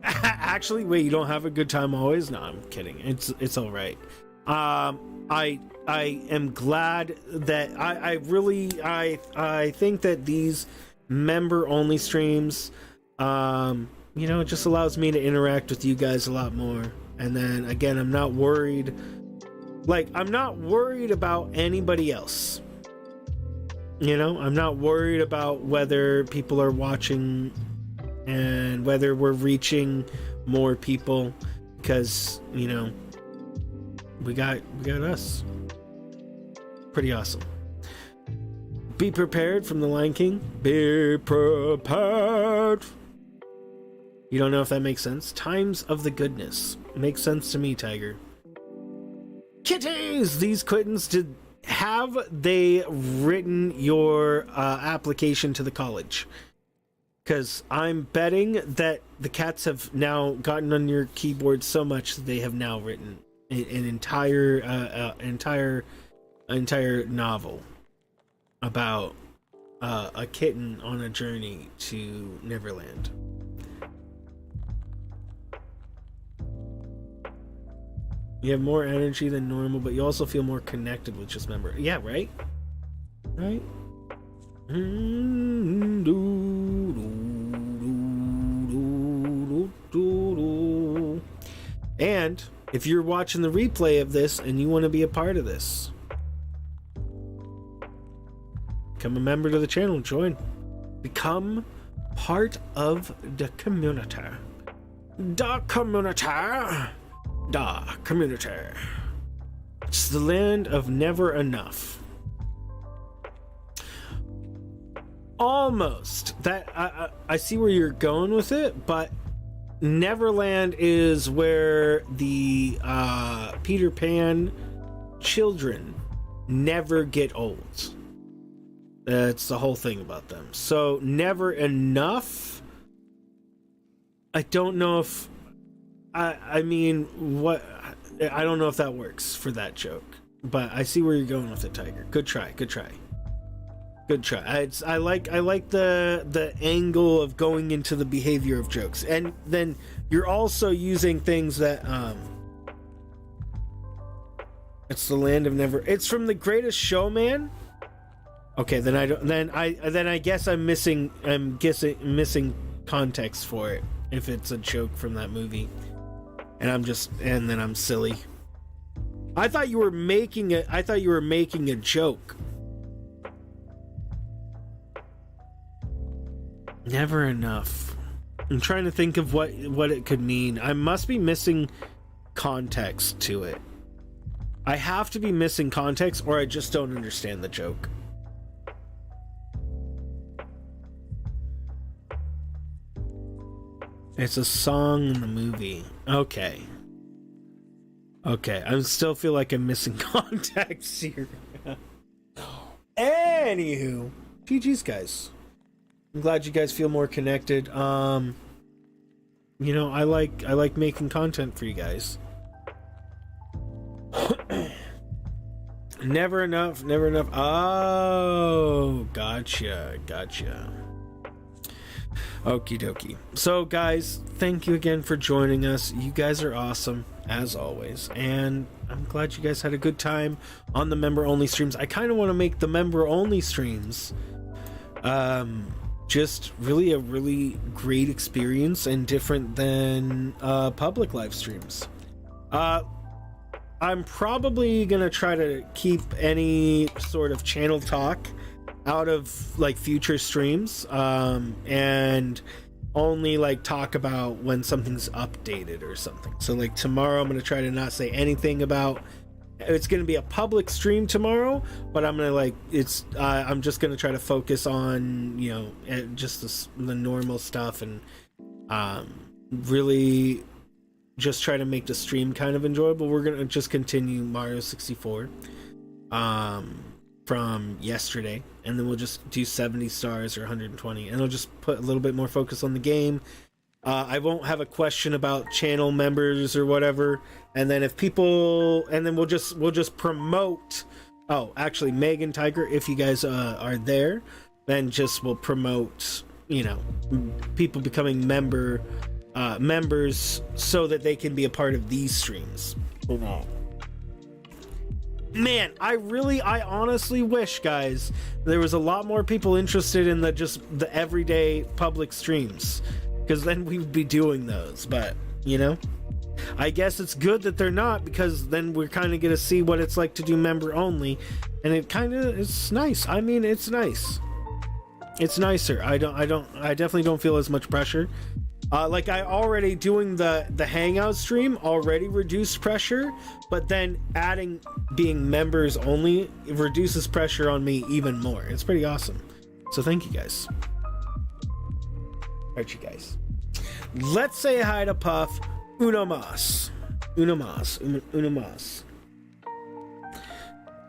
Actually, wait, you don't have a good time always? No, I'm kidding. It's all right. I am glad that I think that these member only streams, you know, it just allows me to interact with you guys a lot more. And then again, I'm not worried about anybody else. You know, I'm not worried about whether people are watching and whether we're reaching more people, because, you know, we got us. Pretty awesome. Be prepared from the Lion King. Be prepared. You don't know if that makes sense? Times of the goodness. Makes sense to me, Tiger. Kitties! These kittens, have they written your application to the college? Because I'm betting that the cats have now gotten on your keyboard so much that they have now written an entire novel about a kitten on a journey to Neverland. You have more energy than normal, but you also feel more connected with just member. Yeah, right? Right? And if you're watching the replay of this and you want to be a part of this, become a member to the channel. Join. Become part of the community. The community. The community. It's the land of never enough. Almost. That I see where you're going with it, but Neverland is where the Peter Pan children never get old. That's the whole thing about them. So never enough. I don't know if I mean, what, I don't know if that works for that joke, but I see where you're going with it, Tiger. Good try. Good try. Good try. I like the angle of going into the behavior of jokes, and then you're also using things that it's the land of never. It's from The Greatest Showman. Okay, then I guess I'm missing context for it if it's a joke from that movie, and then I'm silly. I thought you were making a joke. Never enough. I'm trying to think of what it could mean. I must be missing context to it. I have to be missing context, or I just don't understand the joke. It's a song in the movie. Okay. I still feel like I'm missing context here. Anywho, GG's, guys. I'm glad you guys feel more connected. You know, I like making content for you guys. Never enough. Oh, gotcha. Okie dokie. So, guys, thank you again for joining us. You guys are awesome, as always. And I'm glad you guys had a good time on the member-only streams. I kind of want to make the member-only streams just really a really great experience and different than public live streams. I'm probably gonna try to keep any sort of channel talk out of like future streams, and only like talk about when something's updated or something. So like tomorrow I'm gonna try to not say anything about. It's going to be a public stream tomorrow, but I'm going to I'm just going to try to focus on, you know, just the normal stuff, and really just try to make the stream kind of enjoyable. We're going to just continue Mario 64 from yesterday, and then we'll just do 70 stars or 120, and I'll just put a little bit more focus on the game. I won't have a question about channel members or whatever, and then we'll just promote. Oh, actually, Megan, Tiger, if you guys are there, then we'll promote, you know, people becoming members so that they can be a part of these streams. Man, I honestly wish, guys, there was a lot more people interested in the everyday public streams, because then we would be doing those. But, you know, I guess it's good that they're not, because then we're kind of going to see what it's like to do member only, and it's nice. I mean, it's nice. It's nicer. I definitely don't feel as much pressure. Like I already doing the hangout stream already reduced pressure, but then adding being members only reduces pressure on me even more. It's pretty awesome. So thank you guys. Alright, you guys. Let's say hi to Puff. Uno mas.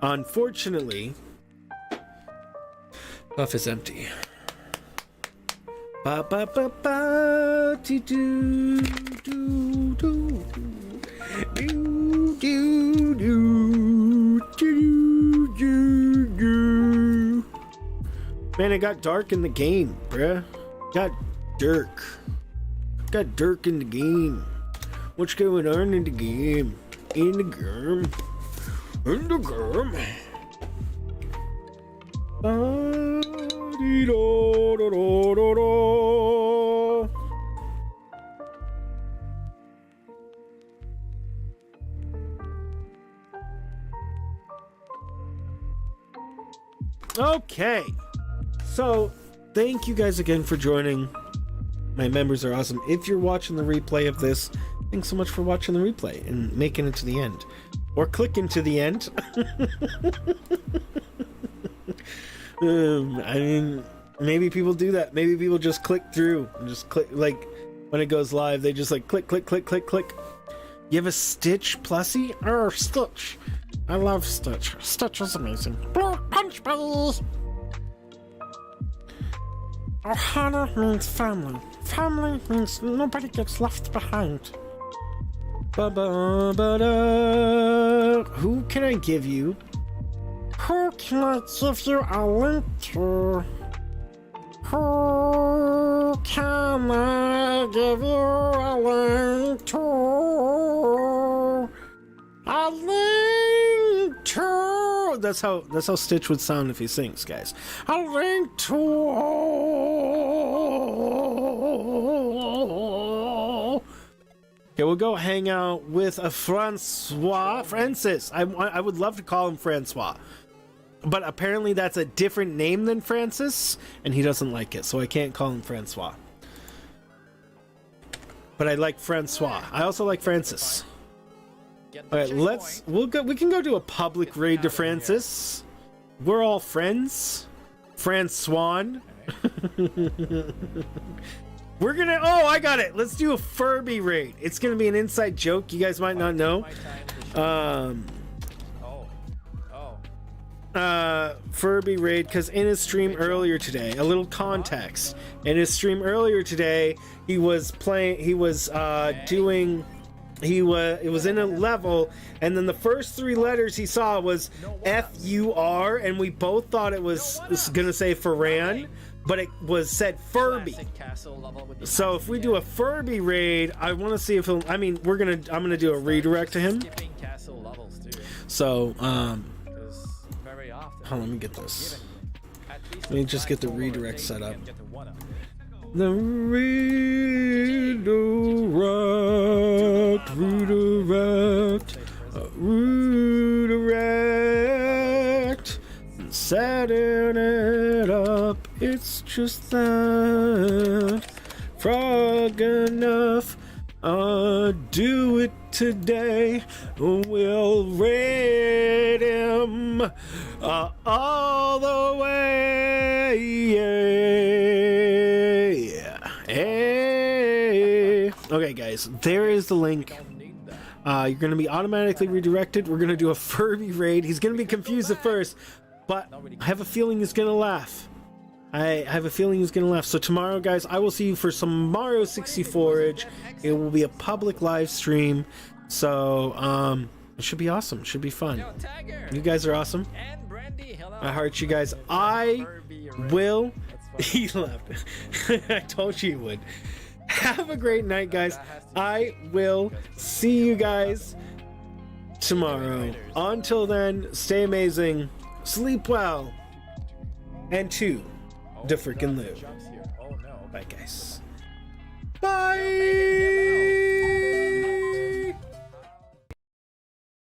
Unfortunately, Puff is empty. Ba ba ba ba do do do do do do do do. Man, it got dark in the game, bruh. Got Dirk in the game. What's going on in the game? In the game. Okay, so thank you guys again for joining. My members are awesome. If you're watching the replay of this, thanks so much for watching the replay and making it to the end, or clicking to the end. I mean, maybe people do that. Maybe people just click through and just click, like when it goes live, they just like click. You have a Stitch plushie? Stitch. I love Stitch. Stitch is amazing. Punch me! Ohana means family. Family means nobody gets left behind. Ba-ba-ba-da. Who can I give you? Who can I give you a link to? Who can I give you a link to? A link to. That's how Stitch would sound if he sings, guys. A link to. Okay, we'll go hang out with a Francis. I would love to call him Francois, but apparently that's a different name than Francis, and he doesn't like it, so I can't call him Francois. But I like Francois. I also like Francis. All right, we can go do a public raid to Francis. We're all friends. Francois. We're gonna, oh, I got it. Let's do a Furby raid. It's gonna be an inside joke you guys might not know. Furby raid, because in his stream earlier today, a little context. In his stream earlier today, it was in a level, and then the first three letters he saw was F-U-R, and we both thought it was gonna say Ferran, but it was said Furby. So if we do a Furby raid, I want to see if he'll, I'm gonna do a redirect to him. So hold on, let me get this. Let me just get the redirect set up. The redirect, setting it up. It's just that frog enough. Do it today. We'll raid him all the way. Yeah. Hey. Okay, guys, there is the link. You're going to be automatically redirected. We're going to do a Furby raid. He's going to be confused at first, but I have a feeling he's going to laugh. I have a feeling he's going to laugh. So tomorrow, guys, I will see you for some Mario 64-age. It will be a public live stream. So, it should be awesome. It should be fun. You guys are awesome. I heart you guys. I will... He left. I told you he would. Have a great night, guys. I will see you guys tomorrow. Until then, stay amazing, sleep well, and to freaking live. Bye, guys. Bye.